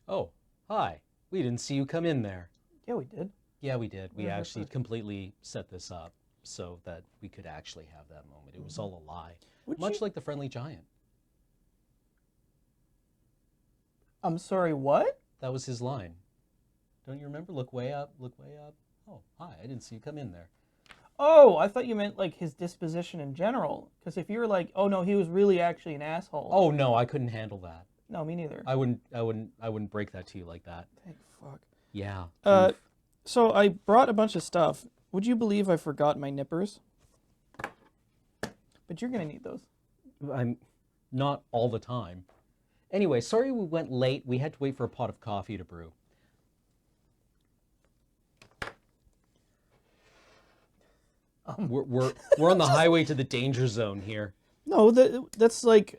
Oh, hi. We didn't see you come in there. Yeah, we did. Yeah, we did. We Yeah, actually that's completely set this up so that we could actually have that moment. It was all a lie. Would Much you? like the Friendly Giant. I'm sorry, what? That was his line. Don't you remember? Look way up, look way up. Oh, hi. I didn't see you come in there. Oh, I thought you meant like his disposition in general. Because if you were like, oh no, he was really actually an asshole. Oh no, I couldn't handle that. No, me neither. I wouldn't break that to you like that. Thank fuck. Yeah. Uh, Oof. so I brought a bunch of stuff. Would you believe I forgot my nippers? But you're gonna need those. I'm not all the time. Anyway, sorry we went late. We had to wait for a pot of coffee to brew. We're on the highway to the danger zone here. No, that's like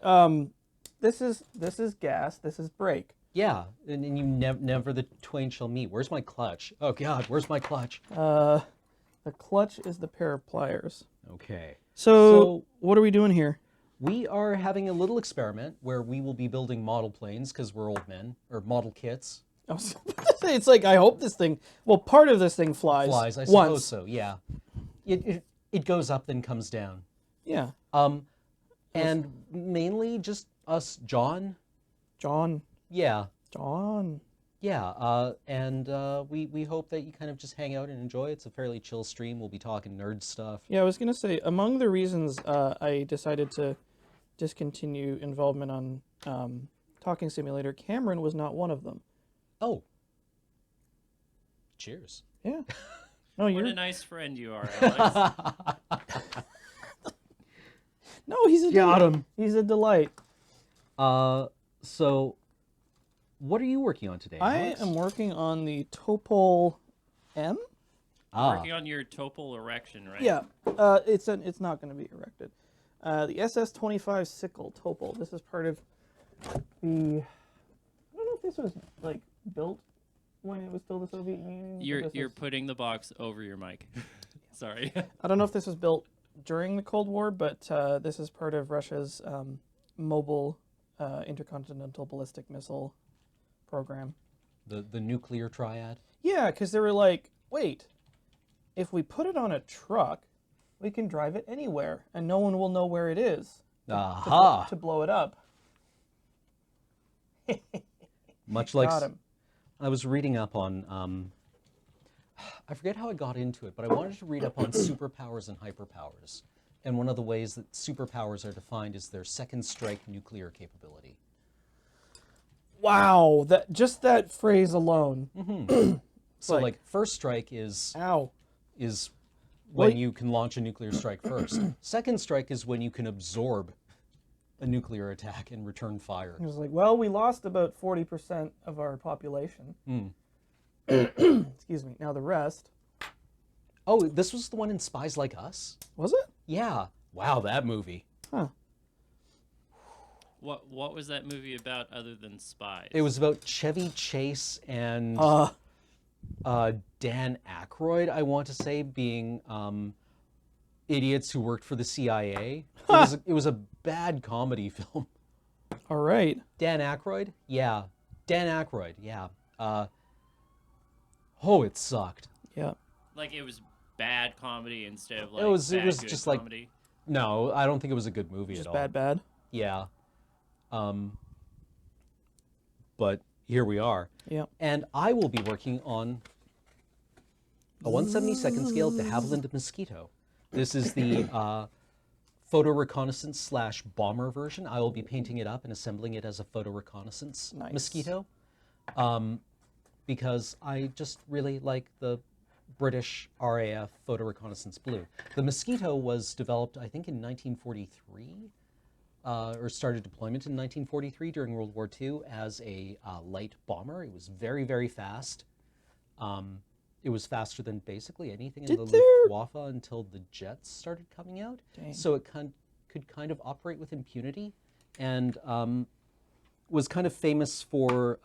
this is gas. This is brake. Yeah, and you never the twain shall meet. Where's my clutch? Oh God, where's my clutch? The clutch is the pair of pliers. Okay. So what are we doing here? We are having a little experiment where we will be building model planes because we're old men, or model kits. I was about to say, it's like I hope this thing. Well, part of this thing flies. Flies, I suppose once. so. Yeah. It goes up then comes down. Yeah. And mainly just us, John. John. Yeah. John. Yeah, and we hope that you kind of just hang out and enjoy. It's a fairly chill stream. We'll be talking nerd stuff. Yeah, I was gonna say among the reasons I decided to discontinue involvement on Talking Simulator, Cameron was not one of them. Oh. Cheers. Yeah. No, What you're. a nice friend you are, Alex. No, he's a Got delight. him. He's a delight. So what are you working on today, I Alex? am working on the Topol M. Working on your topal erection, right? Yeah. It's not going to be erected. The SS-25 Sickle Topol. This is part of the. I don't know if this was like built when it was still the Soviet Union. but You're this you're is- putting the box over your mic. Sorry. I don't know if this was built during the Cold War, but this is part of Russia's mobile intercontinental ballistic missile program. the nuclear triad. Yeah, because they were like, wait, if we put it on a truck, we can drive it anywhere, and no one will know where it is Aha! to blow it up. Much like Got him. I was reading up on I forget how I got into it, but I wanted to read up on superpowers and hyperpowers. And one of the ways that superpowers are defined is their second strike nuclear capability. Wow, that phrase alone. So Like- like first strike is Ow. when Well, you can launch a nuclear strike first. Second strike is when you can absorb a nuclear attack and return fire. It was like, well, we lost about 40% of our population. Mm. Excuse me. Now the rest. Oh, this was the one in Spies Like Us? Was it? Yeah. Wow, that movie. Huh. What was that movie about other than spies? It was about Chevy Chase and Dan Aykroyd, I want to say, being idiots who worked for the CIA. It was a bad comedy film. All right. Dan Aykroyd? Yeah. Dan Aykroyd, yeah. Oh, it sucked. Yeah. like it was bad comedy instead of like It was bad, good just like comedy. no, I don't think it was a good movie Just at all. bad. Yeah. But here we are. Yeah. And I will be working on a 1/72nd scale de Havilland Mosquito. This is the photo reconnaissance slash bomber version. I will be painting it up and assembling it as a photo reconnaissance Nice. mosquito. Because I just really like the British RAF photo reconnaissance blue. The Mosquito was developed, I think, in 1943. Or started deployment in 1943 during World War II as a light bomber. It was very, very fast. It was faster than basically anything in Did the there- Luftwaffe until the jets started coming out. Dang. So it could kind of operate with impunity, and was kind of famous for,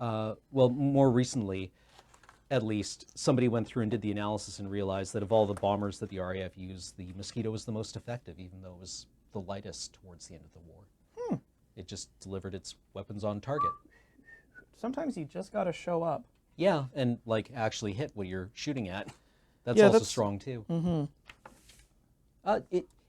well, more recently, at least, somebody went through and did the analysis and realized that of all the bombers that the RAF used, the Mosquito was the most effective, even though it was the lightest towards the end of the war. It just delivered its weapons on target. sometimes you just gotta show up. Yeah, and like actually hit what you're shooting at. That's Yeah, also that's- strong too. Mm-hmm.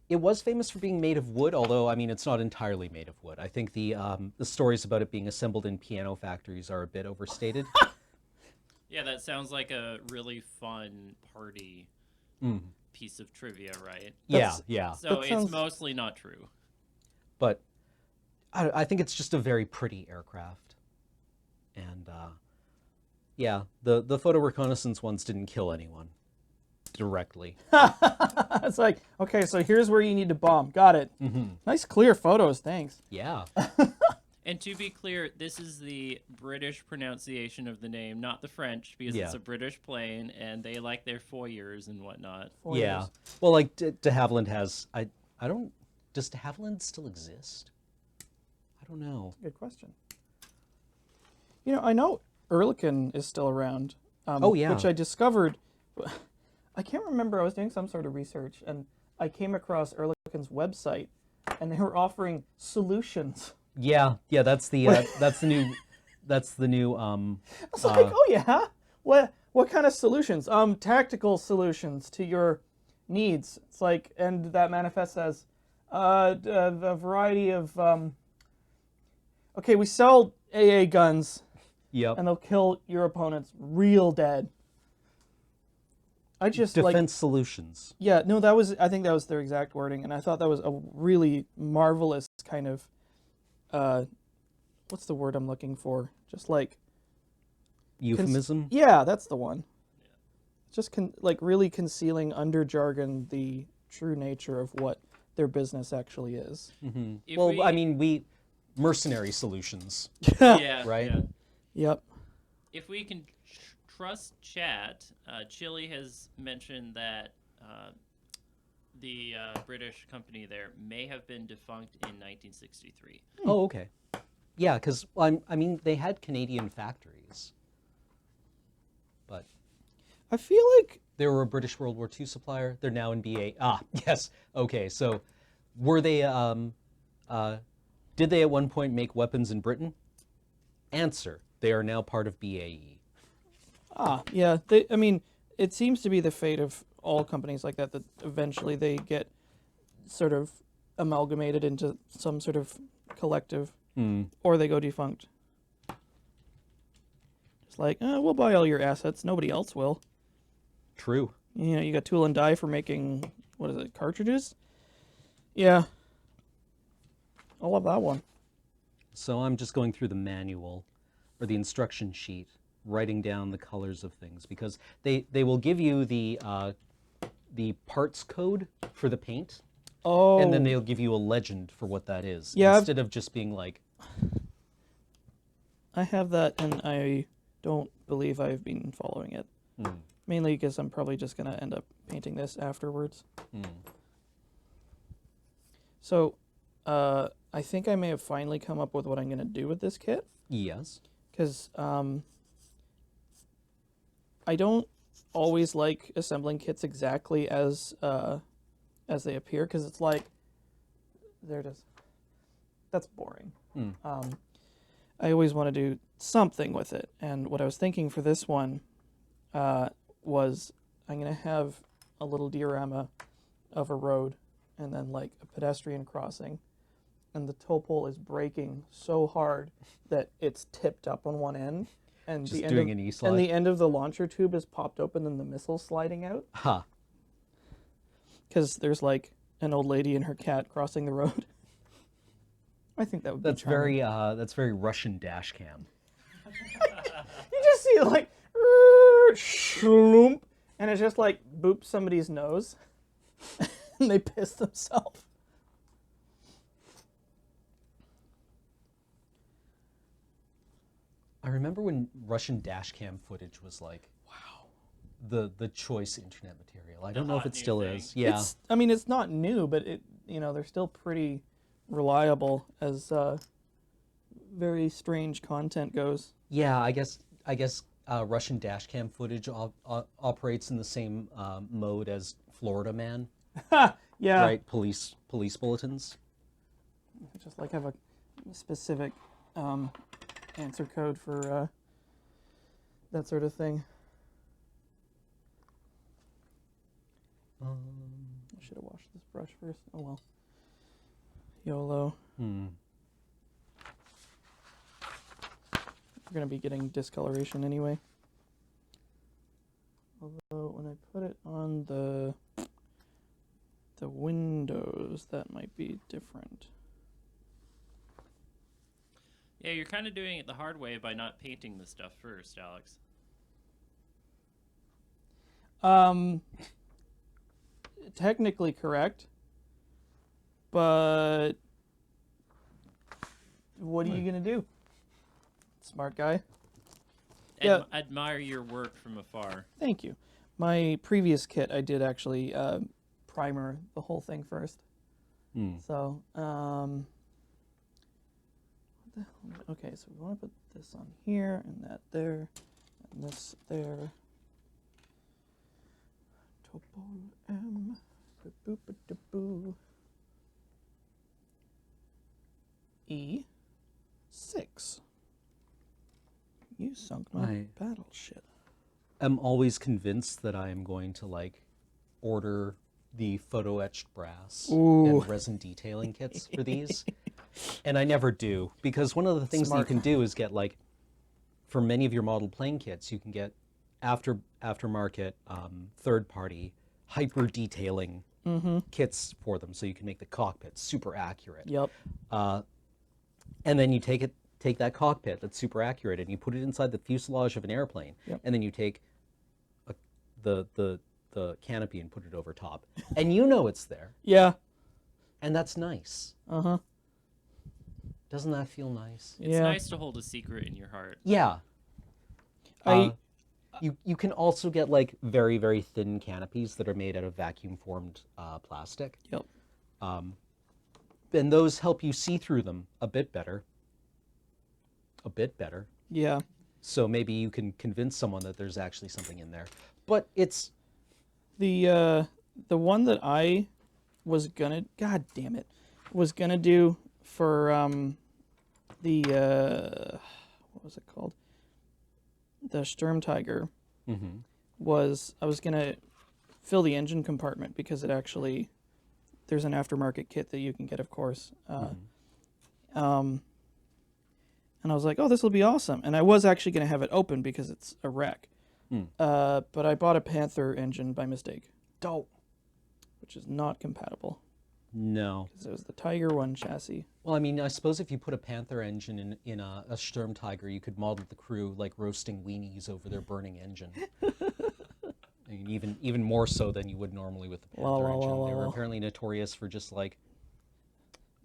It was famous for being made of wood, although I mean it's not entirely made of wood. I think the stories about it being assembled in piano factories are a bit overstated. Yeah, that sounds like a really fun party piece of trivia, right? Yeah, yeah. So That it's sounds- mostly not true. But I think it's just a very pretty aircraft, and yeah, the photo reconnaissance ones didn't kill anyone directly. It's like, okay, so here's where you need to bomb. Got it. Nice clear photos, thanks. Yeah. And to be clear, this is the British pronunciation of the name, not the French, because Yeah. it's a British plane and they like their foyers and whatnot. Yeah. Well, like de Havilland has. I don't. Does de Havilland still exist? I don't know. Good question. You know, I know Ehrlichen is still around. Oh, yeah. Which I discovered. I can't remember. I was doing some sort of research, and I came across Ehrlichen's website, and they were offering solutions. Yeah. Yeah. That's the new. That's the new. I was like, oh yeah, what kind of solutions? Tactical solutions to your needs. It's like, and that manifests as a variety of. Okay, we sell AA guns, Yep. and they'll kill your opponents real dead. I just Defense solutions. yeah, no, I think that was their exact wording, and I thought that was a really marvelous kind of, what's the word I'm looking for? Just like, Euphemism. yeah, that's the one. Just like really concealing under jargon the true nature of what their business actually is. If Well, we- I mean, mercenary solutions, yeah, right? yeah. Yep. If we can trust chat, Chile has mentioned that the British company there may have been defunct in 1963. Oh, okay. Yeah, because I mean, they had Canadian factories, but I feel like they were a British World War II supplier. They're now in BA. Ah, yes. Okay, so were they? Did they at one point make weapons in Britain? Answer: they are now part of BAE. yeah, I mean, it seems to be the fate of all companies like that eventually they get sort of amalgamated into some sort of collective, or they go defunct. It's like, we'll buy all your assets. Nobody else will. True. You know, you got Tool and Die for making, what is it, cartridges? Yeah. I love that one. So I'm just going through the manual or the instruction sheet, writing down the colors of things because they will give you the parts code for the paint, Oh. and then they'll give you a legend for what that is, Yeah, instead of just being like, I have that, and I don't believe I've been following it. Mainly because I'm probably just going to end up painting this afterwards. So, I think I may have finally come up with what I'm going to do with this kit. yes, Because I don't always like assembling kits exactly as they appear, because it's like, there it is. That's boring. I always want to do something with it, and what I was thinking for this one was I'm going to have a little diorama of a road, and then like a pedestrian crossing, and the tow pole is breaking so hard that it's tipped up on one end, and Just the doing end an of, E-slide? and the end of the launcher tube is popped open and the missile's sliding out, ha. because there's like an old lady and her cat crossing the road. I think that would be charming. That's very Russian dash cam. You just see it like, shloomp, and it just like boops somebody's nose, and they piss themselves. I remember when Russian dash cam footage was like, wow, the choice internet material. I don't know if hot it new still thing. is. Yeah. I mean, it's not new, but they're still pretty reliable as very strange content goes. Yeah, I guess Russian dash cam footage operates in the same mode as Florida Man, Yeah. right? Police bulletins. Just like have a specific answer code for that sort of thing. I should have washed this brush first. Oh well. YOLO. Hmm. We're going to be getting discoloration anyway. Although when I put it on the windows, that might be different. Yeah, you're kind of doing it the hard way by not painting the stuff first, Alex. Technically correct, but what are you gonna do? Smart guy. Yeah. Admire your work from afar. Thank you. My previous kit, I did actually primer the whole thing first. Hmm. So, what the hell? Okay, so we want to put this on here and that there, and this there. Topol M. Boop-a-doop-a-doo. E6. You sunk my battleship. I'm always convinced that I am going to like order the photo etched brass Ooh. and resin detailing kits for these, and I never do, because one of the things that you Smart. can do is get like, for many of your model plane kits, you can get aftermarket third party hyper detailing kits for them, so you can make the cockpit super accurate. Yep. And then you take that cockpit that's super accurate and you put it inside the fuselage of an airplane. Yep. And then you take the canopy and put it over top. And you know it's there. Yeah. And that's nice. Uh-huh. Doesn't that feel nice? It's Yeah. nice to hold a secret in your heart. Yeah. I You can also get like very, very thin canopies that are made out of vacuum formed plastic. Yep. And those help you see through them a bit better. A bit better. Yeah. So maybe you can convince someone that there's actually something in there. But it's The one that I was gonna, god damn it, was gonna do for the what was it called? The Sturmtiger was, I was gonna fill the engine compartment because it actually, there's an aftermarket kit that you can get, of course. And I was like, oh, this will be awesome. And I was actually gonna have it open because it's a wreck. But I bought a Panther engine by mistake. dope. Which is not compatible No. because it was the Tiger 1 chassis. Well, I mean, I suppose if you put a Panther engine in a Sturmtiger, you could model the crew like roasting weenies over their burning engine. I mean, even more so than you would normally with the Panther La, la, engine. la, They were la. apparently notorious for just like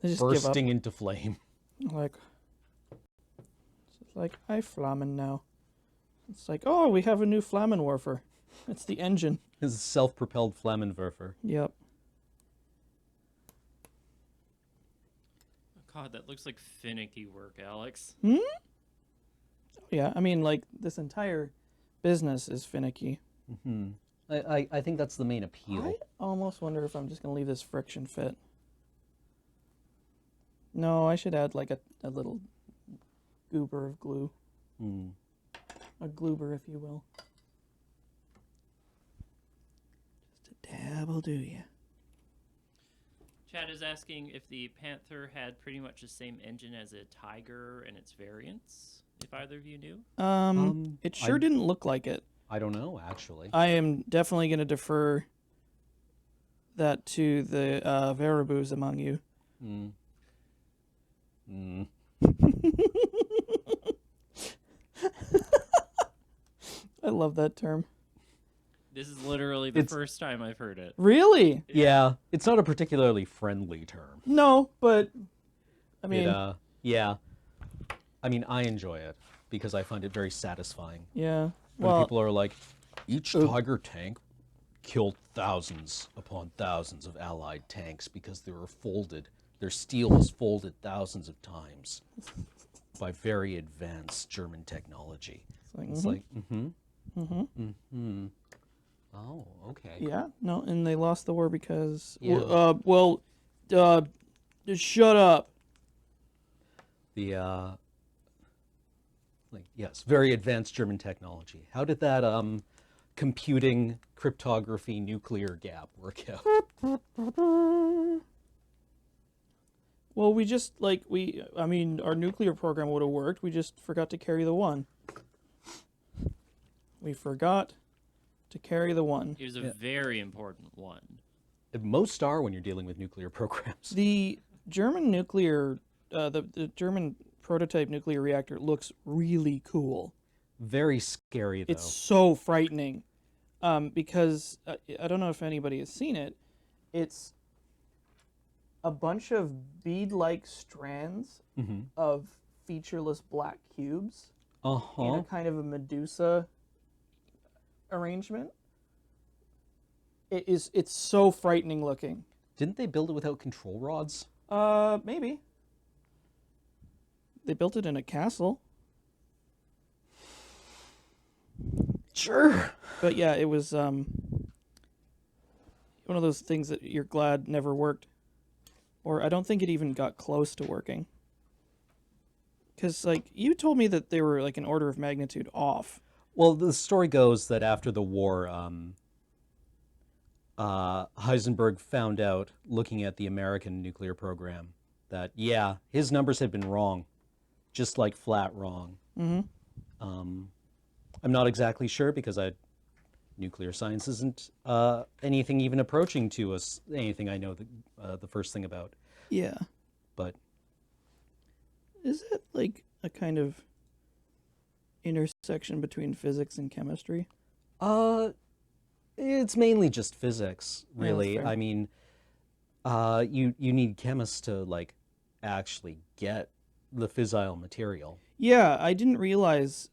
They just give up. bursting into flame. Like, it's like, I flammen now. It's like, oh, we have a new Flammenwerfer. It's the engine. His self-propelled Flammenwerfer. Yep. God, that looks like finicky work, Alex. Yeah, I mean, like, this entire business is finicky. I think that's the main appeal. I almost wonder if I'm just going to leave this friction fit. No, I should add, like, a little goober of glue. A gloober, if you will. Just a dabble, do ya? Chad is asking if the Panther had pretty much the same engine as a Tiger and its variants, if either of you knew. It sure didn't look like it. I don't know, actually. I am definitely going to defer that to the Variboos among you. I love that term. This is literally the first time I've heard it. Really? Yeah, it's not a particularly friendly term. No, but I mean, Yeah. I mean, I enjoy it because I find it very satisfying. yeah. When Well, people are like, each Tiger tank killed thousands upon thousands of Allied tanks because they were folded. Their steel was folded thousands of times by very advanced German technology. It's like, oh, okay. yeah, no, and they lost the war because, Yeah. shut up. The Yes, very advanced German technology. How did that computing cryptography nuclear gap work out? Well, we just I mean, our nuclear program would have worked. We just forgot to carry the one. We forgot to carry the one. It was a Yeah. very important one. Most are when you're dealing with nuclear programs. The German nuclear, the German prototype nuclear reactor looks really cool. Very scary, though. It's so frightening, because I don't know if anybody has seen it. It's a bunch of bead-like strands Mm-hmm. of featureless black cubes in Uh-huh. a kind of a Medusa arrangement. It's so frightening looking. Didn't they build it without control rods? Maybe. They built it in a castle. Sure. But yeah, it was one of those things that you're glad never worked. Or I don't think it even got close to working. Cuz like you told me that they were like an order of magnitude off. Well, the story goes that after the war, Heisenberg found out, looking at the American nuclear program, that, yeah, his numbers had been wrong, just like flat wrong. Mhm. I'm not exactly sure because nuclear science isn't anything even approaching to anything I know the first thing about. Yeah. But Is it like a kind of intersection between physics and chemistry? it's mainly just physics, that's really. fair. I mean, you need chemists to like actually get the fissile material. Yeah, I didn't realize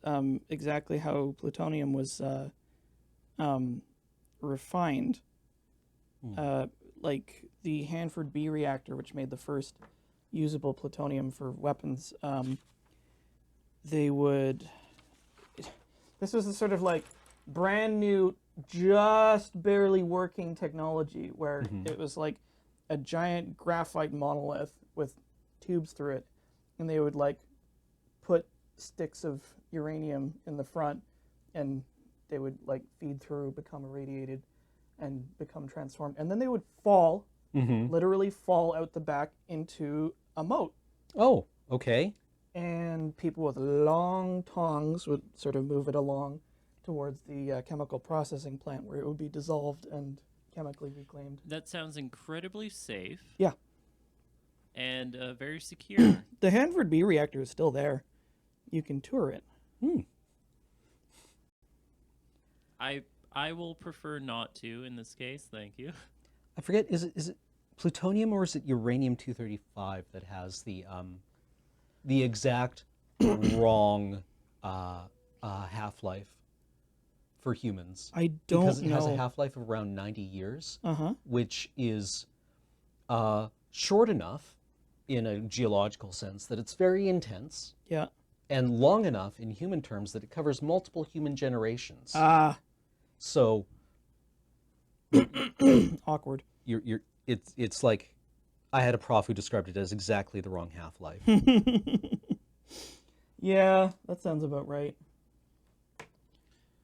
exactly how plutonium was refined. Like the Hanford B reactor, which made the first usable plutonium for weapons, they would. This was a sort of like brand new, just barely working technology where it was like a giant graphite monolith with tubes through it, and they would like put sticks of uranium in the front, and they would like feed through, become irradiated, and become transformed, and then they would fall, literally fall out the back into a moat. Oh, okay. And people with long tongs would sort of move it along towards the chemical processing plant where it would be dissolved and chemically reclaimed. That sounds incredibly safe. Yeah. And very secure. The Hanford B reactor is still there. You can tour it. I will prefer not to in this case. Thank you. I forget, is it plutonium or is it uranium-235 that has the exact wrong half-life for humans? I don't Because it know. has a half-life of around 90 years, Uh-huh. which is short enough in a geological sense that it's very intense, Yeah. and long enough in human terms that it covers multiple human generations. Ah, So awkward. it's like I had a prof who described it as exactly the wrong half-life. Yeah, that sounds about right.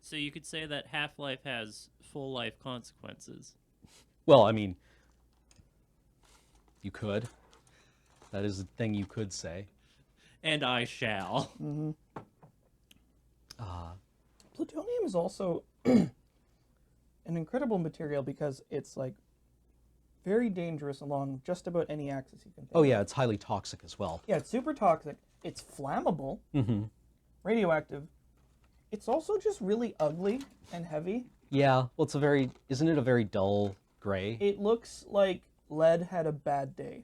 So you could say that Half-Life has full life consequences. Well, I mean, you could. That is a thing you could say. And I shall. Plutonium is also an incredible material because it's like very dangerous along just about any axis you can think. Oh yeah, it's highly toxic as well. Yeah, it's super toxic. It's flammable, radioactive. It's also just really ugly and heavy. Yeah, well, isn't it a very dull gray? It looks like lead had a bad day.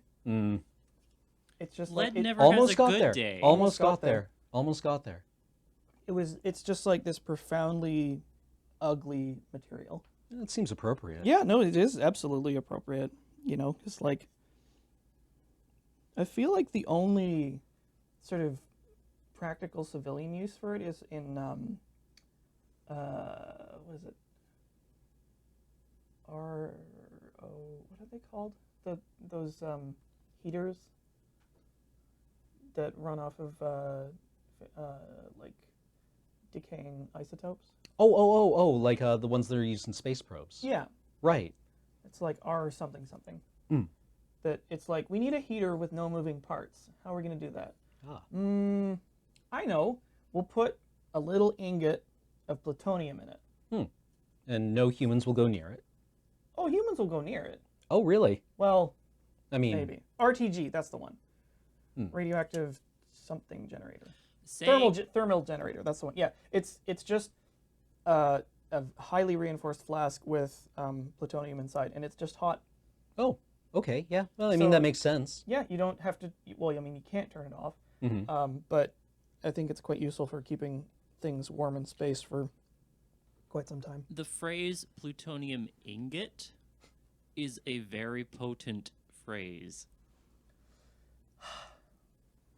It's just Lead like it, never Almost has a got good there. day. Almost got got there. Almost got there. it's just like this profoundly ugly material. It seems appropriate. Yeah, no, it is absolutely appropriate. You know, because like I feel like the only sort of practical civilian use for it is in what is it? What are they called? Those heaters that run off of like decaying isotopes. Like the ones that are used in space probes. Yeah, Right. it's like R something something. Mm. That it's like, we need a heater with no moving parts. How are we going to do that? Ah. I know. We'll put a little ingot of plutonium in it. And no humans will go near it. Oh, humans will go near it. Oh, really? Well, I mean, maybe. RTG, that's the one. Hmm. Radioactive something generator. Saying, Thermal generator, that's the one. Yeah, it's just a highly reinforced flask with plutonium inside, and it's just hot. oh, okay, yeah. Well, I mean, that So- makes sense. Yeah, you don't have to. Well, I mean, you can't turn it off. Hmm. But I think it's quite useful for keeping things warm in space for quite some time. the phrase plutonium ingot is a very potent phrase.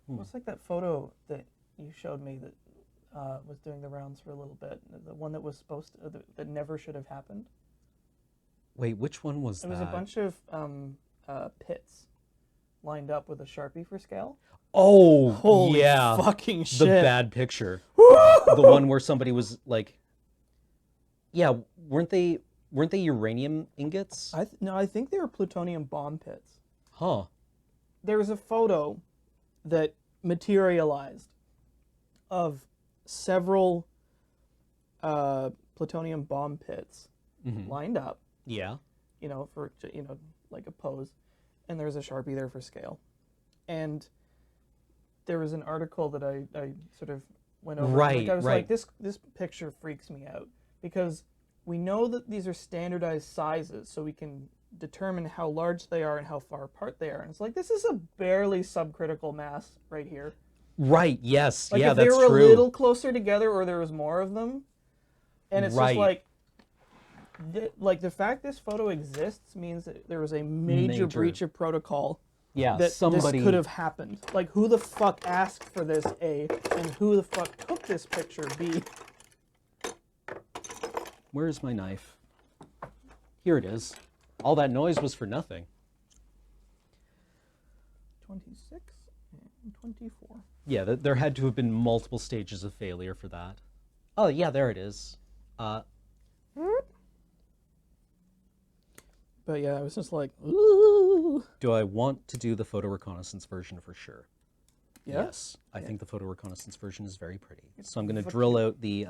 Looks like that photo that you showed me that was doing the rounds for a little bit. The one that was supposed to, that never should have happened. Wait, which one was It that? was a bunch of pits lined up with a Sharpie for scale. Oh, Holy yeah. fucking shit. The bad picture. The one where somebody was like, yeah, weren't they uranium ingots? No, I think they were plutonium bomb pits. Huh. There was a photo that materialized of several plutonium bomb pits Mhm. lined up, Yeah. for like a pose, and there was a Sharpie there for scale, and there was an article that I sort of went over. Right, I was right. like, this picture freaks me out, because we know that these are standardized sizes, so we can determine how large they are and how far apart they are. And it's like, this is a barely subcritical mass right here. Right. Yes. Like, yeah, if they that's were true. a little closer together, or there was more of them, and it's Right. just like the fact this photo exists means that there was a major Major. breach of protocol. Yeah. That Somebody this could have happened. Like, who the fuck asked for this, A, and who the fuck took this picture, B? Where's my knife? Here it is. All that noise was for nothing. 26 and 24. Yeah, there had to have been multiple stages of failure for that. Oh, yeah, there it is. But yeah, I was just like, ooh. Do I want to do the photo reconnaissance version for sure? Yeah? Yes, I think the photo reconnaissance version is very pretty. So I'm going to drill out the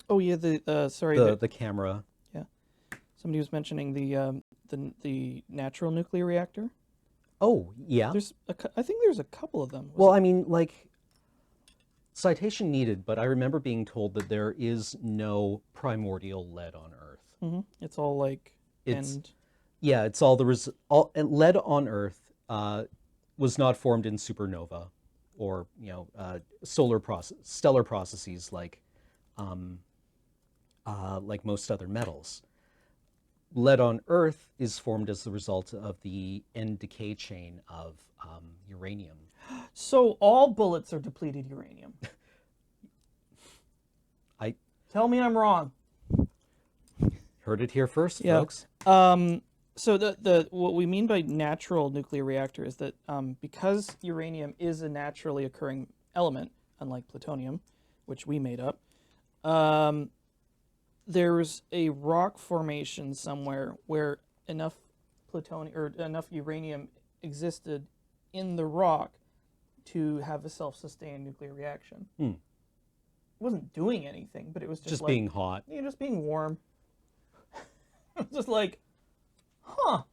Oh yeah, the camera. somebody was mentioning the natural nuclear reactor. Oh, yeah. I think there's a couple of them. Well, I mean, like, citation needed, but I remember being told that there is no primordial lead on Earth. It's all like It's- and Yeah, it's all and lead on Earth was not formed in supernova or stellar processes like most other metals. Lead on Earth is formed as the result of the end decay chain of uranium. so all bullets are depleted uranium. I Tell me I'm wrong. heard it here first, Yeah. folks. So the what we mean by natural nuclear reactor is that because uranium is a naturally occurring element, unlike plutonium, which we made up, there's a rock formation somewhere where enough plutonium or enough uranium existed in the rock to have a self-sustained nuclear reaction. It wasn't doing anything, but it was just like, being hot. just being warm. It's just like, huh,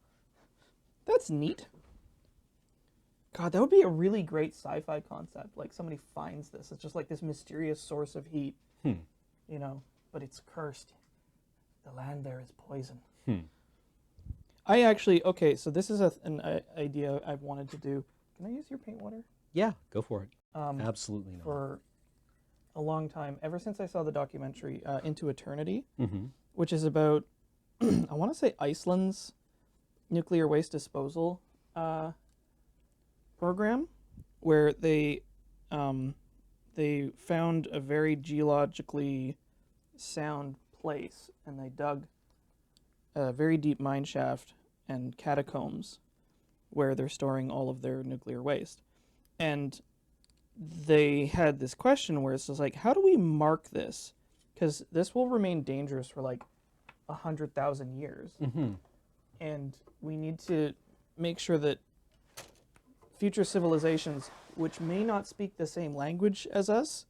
that's neat. God, that would be a really great sci-fi concept. Like, somebody finds this. It's just like this mysterious source of heat, but it's cursed. The land there is poison. I actually, okay, so this is an idea I've wanted to do. Can I use your paint water? Yeah, go for it. Absolutely not. For a long time, ever since I saw the documentary Into Eternity, Mm-hmm. which is about, I want to say Iceland's nuclear waste disposal program, where they found a very geologically sound place, and they dug a very deep mine shaft and catacombs where they're storing all of their nuclear waste. And they had this question where it's just like, how do we mark this? Because this will remain dangerous for like 100,000 years, and we need to make sure that future civilizations, which may not speak the same language as us,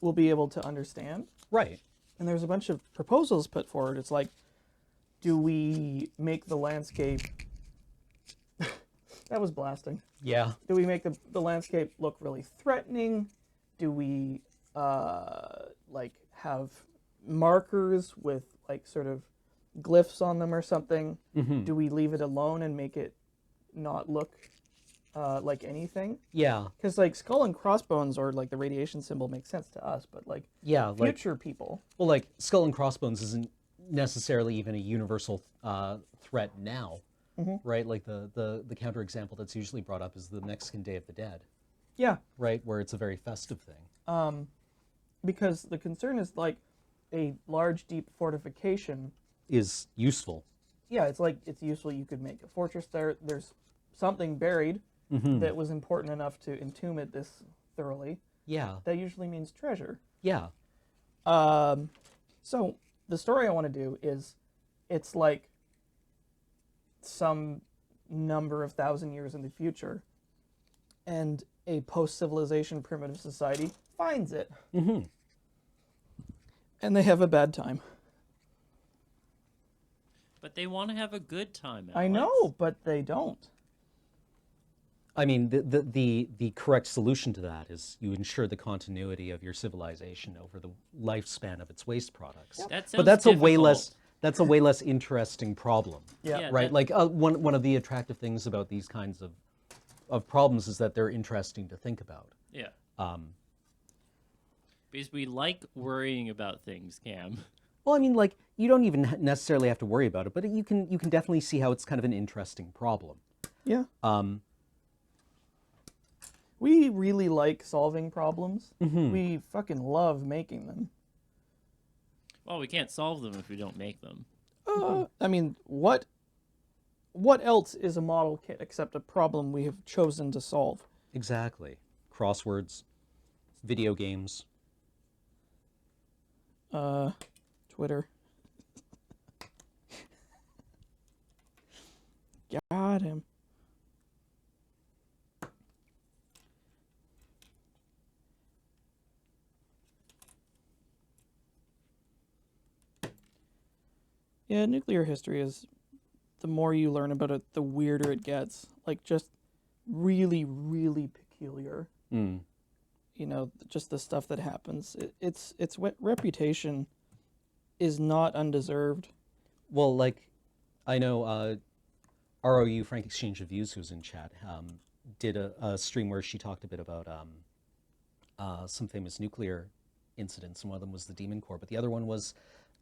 will be able to understand. Right. And there's a bunch of proposals put forward. It's like, do we make the landscape... That was blasting. Yeah. Do we make the landscape look really threatening? Do we like have markers with like sort of glyphs on them or something? Do we leave it alone and make it not look like anything? Yeah. Because like skull and crossbones or like the radiation symbol makes sense to us, but like Yeah. Like, future people, well, like skull and crossbones isn't necessarily even a universal threat now, right? Like the counterexample that's usually brought up is the Mexican Day of the Dead, yeah, right? Where it's a very festive thing. because the concern is like a large, deep fortification. Is useful. Yeah, it's like it's useful. You could make a fortress there. There's something buried that was important enough to entomb it this thoroughly. Yeah. That usually means treasure. Yeah. So the story I want to do is, it's like some number of thousand years in the future, and a post-civilization primitive society finds it, and they have a bad time. But they want to have a good time. I Alex. know, but they don't. I mean, the correct solution to that is you ensure the continuity of your civilization over the lifespan of its waste products. That But sounds that's a way difficult. less interesting problem. Yeah. Right. that- Like one of the attractive things about these kinds of problems is that they're interesting to think about. Yeah. Because we like worrying about things, Cam. Well, I mean, like you don't even necessarily have to worry about it, but you can definitely see how it's kind of an interesting problem. Yeah. We really like solving problems. We fucking love making them. Well, we can't solve them if we don't make them. I mean, what else is a model kit except a problem we have chosen to solve? Exactly. Crosswords, video games. Twitter. Got him. Yeah, nuclear history is, the more you learn about it, the weirder it gets. Like, just really, really peculiar. Mm. You know, just the stuff that happens. Its reputation is not undeserved. Well, like I know ROU Frank Exchange of Views, who's in chat, did a stream where she talked a bit about some famous nuclear incidents, and one of them was the Demon Core, but the other one was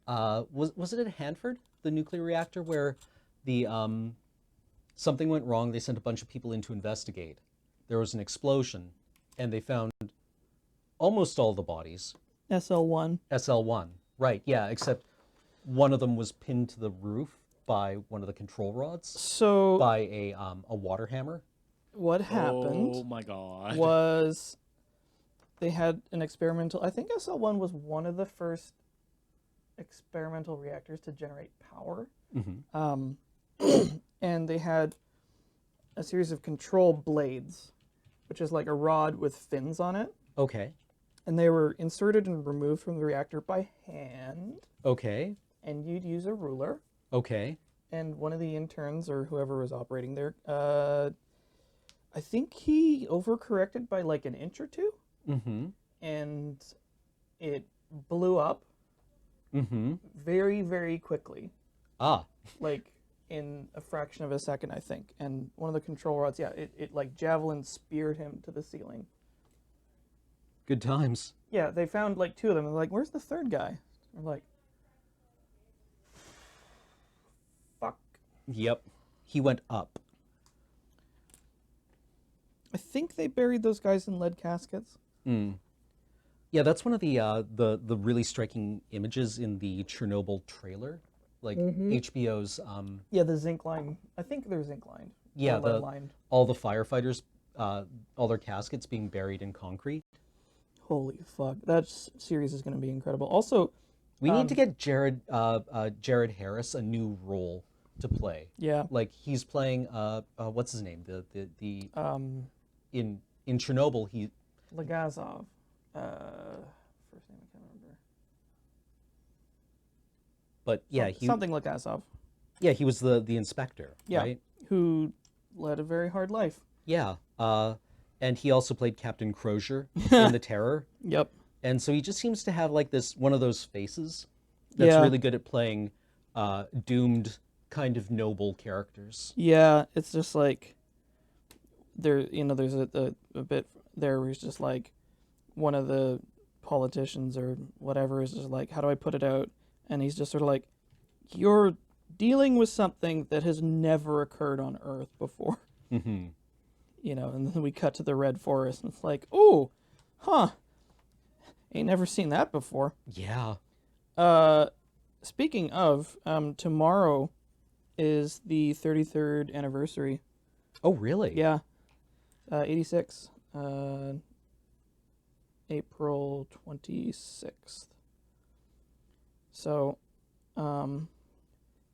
it at Hanford, the nuclear reactor, where the something went wrong. They sent a bunch of people in to investigate. There was an explosion, and they found almost all the bodies. SL1. SL1, right? Yeah, except one of them was pinned to the roof by one of the control rods So by a water hammer. what happened Oh my god. was they had an experimental. I think SL1 was one of the first experimental reactors to generate power. And they had a series of control blades, which is like a rod with fins on it. Okay. And they were inserted and removed from the reactor by hand. Okay. And you'd use a ruler. Okay. And one of the interns or whoever was operating there, I think he overcorrected by like an inch or two. And it blew up very, very quickly. Ah. Like in a fraction of a second, I think. And one of the control rods, yeah, it like javelin speared him to the ceiling. Good times. Yeah, they found like two of them. And they're like, where's the third guy? I'm like, fuck. Yep. He went up. I think they buried those guys in lead caskets. Yeah, that's one of the really striking images in the Chernobyl trailer, like HBO's. Yeah, the zinc line. I think they're zinc lined. Yeah, or lead lined. all the firefighters all their caskets being buried in concrete. Holy fuck, that series is going to be incredible. Also, We need to get Jared Harris a new role to play. yeah, Like he's playing what's his name? The in Chernobyl he Legazov. First name I can't remember. but yeah, he Something Legazov, he was the inspector, Yeah. right? who led a very hard life. Yeah. And he also played Captain Crozier in The Terror. Yep. And so he just seems to have like this one of those faces that's Yeah. really good at playing doomed kind of noble characters. Yeah, it's just like there, there's a bit there where he's just like one of the politicians or whatever is just like, how do I put it out? And he's just sort of like, you're dealing with something that has never occurred on Earth before. Mm-hmm. And then we cut to the Red Forest, and it's like, oh, huh, ain't never seen that before. Yeah. Speaking of, tomorrow is the 33rd anniversary. Oh, really? Yeah, 86, April 26th. So,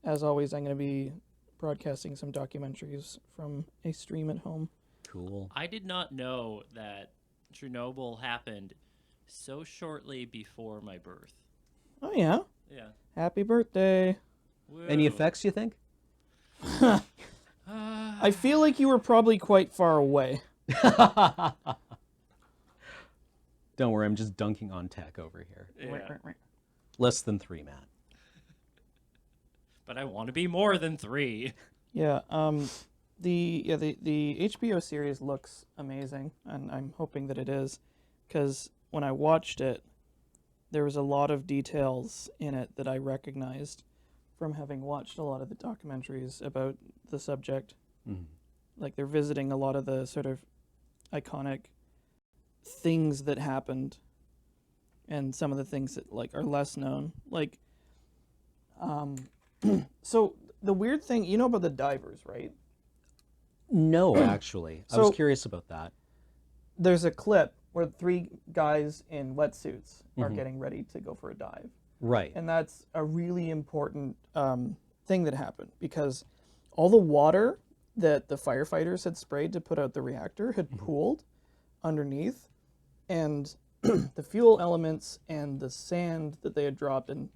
as always, I'm going to be broadcasting some documentaries from a stream at home. Cool. I did not know that Chernobyl happened so shortly before my birth. Oh, yeah. Yeah. Happy birthday. Any Woo. effects, you think? I feel like you were probably quite far away. Don't worry, I'm just dunking on tech over here. Yeah. Less than 3, Matt. But I want to be more than 3. Yeah, the HBO series looks amazing, and I'm hoping that it is, because when I watched it, there was a lot of details in it that I recognized from having watched a lot of the documentaries about the subject. Mhm. Like they're visiting a lot of the sort of iconic things that happened, and some of the things that like are less known. Like, so the weird thing, you know about the divers, right? No, actually. I was So- curious about that. There's a clip where 3 guys in wetsuits are Mhm. getting ready to go for a dive. Right. And that's a really important thing that happened because all the water that the firefighters had sprayed to put out the reactor had pooled underneath, and the fuel elements and the sand that they had dropped and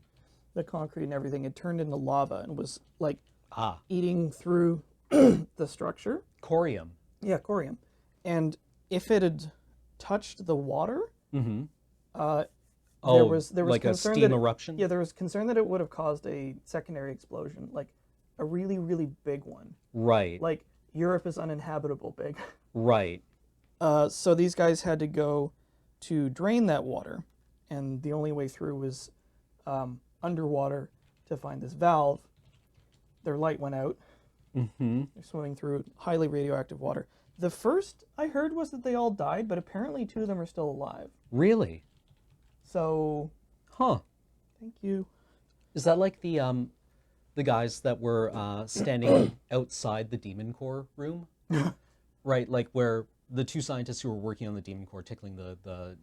the concrete and everything had turned into lava and was like Ah, eating through the structure. corium. Yeah, corium. And if it had touched the water, Mm-hmm. there Oh, was like a concern steam that eruption? yeah, there was concern that it would have caused a secondary explosion, like a really, really big one. Right, Like Europe is uninhabitable big. right. So these guys had to go to drain that water, and the only way through was underwater to find this valve. Their light went out. Mm-hmm. They're swimming through highly radioactive water. The first I heard was that they all died, but apparently 2 of them are still alive. Really? So, Huh. thank you. Is that like the guys that were standing outside the Demon Core room? Right, like where the 2 scientists who were working on the Demon Core tickling the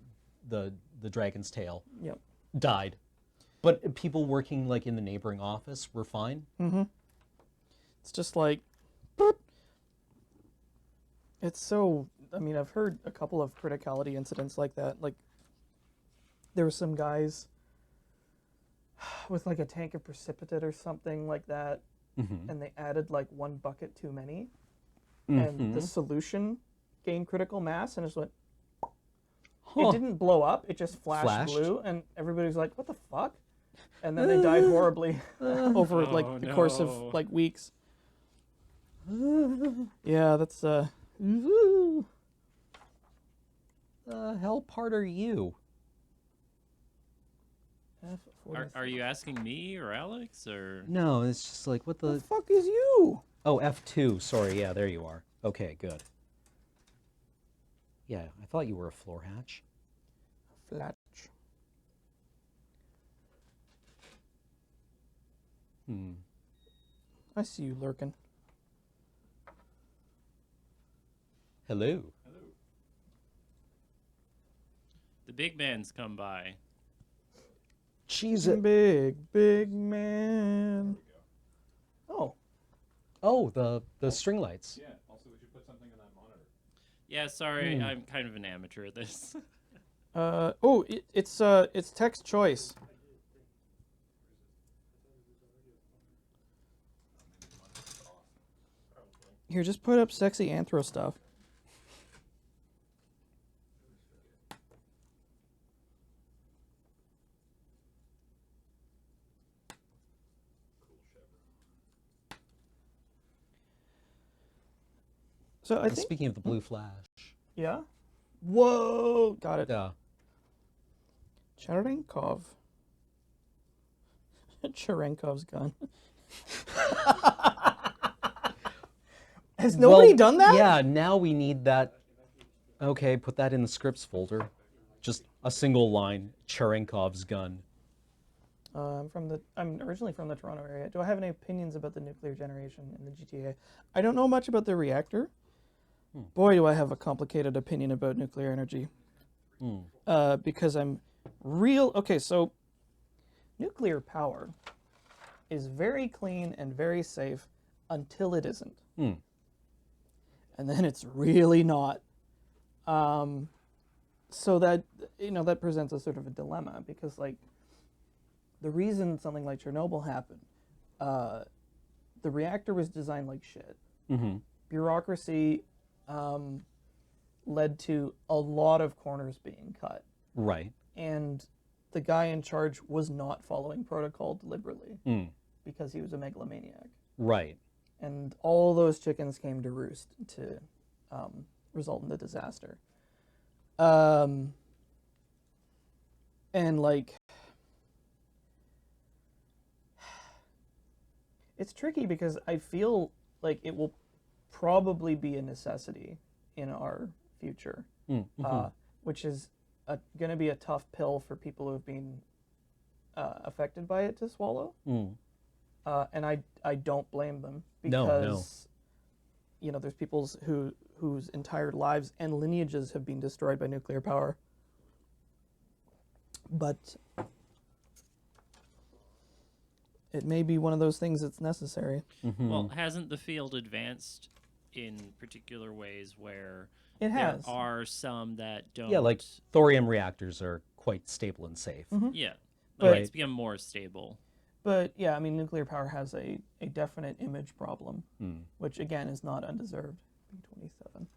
dragon's tail Yep. died. But people working like in the neighboring office were fine? Mm-hmm. It's just like, boop. It's so, I mean, I've heard a couple of criticality incidents like that. Like, there were some guys with like a tank of precipitate or something like that, Mm-hmm. and they added like 1 bucket too many, and the solution gained critical mass, and it just went, it didn't blow up, it just flashed blue, and everybody was like, what the fuck? And then they died horribly over like Oh, the course of no. like weeks. Yeah, that's ooh. The hell part are you? Are you asking me or Alex or? No, it's just like, what the the... fuck is you? Oh, F2. Sorry, yeah, there you are. Okay, good. Yeah, I thought you were a floor hatch. Flatch. I see you lurking. Hello. The big man's come by. Cheese Big man. Oh, Oh, the string lights. Yeah. Also, we should put something in that monitor. Yeah, sorry, I'm kind of an amateur at this. it's text choice. Here, just put up sexy anthro stuff. So I think, Speaking of the blue flash. yeah. Whoa, got it. Yeah. Cherenkov. Cherenkov's gun. Has nobody done that? Yeah, now we need that. Okay, put that in the scripts folder. Just a single line, Cherenkov's gun. I'm originally from the Toronto area. Do I have any opinions about the nuclear generation in the GTA? I don't know much about the reactor. Boy, do I have a complicated opinion about nuclear energy. Because I'm real. Okay, so nuclear power is very clean and very safe until it isn't. And then it's really not. So that, that presents a sort of a dilemma because, like, the reason something like Chernobyl happened, the reactor was designed like shit. Bureaucracy led to a lot of corners being cut. Right. And the guy in charge was not following protocol deliberately because he was a megalomaniac. Right. And all those chickens came to roost to result in the disaster. And, like, it's tricky because I feel like it will probably be a necessity in our future, which is going to be a tough pill for people who have been affected by it to swallow. And I don't blame them because, there's people whose entire lives and lineages have been destroyed by nuclear power. But it may be one of those things that's necessary. Well, hasn't the field advanced in particular ways where It has. there are some that don't? Yeah, like thorium reactors are quite stable and safe. Yeah, But- like it's become more stable. But yeah, I mean, nuclear power has a definite image problem, which again is not undeserved. B-27.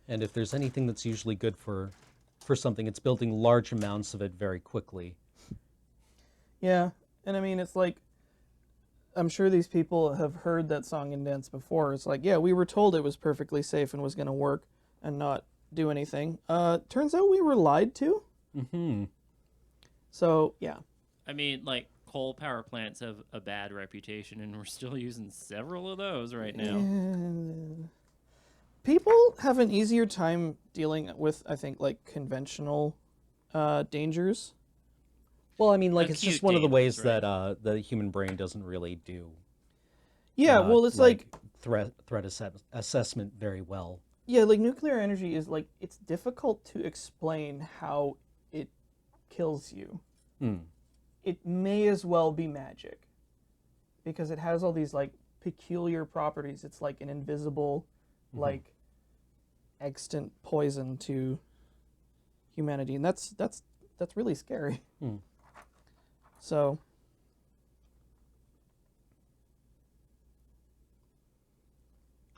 And if there's anything that's usually good for something, it's building large amounts of it very quickly. Yeah, and I mean, it's like, I'm sure these people have heard that song and dance before. It's like, yeah, we were told it was perfectly safe and was going to work and not do anything. Turns out we were lied to. So, yeah. I mean, like coal power plants have a bad reputation, and we're still using several of those right now. People have an easier time dealing with, I think, like conventional dangers. Well, I mean, like, it's just Acute one of the ways dangers, right? that the human brain doesn't really do. Yeah, well, it's like threat assessment very well. yeah, like nuclear energy is like, it's difficult to explain how it kills you. It may as well be magic because it has all these like peculiar properties. It's like an invisible, like extant poison to humanity, and that's really scary. So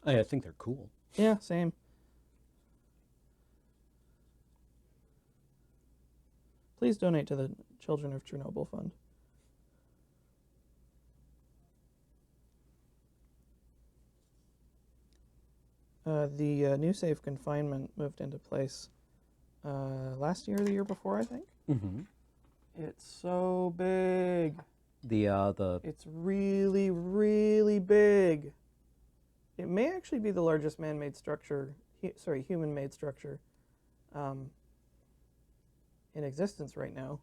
I think they're cool. yeah, same. Please donate to the Children of Chernobyl Fund. The new safe confinement moved into place last year or the year before, I think. It's so big. The It's really, really big. It may actually be the largest man-made structure, human-made structure in existence right now.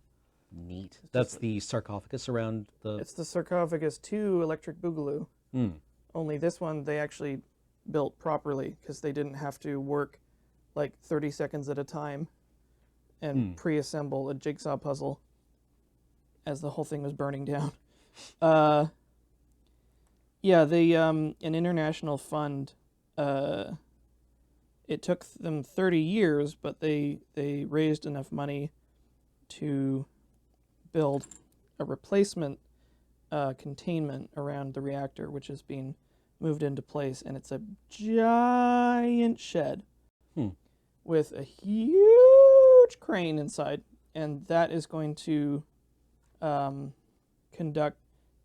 neat. That's the sarcophagus around the. It's the Sarcophagus 2 Electric Boogaloo. Hmm. Only this one they actually built properly because they didn't have to work like 30 seconds at a time and pre-assemble a jigsaw puzzle as the whole thing was burning down. Yeah, they an international fund. It took them 30 years, but they raised enough money to build a replacement containment around the reactor, which has been moved into place, and it's a giant shed with a huge crane inside, and that is going to conduct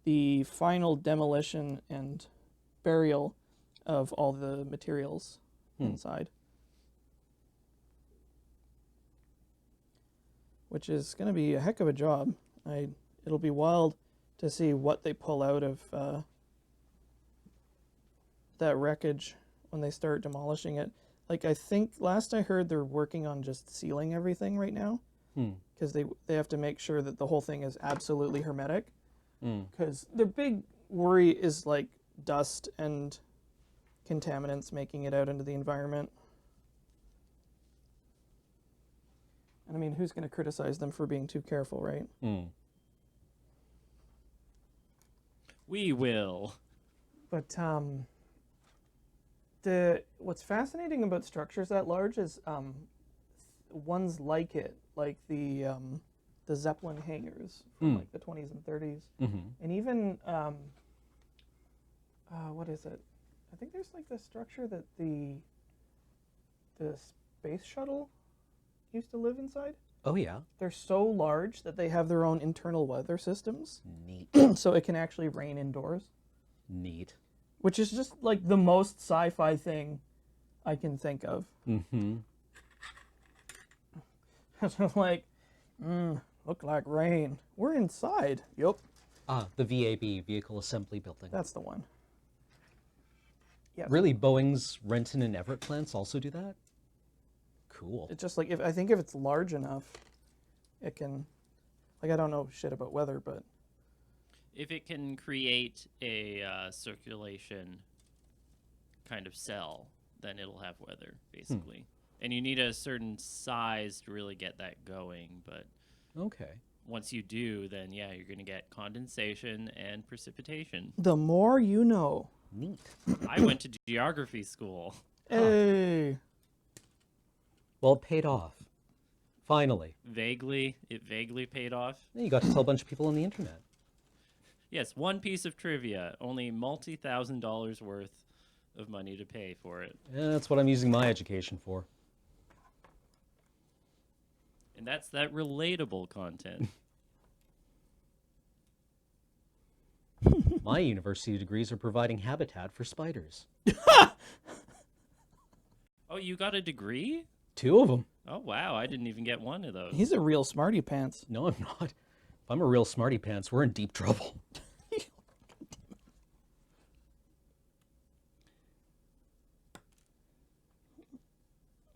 the final demolition and burial of all the materials inside, which is going to be a heck of a job. It'll be wild to see what they pull out of that wreckage when they start demolishing it. Like, I think last I heard they're working on just sealing everything right now, because they have to make sure that the whole thing is absolutely hermetic. Because their big worry is like dust and contaminants making it out into the environment. And I mean, who's going to criticize them for being too careful, right? We will. But what's fascinating about structures that large is ones like it, like the Zeppelin hangars from like the 20s and 30s, and even what is it? I think there's like this structure that the space shuttle used to live inside. Oh yeah, They're so large that they have their own internal weather systems, neat, so it can actually rain indoors, neat. which is just like the most sci-fi thing I can think of. It's like, look like rain. We're inside. Yep, The VAB, Vehicle Assembly Building. that's the one. Yeah, Really, Boeing's Renton and Everett plants also do that? Cool. it's just like I think if it's large enough, it can. Like, I don't know shit about weather, but If it can create a circulation kind of cell, then it'll have weather, basically. And you need a certain size to really get that going. But Okay. once you do, then yeah, you're going to get condensation and precipitation. the more you know. Neat. I went to geography school. Hey, Well, it paid off. Finally. It vaguely paid off. You got to tell a bunch of people on the internet. Yes, one piece of trivia, only multi-$1,000s worth of money to pay for it. Yeah, that's what I'm using my education for. And that's that relatable content. My university degrees are providing habitat for spiders. Oh, you got a degree? 2 of them. Oh, wow, I didn't even get one of those. he's a real smarty pants. No, I'm not. If I'm a real smarty pants, we're in deep trouble.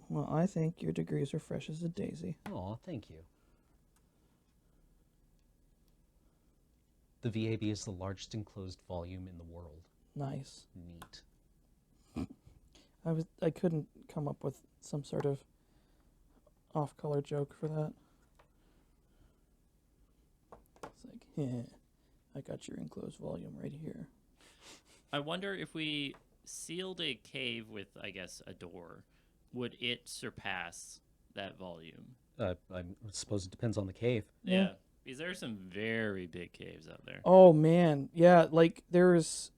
Well, I think your degrees are fresh as a daisy. Aw, thank you. The VAB is the largest enclosed volume in the world. Nice. Neat. I couldn't come up with some sort of off-color joke for that. It's like, yeah, I got your enclosed volume right here. I wonder if we sealed a cave with, I guess, a door, would it surpass that volume? I suppose it depends on the cave. Yeah. Because there are some very big caves out there. Oh man, yeah, like there's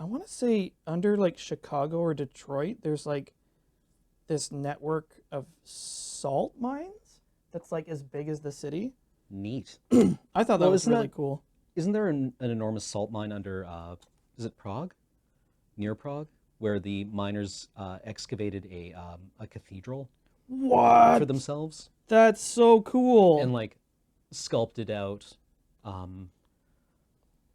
I want to say under like Chicago or Detroit, there's like this network of salt mines that's like as big as the city. Neat. I thought that Well, was isn't really that- cool. Isn't there an enormous salt mine under, is it Prague? Near Prague? Where the miners excavated a cathedral for What? themselves That's so cool. and like sculpted out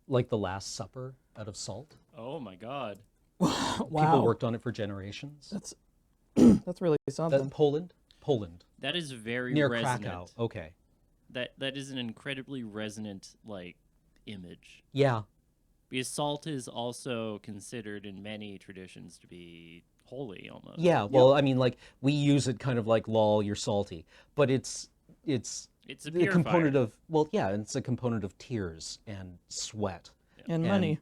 like the Last Supper out of salt. Oh, my God. wow. People worked on it for generations. That's that's really something. That Poland, That is very near resonant. Krakow. Okay. That is an incredibly resonant, like, image. Yeah. Because salt is also considered in many traditions to be holy almost. Yeah, well, I mean, like we use it kind of like lol, you're salty, but it's It's a the component purifier. of, well, yeah, it's a component of tears and sweat. And money.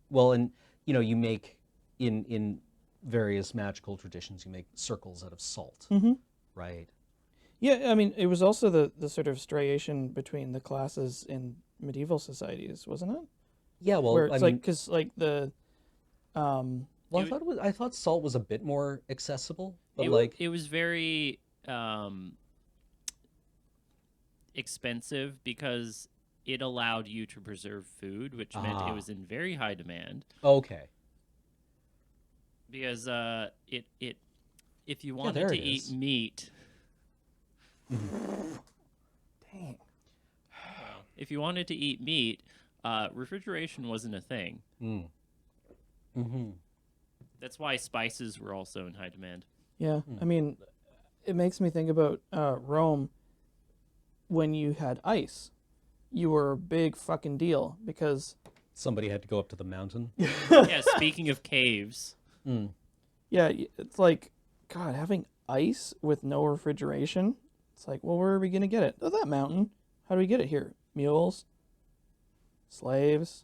Well, and you know, you make in various magical traditions, you make circles out of salt, right? Yeah, I mean, it was also the sort of striation between the classes in medieval societies, wasn't it? Yeah, well, Where I it's mean, like, because like well, I thought salt was a bit more accessible, but It, like, it was very expensive because it allowed you to preserve food, which meant it was in very high demand. okay, Because it if you wanted there to it eat is. meat, dang. if you wanted to eat meat, refrigeration wasn't a thing. That's why spices were also in high demand. Yeah, I mean, it makes me think about Rome. When you had ice, you were a big fucking deal because somebody had to go up to the mountain. Yeah, speaking of caves, yeah, it's like, God, having ice with no refrigeration. It's like, well, where are we gonna get it? Oh, that mountain. How do we get it here? Mules, slaves,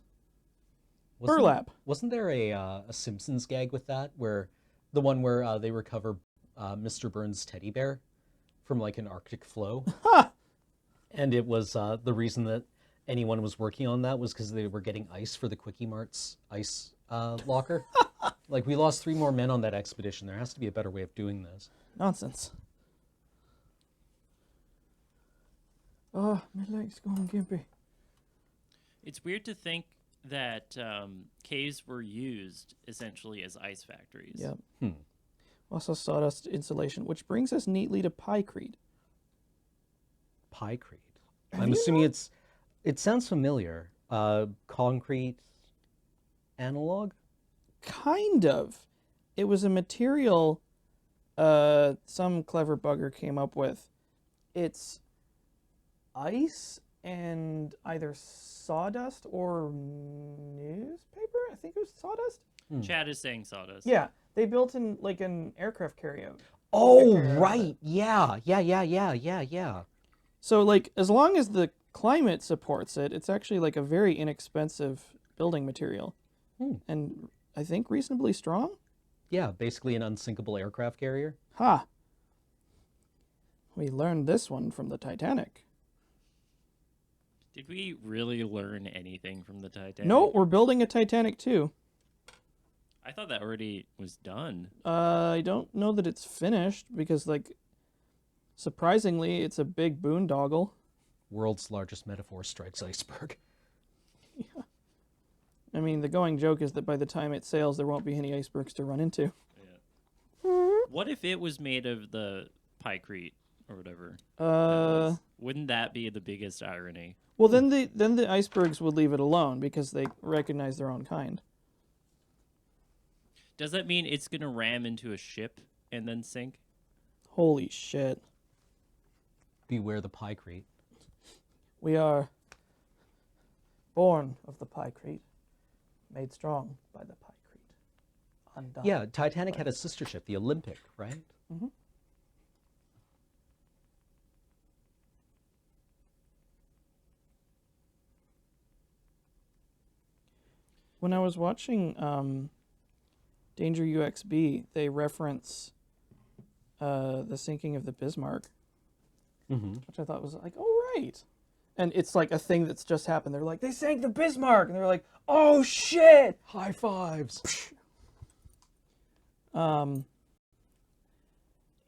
burlap. Wasn't there a Simpsons gag with that, where the one where they recover Mr. Burns' teddy bear from like an Arctic floe? Ha! And it was the reason that anyone was working on that was because they were getting ice for the Quickie Mart's ice locker. Like, we lost 3 more men on that expedition. There has to be a better way of doing this. Nonsense. Oh, my leg's going gimpy. it's weird to think that caves were used essentially as ice factories. Yep. Also sawdust insulation, which brings us neatly to Pycrete. Pycrete. I'm assuming it sounds familiar. Concrete analog? Kind of. It was a material some clever bugger came up with. It's ice and either sawdust or newspaper. I think it was sawdust. Chad is saying sawdust. Yeah, they built in like an aircraft carryout. Oh, Picture of right. Yeah. So like as long as the climate supports it, it's actually like a very inexpensive building material. And I think reasonably strong. Yeah, basically an unsinkable aircraft carrier. Ha. We learned this one from the Titanic. Did we really learn anything from the Titanic? No, we're building a Titanic too. I thought that already was done. I don't know that it's finished because, like, surprisingly, it's a big boondoggle. World's largest metaphor strikes iceberg. I mean, the going joke is that by the time it sails, there won't be any icebergs to run into. What if it was made of the Pycrete or whatever? Wouldn't that be the biggest irony? Well, then the icebergs would leave it alone because they recognize their own kind. Does that mean it's going to ram into a ship and then sink? Holy shit. Beware the Pycrete. We are born of the Pycrete, made strong by the Pycrete, undone. Yeah, Titanic had a sister ship, the Olympic, right? When I was watching Danger UXB, they reference the sinking of the Bismarck, which I thought was like, oh, right. And it's like a thing that's just happened. They're like, they sank the Bismarck. And they're like, oh, shit. High fives.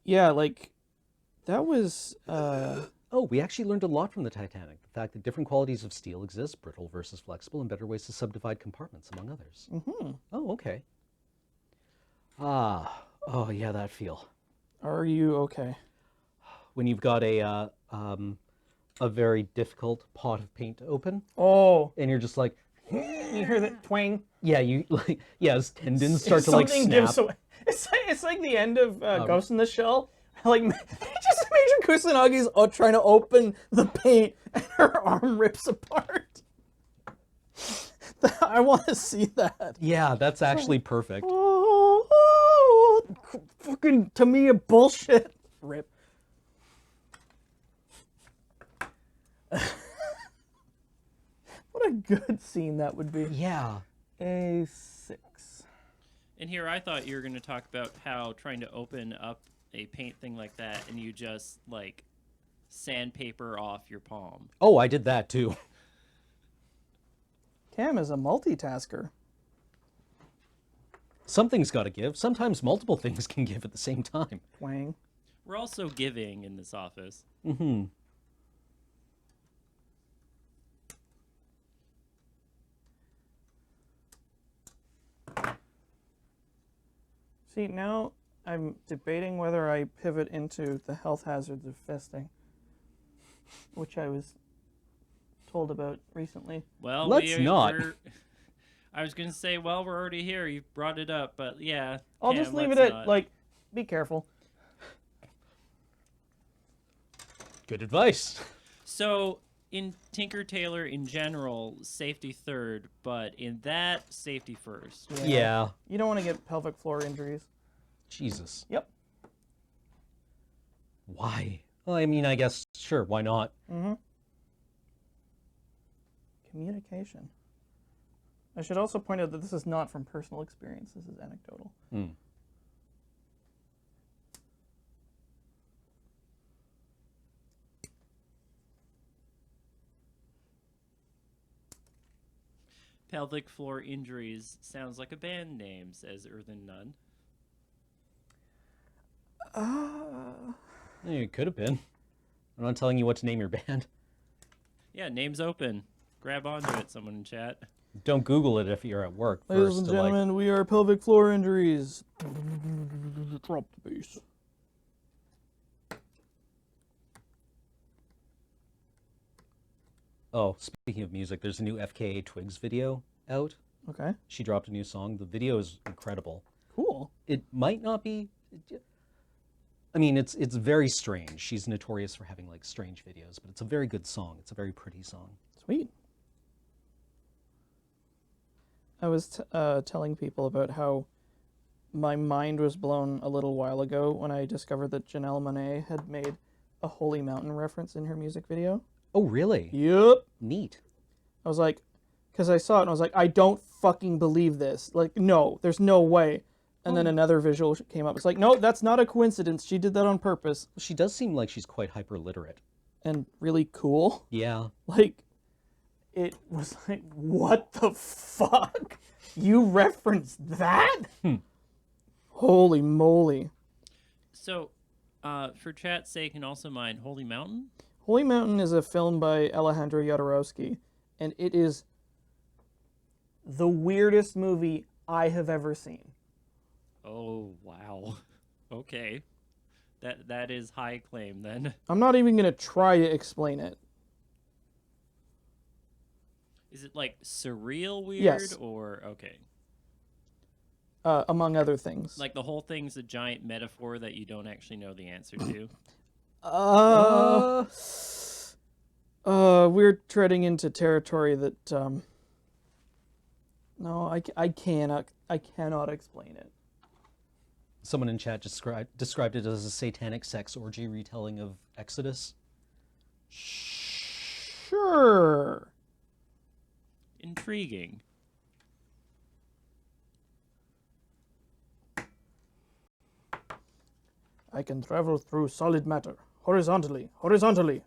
Yeah, like, that was... Oh, we actually learned a lot from the Titanic. The fact that different qualities of steel exist, brittle versus flexible, and better ways to subdivide compartments, among others. Oh, okay. Oh yeah, that feel. Are you okay? When you've got a very difficult pot of paint to open, Oh, and you're just like, you hear that twang? yeah, you like, yeah, his tendons start to like Something snap. gives away. It's like the end of Ghost in the Shell. Like, just Major Kusanagi's trying to open the paint, and her arm rips apart. I want to see that. Yeah, that's actually perfect. fucking Tamiya bullshit. Rip. What a good scene that would be. Yeah. A6. And here I thought you were going to talk about how trying to open up a paint thing like that and you just like sandpaper off your palm. Oh, I did that too. Cam is a multitasker. Something's got to give. Sometimes multiple things can give at the same time. Wang. We're also giving in this office. Mm-hmm. See, now I'm debating whether I pivot into the health hazards of fisting, which I was told about recently. Well, Let's not. I was going to say, well, we're already here. You brought it up, but yeah. I'll Cam, just leave it let's at, not. like, be careful. Good advice. So, in Tinker Tailor in general, safety third, but in that, safety first. Yeah. You don't want to get pelvic floor injuries. Jesus. Yep. Why? Well, I mean, I guess, sure, why not? Mm-hmm. Communication. I should also point out that this is not from personal experience. This is anecdotal. Hmm. Pelvic floor injuries sounds like a band name, says Earthen Nun. It could have been. I'm not telling you what to name your band. Yeah, name's open. Grab onto it, someone in chat. Don't Google it if you're at work Ladies first. and to, like, gentlemen, we are pelvic floor injuries. Drop the bass. oh, speaking of music, there's a new FKA Twigs video out. Okay. She dropped a new song. The video is incredible. Cool. It might not be. I mean, it's very strange. She's notorious for having like strange videos, but it's a very good song. It's a very pretty song. Sweet. I was telling people about how my mind was blown a little while ago when I discovered that Janelle Monáe had made a Holy Mountain reference in her music video. Oh, really? Yep. Neat. I was like, because I saw it and I was like, I don't fucking believe this. Like, no, there's no way. And then another visual came up. It's like, no, that's not a coincidence. She did that on purpose. She does seem like she's quite hyper literate. And really cool. Yeah. Like, it was like, what the fuck? You referenced that? Holy moly. So, for chat's sake and also mine, Holy Mountain? Holy Mountain is a film by Alejandro Jodorowsky, and it is the weirdest movie I have ever seen. Oh, wow. Okay. That is high claim then. I'm not even going to try to explain it. Is it like surreal weird Yes. or okay? Among other things. Like the whole thing's a giant metaphor that you don't actually know the answer to. We're treading into territory that, no, I cannot explain it. Someone in chat described it as a satanic sex orgy retelling of Exodus. Sure. Intriguing. I can travel through solid matter, horizontally, horizontally.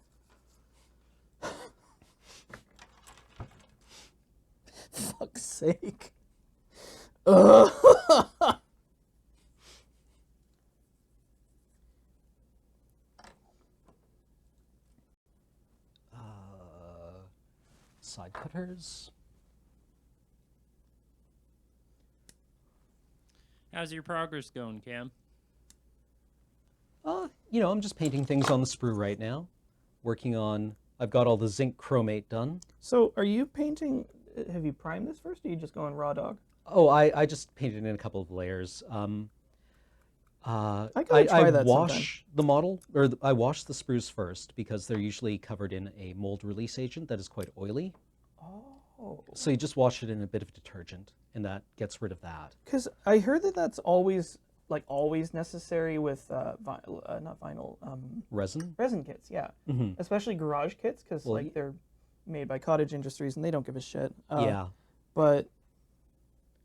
Fuck's sake. Ugh. Side cutters. How's your progress going, Cam? I'm just painting things on the sprue right now. Working on, I've got all the zinc chromate done. So, are you painting? Have you primed this first, or are you just going raw dog? Oh, I just painted in a couple of layers. I gotta try that wash the model, or I wash the sprues first because they're usually covered in a mold release agent that is quite oily. Oh. So you just wash it in a bit of detergent, and that gets rid of that. Because I heard that that's always like always necessary with not vinyl, Resin? resin kits. Yeah, Hmm. especially garage kits because Well, like they're made by cottage industries and they don't give a shit. Yeah. But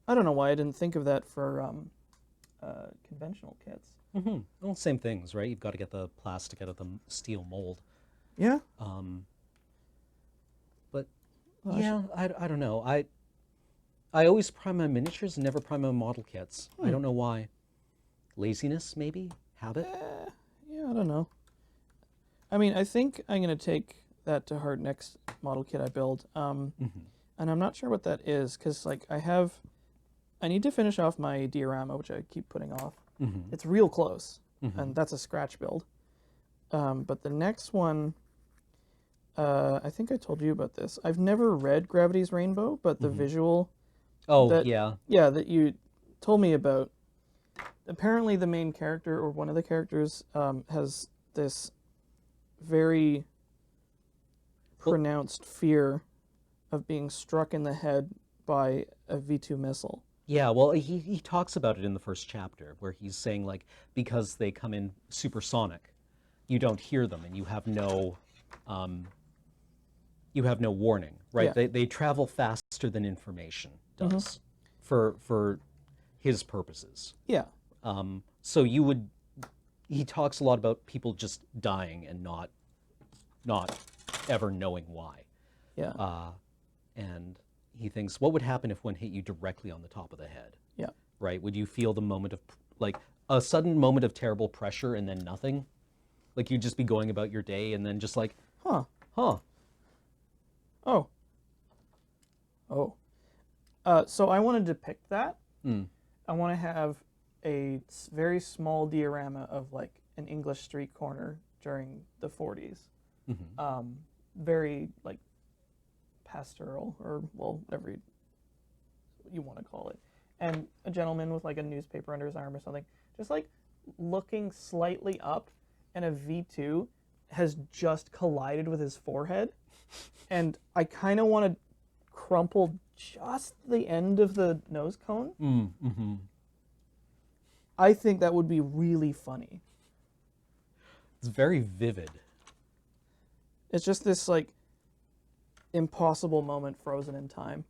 I don't know why I didn't think of that for conventional kits. Well, same things, right? You've got to get the plastic out of the steel mold. Yeah. But Well, I yeah, I don't know. I always prime my miniatures and never prime my model kits. I don't know why. Laziness, maybe? Habit? Yeah, I don't know. I mean, I think I'm gonna take that to heart next model kit I build. And I'm not sure what that is because like I need to finish off my diorama, which I keep putting off. It's real close, and that's a scratch build. But the next one, I think I told you about this. I've never read Gravity's Rainbow, but the visual, Oh, that- yeah. yeah, that you told me about. Apparently, the main character or one of the characters has this very pronounced fear of being struck in the head by a V2 missile. Yeah, well, he talks about it in the first chapter where he's saying, like, because they come in supersonic, you don't hear them and you have no warning, right? Yeah. They travel faster than information does for his purposes. Yeah. So he talks a lot about people just dying and not ever knowing why. Yeah. And he thinks, what would happen if one hit you directly on the top of the head? Yeah. Right? Would you feel the moment of, like, a sudden moment of terrible pressure and then nothing? Like, you'd just be going about your day and then just like, Huh. huh. Oh. Oh. So I want to depict that. I want to have a very small diorama of like an English street corner during the 40s. Very like pastoral or well whatever you want to call it, and a gentleman with like a newspaper under his arm or something, just like looking slightly up, and a V2 has just collided with his forehead, and I kind of want to crumple just the end of the nose cone. I think that would be really funny. It's very vivid. It's just this like impossible moment frozen in time.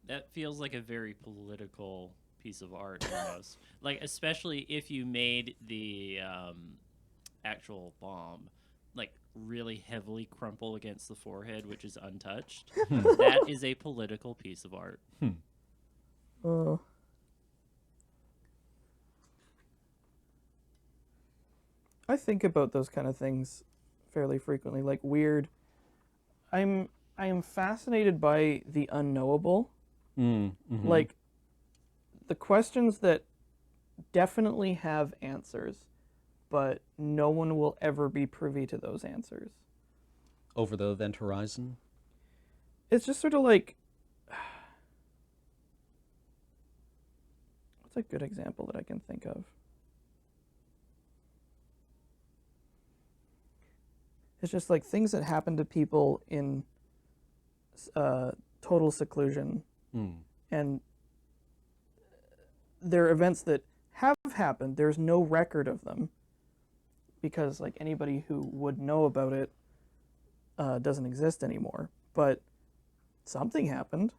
That feels like a very political piece of art almost. Like, especially if you made the actual bomb like really heavily crumple against the forehead, which is untouched. That is a political piece of art. I think about those kind of things fairly frequently, like weird. I am fascinated by the unknowable. Like the questions that definitely have answers, but no one will ever be privy to those answers. Over the event horizon. It's just sort of like, what's a good example that I can think of? It's just like things that happen to people in total seclusion, and they're events that have happened. There's no record of them because like anybody who would know about it doesn't exist anymore. But something happened.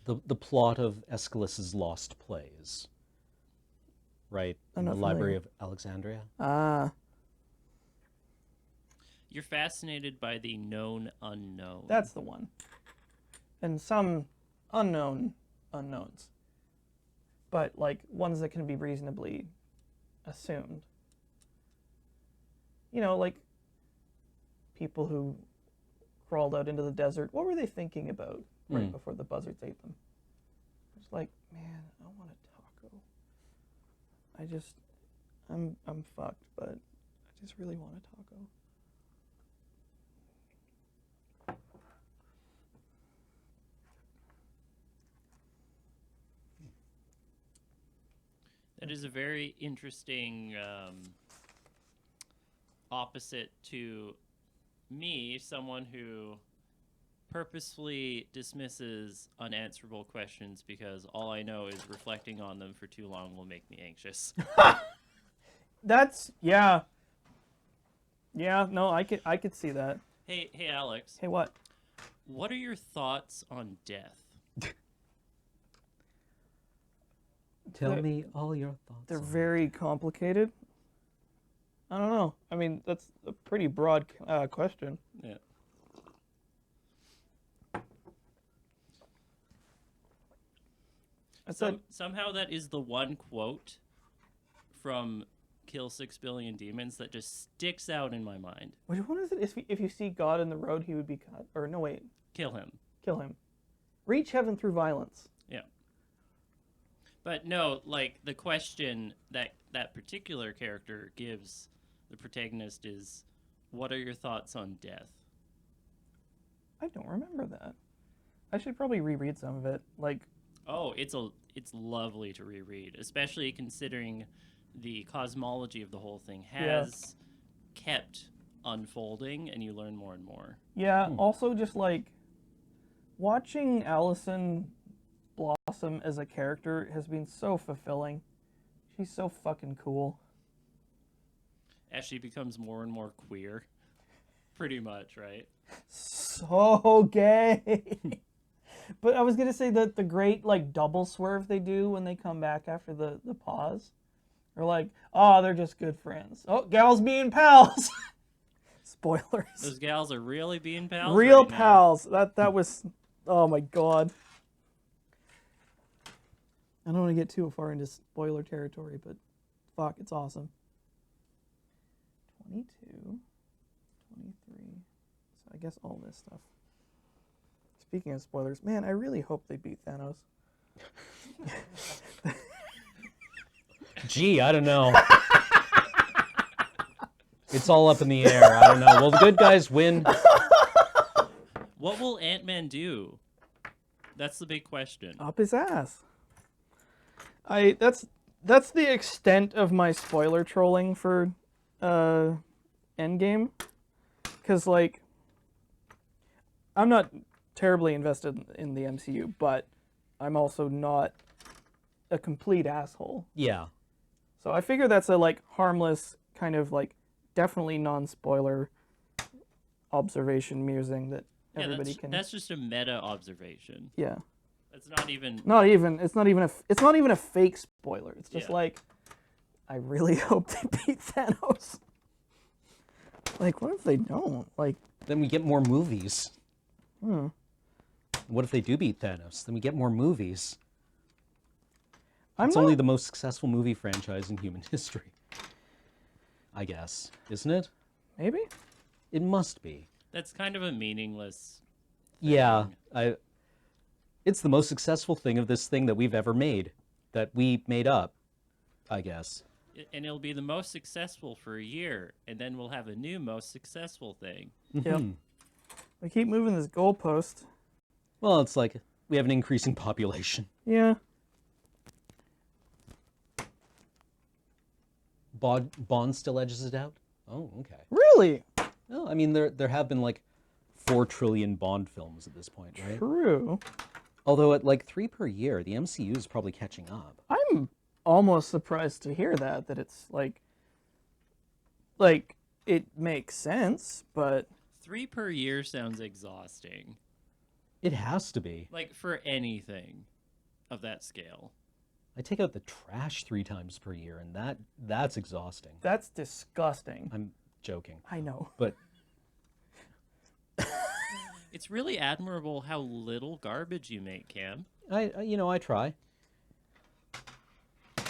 The plot of Aeschylus's Lost Plays, right? I'm In the not Library familiar. of Alexandria. You're fascinated by the known unknown. That's the one. And some unknown unknowns. But like ones that can be reasonably assumed. You know, like people who crawled out into the desert. What were they thinking about right before the buzzards ate them? It's like, man, I want a taco. I'm fucked, but I just really want a taco. That is a very interesting opposite to me, someone who purposefully dismisses unanswerable questions because all I know is reflecting on them for too long will make me anxious. That's yeah. Yeah, no, I could see that. Hey, Alex. Hey, what? What are your thoughts on death? Tell They're- me all your thoughts. They're on very complicated. I don't know. I mean, that's a pretty broad question. Yeah. I said, Somehow that is the one quote from Kill 6 Billion Demons that just sticks out in my mind. which one is it? If you see God in the road, he would be cut. Or no, wait, Kill him. kill him. Reach heaven through violence. Yeah. But no, like the question that particular character gives the protagonist is, what are your thoughts on death? I don't remember that. I should probably reread some of it. Like, Oh, it's lovely to reread, especially considering the cosmology of the whole thing has kept unfolding and you learn more and more. yeah. Also, just like watching Allison blossom as a character has been so fulfilling. She's so fucking cool. As she becomes more and more queer. Pretty much, right? So gay. But I was gonna say that the great like double swerve they do when they come back after the pause. They're like, oh, they're just good friends. Oh, gals being pals. Spoilers. Those gals are really being pals. Real right now. pals. That was, oh my god. I don't want to get too far into spoiler territory, but fuck, it's awesome. 22, 23. So I guess all this stuff. Speaking of spoilers, man, I really hope they beat Thanos. Gee, I don't know. It's all up in the air. I don't know. Will the good guys win? What will Ant-Man do? That's the big question. Up his ass. That's the extent of my spoiler trolling for Endgame. Cause like I'm not terribly invested in the MCU, but I'm also not a complete asshole. Yeah. So I figure that's a like harmless kind of like definitely non-spoiler observation musing that Yeah, everybody can. that's just a meta observation. Yeah. That's not even. It's not even a fake spoiler. It's just Yeah. like I really hope they beat Thanos. Like, what if they don't? Like, Then we get more movies. hmm. What if they do beat Thanos? Then we get more movies. I'm It's not, only the most successful movie franchise in human history. I guess, isn't it? maybe. It must be. That's kind of a meaningless. Yeah, thing. it's the most successful thing of this thing that we've ever made, that we made up, I guess. And it'll be the most successful for a year, and then we'll have a new most successful thing. Yep. Mhm. We keep moving this goalpost. Well, it's like we have an increasing population. Yeah. Bond still edges it out? Oh, okay. Really? No, I mean, there have been like 4 trillion Bond films at this point, right? True. Although at like 3 per year, the MCU is probably catching up. I'm almost surprised to hear that it's like it makes sense, but 3 per year sounds exhausting. It has to be. Like for anything of that scale. I take out the trash 3 times per year, and that's exhausting. that's disgusting. I'm joking, I know. but It's really admirable how little garbage you make, Cam. I try.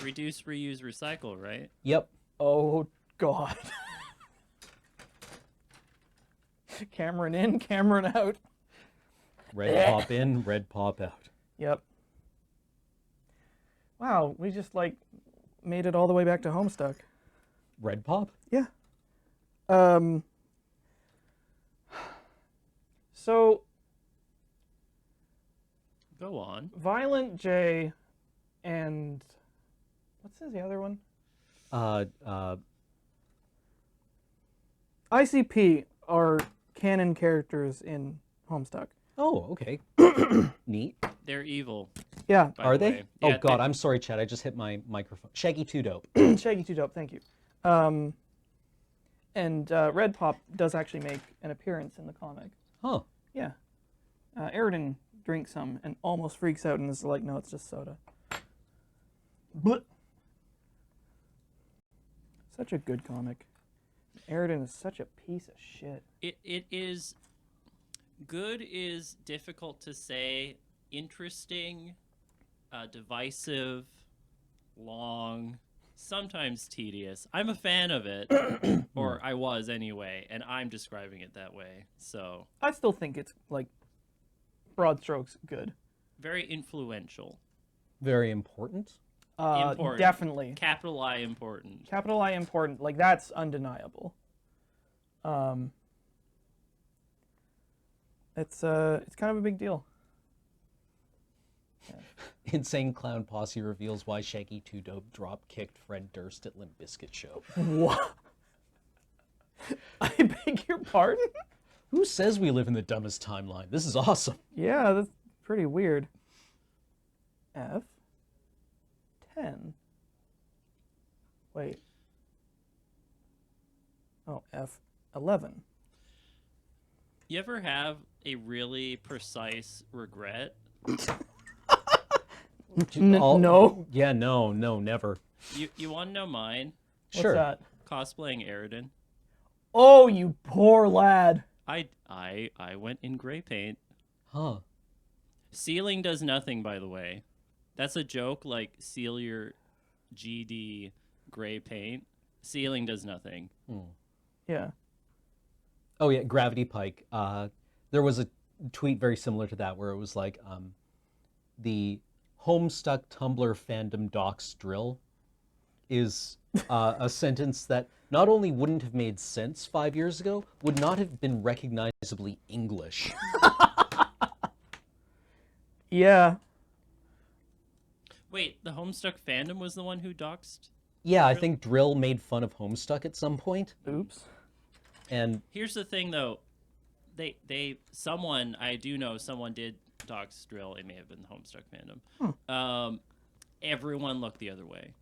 Reduce, reuse, recycle, right? Yep. Oh god. Cameron in, Cameron out. Red pop in, red pop out. Yep. Wow, we just like made it all the way back to Homestuck. Red pop? Yeah. So Go on. Violent J and what's the other one? Uh, ICP are canon characters in Homestuck. Oh, okay. Neat. They're evil. Yeah, By Are the they? way. Oh Yeah, God, I'm sorry, Chad. I just hit my microphone. Shaggy 2 Dope. Shaggy 2 Dope, thank you. And Red Pop does actually make an appearance in the comic. Huh. Yeah. Aridin drinks some and almost freaks out and is like, no, it's just soda. Blech. Such a good comic. Aridin is such a piece of shit. It is good is difficult to say. Interesting, divisive, long, sometimes tedious. I'm a fan of it, or I was anyway, and I'm describing it that way. So I still think it's, like, broad strokes good. very influential. Very important. Important. Definitely. Capital I important. Capital I important. Like, that's undeniable. It's kind of a big deal. Insane Clown Posse reveals why Shaggy 2 Dope drop kicked Fred Durst at Limp Bizkit show. What? I beg your pardon? Who says we live in the dumbest timeline? This is awesome. Yeah, that's pretty weird. F10. Wait. Oh, F11. You ever have a really precise regret? No. Yeah, no, never. You want to know mine? Sure. What's that? Cosplaying Aridin. Oh, you poor lad. I went in gray paint. Huh. Sealing does nothing, by the way. That's a joke, like seal your GD gray paint. Sealing does nothing. Yeah. Oh yeah, Gravity Pike. There was a tweet very similar to that where it was like, the Homestuck Tumblr fandom docs drill is a sentence that not only wouldn't have made sense 5 years ago, would not have been recognizably English. Yeah. Wait, the Homestuck fandom was the one who doxed? Yeah, I think Drill made fun of Homestuck at some point, Oops. and Here's the thing, though. Someone, I do know someone did dox Drill. It may have been the Homestuck fandom. Everyone looked the other way.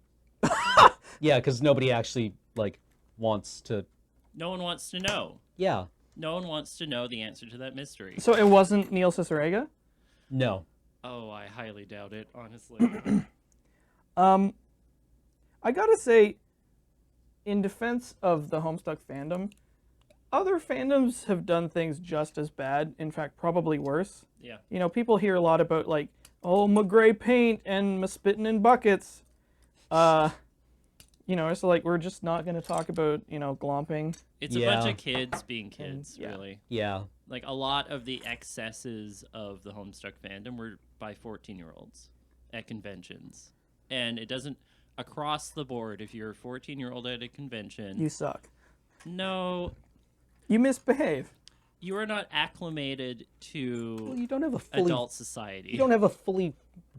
yeah, because nobody actually like wants to. No one wants to know. Yeah, No one wants to know the answer to that mystery. So it wasn't Neil Cicerega? no. Oh, I highly doubt it, honestly. I gotta say, in defense of the Homestuck fandom, other fandoms have done things just as bad, in fact, probably worse. Yeah. You know, people hear a lot about, like, oh, my gray paint and my spitting in buckets. You know, so, like, we're just not gonna talk about, you know, glomping. It's a Yeah. bunch of kids being kids, yeah. really. Yeah, Like, a lot of the excesses of the Homestuck fandom were by 14-year-olds at conventions. And it doesn't, across the board, if you're a 14-year-old at a convention, You suck. no, You misbehave. you are not acclimated well, to you don't have a fully adult society. you don't have a fully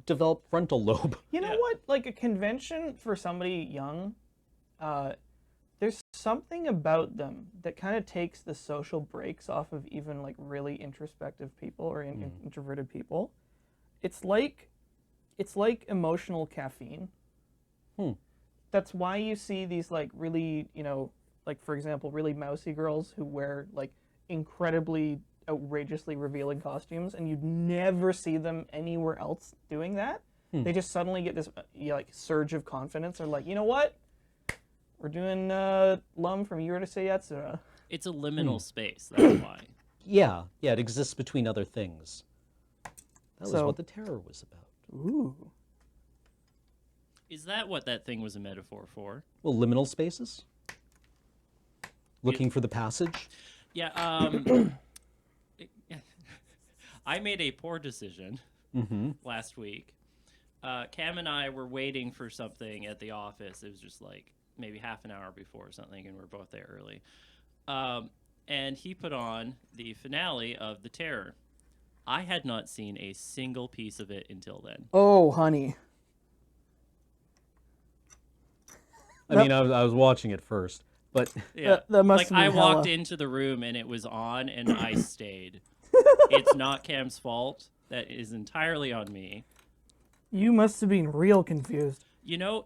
developed frontal lobe. You know Yeah. what? Like, a convention for somebody young, there's something about them that kind of takes the social breaks off of even, like, really introspective people or introverted people. It's like emotional caffeine. That's why you see these, like, really, you know, like, for example, really mousy girls who wear, like, incredibly outrageously revealing costumes, and you'd never see them anywhere else doing that. They just suddenly get this like surge of confidence. They're like, you know what? We're doing Lum from Yurusei Yatsura. It's a liminal space, that's why. Yeah, it exists between other things. That was So- what the terror was about. Ooh. Is that what that thing was a metaphor for? Well, liminal spaces. Looking for the passage. Yeah, I made a poor decision last week. Cam and I were waiting for something at the office. It was just like maybe half an hour before or something, and we're both there early. And he put on the finale of The Terror. I had not seen a single piece of it until then. Oh, honey. I mean, I was watching it first, but Yeah, That must like have I been walked hella. into the room and it was on, and I stayed. It's not Cam's fault. That is entirely on me. You must have been real confused. You know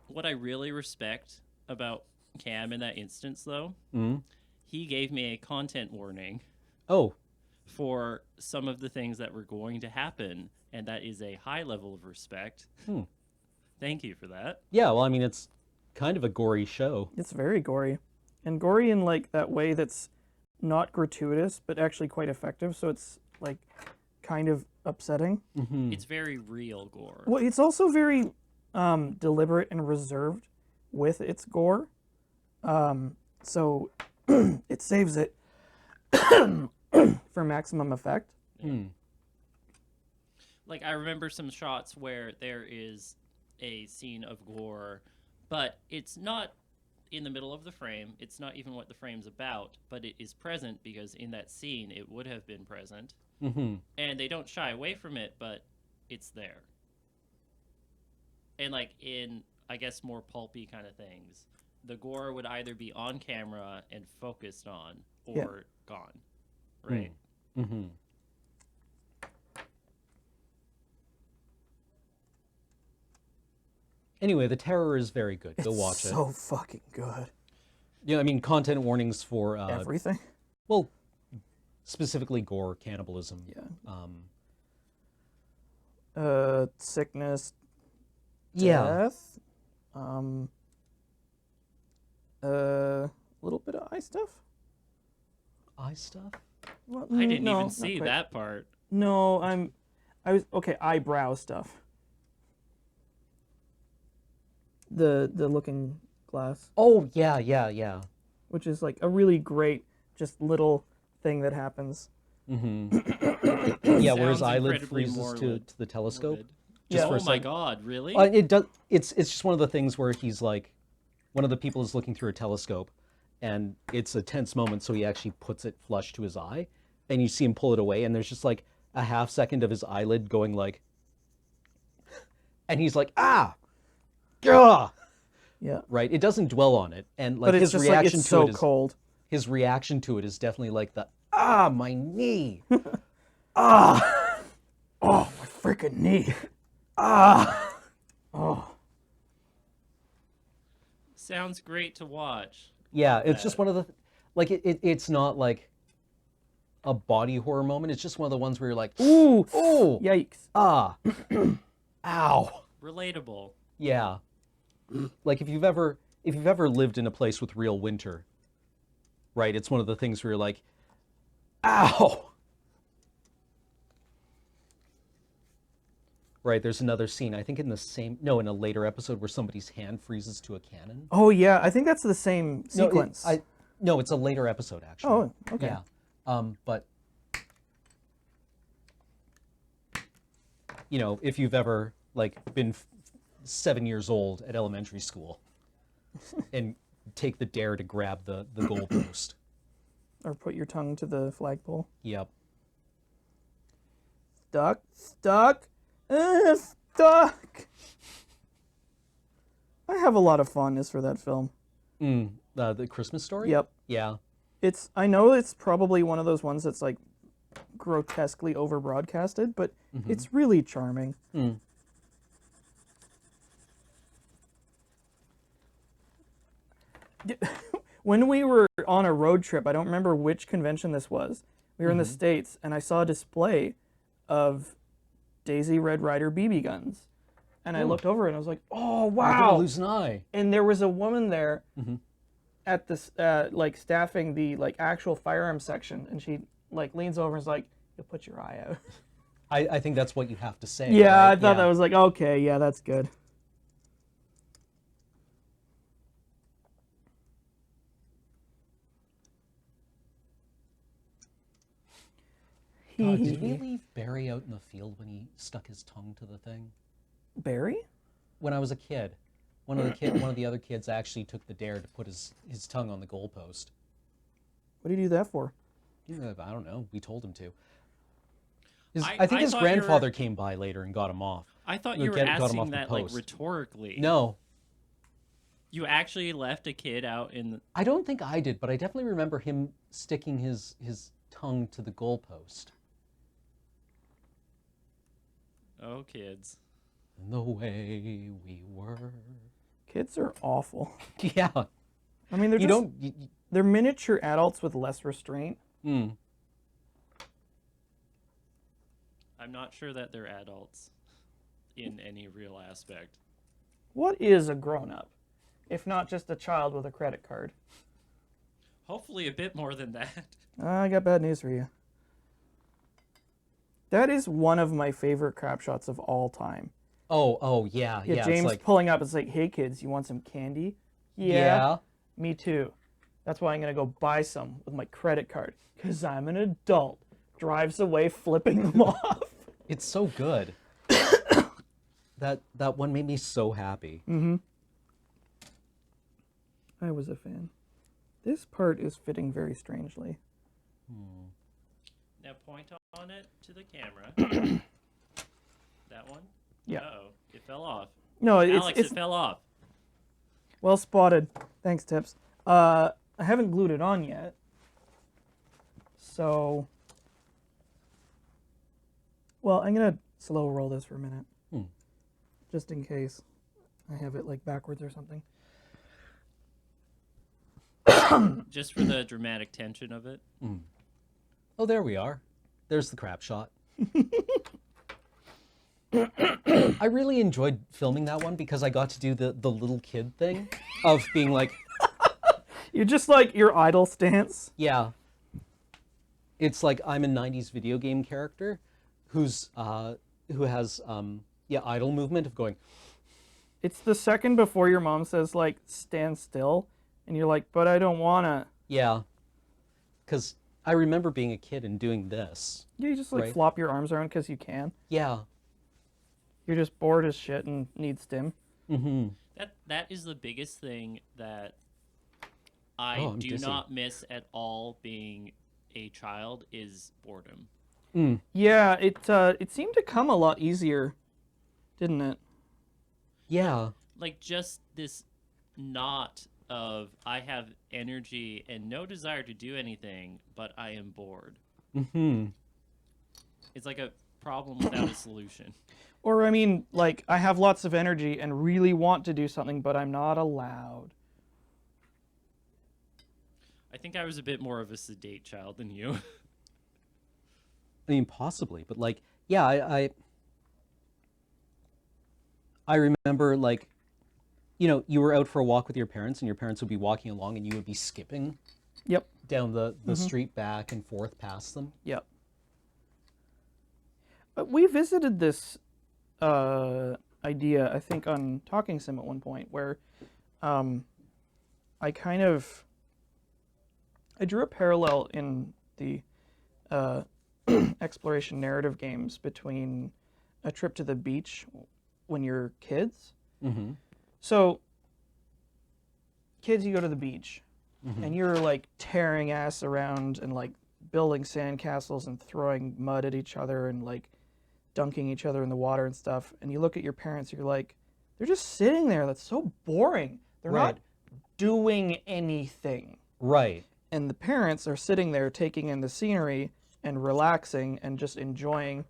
what I really respect about Cam in that instance, though? Mm. He gave me a content warning Oh, for some of the things that were going to happen, and that is a high level of respect. Hmm. Thank you for that. yeah. Well, I mean, it's kind of a gory show. It's very gory. And gory in like that way that's not gratuitous, but actually quite effective. So it's like kind of upsetting. Mm-hmm. It's very real gore. Well, it's also very deliberate and reserved with its gore. So it saves it for maximum effect. Hmm. Like, I remember some shots where there is a scene of gore, but it's not in the middle of the frame. It's not even what the frame's about, but it is present because in that scene it would have been present. Mm-hmm. And they don't shy away from it, but it's there. And like in, I guess, more pulpy kind of things, the gore would either be on camera and focused on or Yeah. gone. Right? Mm-hmm. Anyway, The Terror is very good. Go It's watch it. so fucking good. Yeah, I mean, content warnings for Everything. well, specifically gore, cannibalism. Yeah. Um, Sickness, yeah. death, a little bit of eye stuff. Eye stuff. Well, I didn't no, even not see quite. that part. No, I was okay. Eyebrow stuff. The looking glass, Oh yeah, yeah, yeah. which is like a really great, just little thing that happens. Mm-hmm. Yeah, where his Sounds eyelid incredibly freezes to the telescope. Morbid. Just Yeah. for a Oh my sec. god, really? It does. It's just one of the things where he's like, one of the people is looking through a telescope, and it's a tense moment, so he actually puts it flush to his eye, and you see him pull it away, and there's just like a half second of his eyelid going like, and he's like, ah, gah, Yeah, right. It doesn't dwell on it, and like but it's his just like reaction it's to so it is cold. his reaction to it is definitely like the my knee, ah, Oh, my freaking knee. ah. Oh, Sounds great to watch. Yeah, it's just one of the, like, it's not like a body horror moment. It's just one of the ones where you're like, ooh, oh, yikes. ah, ow. Relatable. Yeah. Like if you've ever lived in a place with real winter, right? It's one of the things where you're like, ow. Right, there's another scene, I think in a later episode where somebody's hand freezes to a cannon. Oh yeah, I think that's the same sequence. No, it's a later episode actually. Oh, okay. Yeah. But you know, if you've ever like been 7 years old at elementary school and take the dare to grab the goalpost. Or put your tongue to the flagpole. Yep. Stuck. Stuck. I have a lot of fondness for that film. The Christmas Story? Yep. Yeah. I know it's probably one of those ones that's like grotesquely over broadcasted, but it's really charming. When we were on a road trip, I don't remember which convention this was. We were in the States, and I saw a display of Daisy Red Ryder BB guns. And I looked over and I was like, oh, I'm gonna wow. lose an eye. And there was a woman there at this, like staffing the like actual firearms section. And she like leans over and is like, you'll put your eye out. I think that's what you have to say. Yeah, right? I thought that was like, okay, yeah, that's good. Did we leave Barry out in the field when he stuck his tongue to the thing? Barry? When I was a kid, one of the other kids actually took the dare to put his tongue on the goalpost. What do you do that for? Yeah, I don't know. We told him to. I I think his thought you were- grandfather came by later and got him off. I thought No, you were got him off asking the that like post. rhetorically. No, You actually left a kid out in the... I don't think I did, but I definitely remember him sticking his tongue to the goalpost. Oh, kids. And the way we were. Kids are awful. Yeah. I mean, they're You just don't. they're miniature adults with less restraint. Mm. I'm not sure that they're adults in any real aspect. What is a grown-up, if not just a child with a credit card? Hopefully a bit more than that. I got bad news for you. That is one of my favorite crap shots of all time. Oh, yeah. Yeah, Yeah. James It's like, pulling up. It's like, hey kids, you want some candy? yeah. Me too. That's why I'm gonna go buy some with my credit card. Cause I'm an adult. Drives away, flipping them off. It's so good. That one made me so happy. I was a fan. This part is fitting very strangely. Now point on it to the camera. That one? Yeah. Uh-oh, it fell off. No, Alex, it's it fell off. well spotted. Thanks, Tips. I haven't glued it on yet. So, well, I'm gonna slow roll this for a minute, just in case I have it like backwards or something. Just for the dramatic tension of it. Oh, there we are. There's the crap shot. I really enjoyed filming that one because I got to do the little kid thing of being like, You're just like your idol stance. yeah. It's like I'm a 90s video game character who has idle movement of going, It's the second before your mom says like stand still, and you're like, but I don't wanna. yeah. Because I remember being a kid and doing this. Yeah, you just like Right. flop your arms around because you can. Yeah. You're just bored as shit and need stim. Mm-hmm. That is the biggest thing that Oh, I I'm do dizzy. not miss at all being a child is boredom. Yeah, it seemed to come a lot easier, didn't it? Yeah. Like just this knot of I have energy and no desire to do anything, but I am bored. Mm-hmm. It's like a problem without a solution. Or I mean, like I have lots of energy and really want to do something, but I'm not allowed. I think I was a bit more of a sedate child than you. I mean, possibly, but like, yeah, I remember like, you were out for a walk with your parents, and your parents would be walking along, and you would be skipping Yep. down the street back and forth past them. Yep. We visited this idea, I think, on Talking Sim at one point, where I drew a parallel in the exploration narrative games between a trip to the beach when you're kids. Mm-hmm. So, kids, you go to the beach, and you're like tearing ass around and like building sandcastles and throwing mud at each other and like dunking each other in the water and stuff. And you look at your parents, you're like, they're just sitting there. That's so boring. They're Right. not doing anything. Right. And the parents are sitting there taking in the scenery and relaxing and just enjoying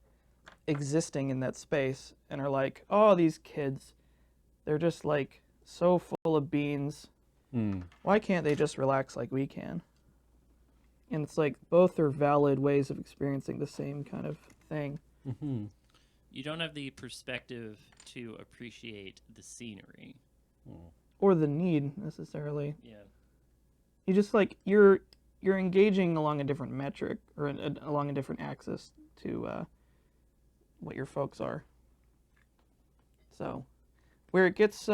existing in that space and are like, oh, these kids, they're just like so full of beans. Why can't they just relax like we can? And it's like both are valid ways of experiencing the same kind of thing. Mm-hmm. You don't have the perspective to appreciate the scenery. Or the need necessarily. Yeah. You just like you're engaging along a different metric or along a different axis to what your folks are. So, where it gets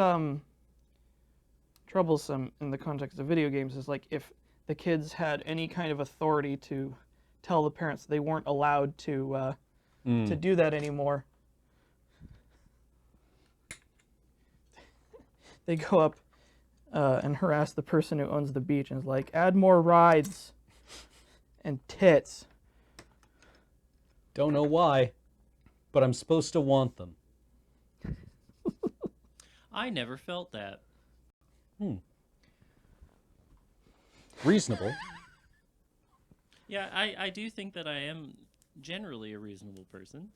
troublesome in the context of video games is like if the kids had any kind of authority to tell the parents they weren't allowed to do that anymore. They go up and harass the person who owns the beach and is like, add more rides and tits. Don't know why, but I'm supposed to want them. I never felt that. Reasonable. Yeah, I do think that I am generally a reasonable person.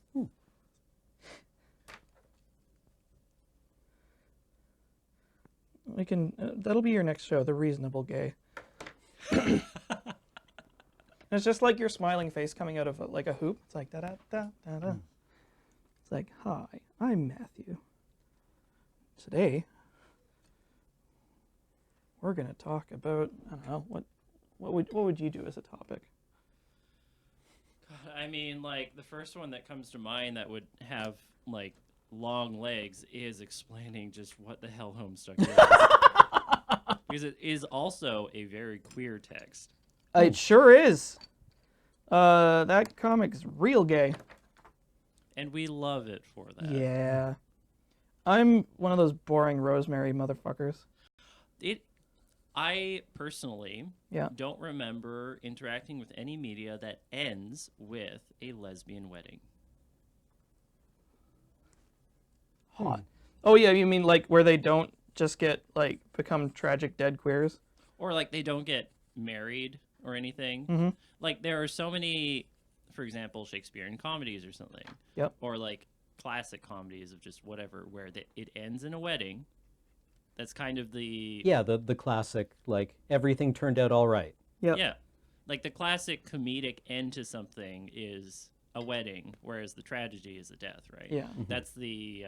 We can. That'll be your next show, The Reasonable Gay. It's just like your smiling face coming out of like a hoop. It's like da da da da da. It's like, hi, I'm Matthew. Today, we're gonna talk about, I don't know, what would you do as a topic? I mean, like, the first one that comes to mind that would have, like, long legs is explaining just what the hell Homestuck is. Because it is also a very queer text. It sure is. That comic's real gay. And we love it for that. Yeah. I'm one of those boring Rosemary motherfuckers. I personally Yeah. don't remember interacting with any media that ends with a lesbian wedding. Hot. Oh yeah, you mean like where they don't just get like become tragic dead queers? Or, like, they don't get married or anything. Mhm. Like, there are so many, for example, Shakespearean comedies or something. Yep. Or, like, classic comedies of just whatever, where it ends in a wedding. That's kind of the... Yeah, the classic, like, everything turned out all right. Yep. Yeah. Like, the classic comedic end to something is a wedding, whereas the tragedy is a death, right? Yeah. That's the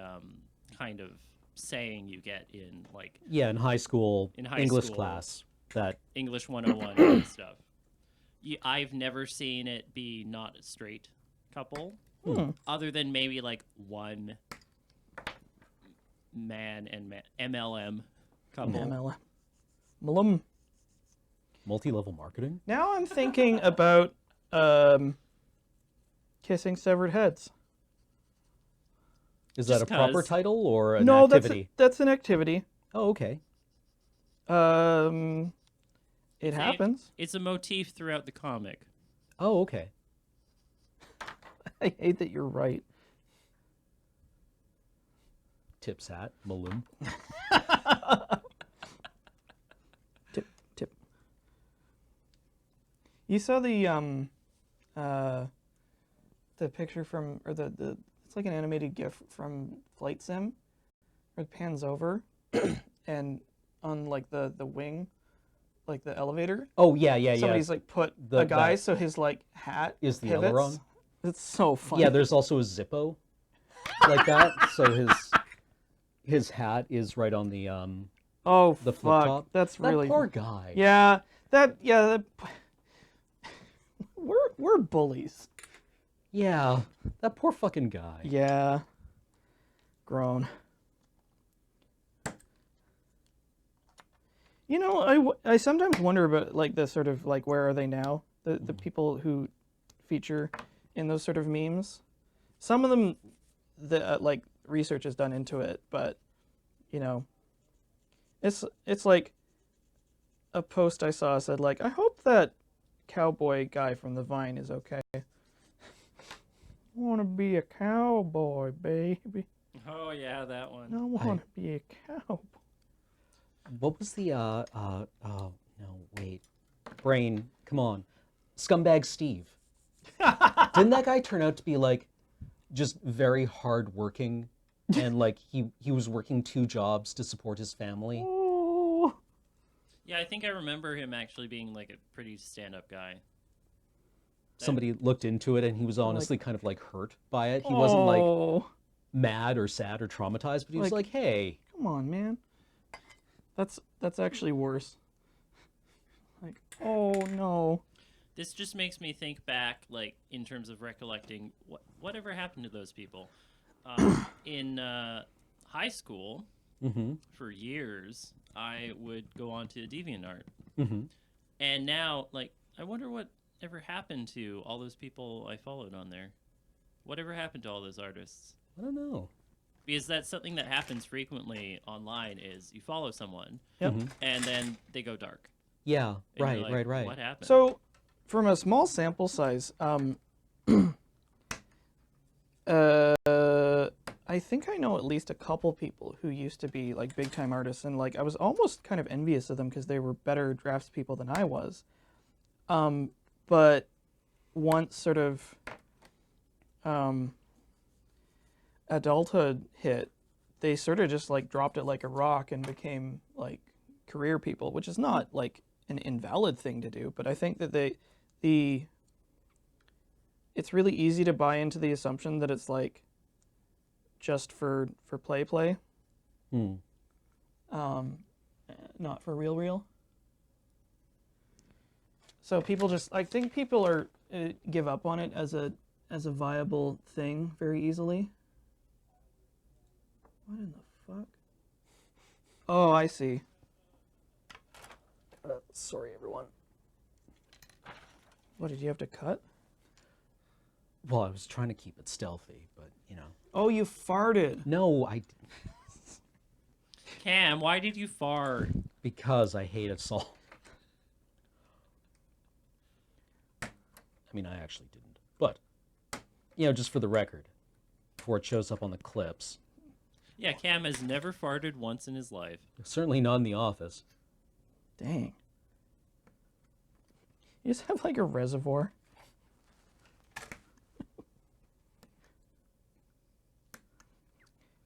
kind of saying you get in, like, Yeah, in high school In high English school. class. That English 101 and stuff. I've never seen it be not a straight couple, other than maybe, like, one man and MLM couple. MLM. Malum. multi-level marketing. Now I'm thinking about kissing severed heads. Is that Just a proper 'cause. title or an No, activity? that's an activity. Oh, okay. It See? happens. It's a motif throughout the comic. Oh, okay. I hate that you're right. Tips hat, Malum. Tip. You saw the picture from, or the it's like an animated GIF from Flight Sim, where it pans over, and on like the wing, like the elevator, Oh, yeah, yeah, yeah. somebody's like put The- a guy that so his like hat is the pivots. aileron. It's so funny. Yeah, there's also a Zippo like that. So his hat is right on the oh the flip fuck, top. that's That really poor guy. yeah. We're bullies. Yeah, that poor fucking guy. Yeah. Grown. You know, I sometimes wonder about like the sort of like where are they now? The people who feature in those sort of memes. Some of them, the like research is done into it, but you know, it's like a post I saw said like, I hope that cowboy guy from the Vine is okay. I want to be a cowboy, baby. Oh yeah, that one. I want to be a cowboy. What was the oh no, wait. Brain, come on. Scumbag Steve. Didn't that guy turn out to be like just very hardworking and like he was working 2 jobs to support his family? Oh, Yeah, I think I remember him actually being like a pretty stand-up guy. Somebody looked into it and he was honestly kind of like hurt by it. He wasn't like mad or sad or traumatized, but he was Like- like, "Hey, come on, man. That's actually worse. Like, oh no. This just makes me think back, like, in terms of recollecting whatever happened to those people. In high school, mm-hmm, for years, I would go on to DeviantArt. mm-hmm." And now, like, I wonder what ever happened to all those people I followed on there. Whatever happened to all those artists? I don't know. Because that's something that happens frequently online is you follow someone, Yep. Mhm. and then they go dark. Yeah, And you're right, like, right. What happened? So, from a small sample size, I think I know at least a couple people who used to be like big time artists, and like I was almost kind of envious of them because they were better draftspeople than I was. But once sort of adulthood hit, they sort of just like dropped it like a rock and became like career people, which is not like an invalid thing to do, but I think that it's really easy to buy into the assumption that it's like just for play, Hmm. not for real. So people just, I think people are give up on it as a viable thing very easily. What in the fuck? Oh, I see. Sorry, everyone. What, did you have to cut? Well, I was trying to keep it stealthy, but you know. Oh, you farted. No, I Cam, why did you fart? because I hated salt. I mean, I actually didn't, but you know, just for the record, before it shows up on the clips. Yeah, Cam has never farted once in his life. Certainly not in the office. Dang. You just have like a reservoir.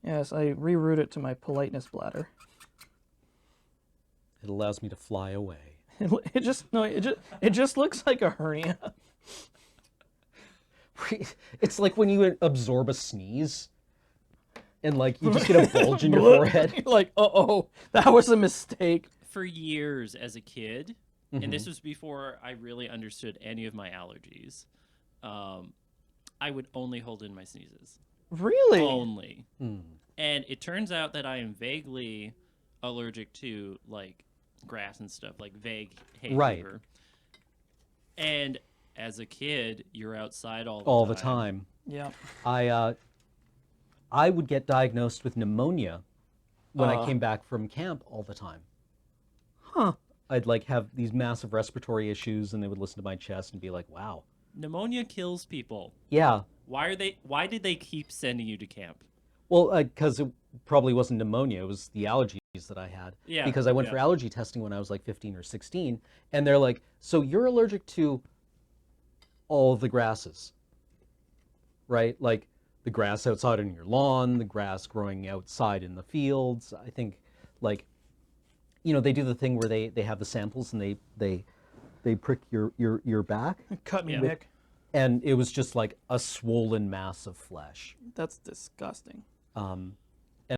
Yes, I reroute it to my politeness bladder. It allows me to fly away. It just looks like a hernia. It's like when you absorb a sneeze, and like you just get a bulge in your forehead. You're like, uh-oh, that was a mistake. For years as a kid, and this was before I really understood any of my allergies, I would only hold in my sneezes. Really? Only. And it turns out that I am vaguely allergic to like grass and stuff, like vague hay Right. fever. And as a kid, you're outside All the time. Yeah. I would get diagnosed with pneumonia when I came back from camp all the time. Huh. I'd like have these massive respiratory issues, and they would listen to my chest and be like, "Wow, Pneumonia kills people. yeah." Why did they keep sending you to camp? Well, because it probably wasn't pneumonia; it was the allergies that I had. Yeah, Because I went yeah. for allergy testing when I was like 15 or 16, and they're like, "So you're allergic to all of the grasses, right? Like the grass outside on your lawn, the grass growing outside in the fields." I think, like, you know, they do the thing where they have the samples and they prick your back, Cut me, Yeah. Mick. and it was just like a swollen mass of flesh. That's disgusting.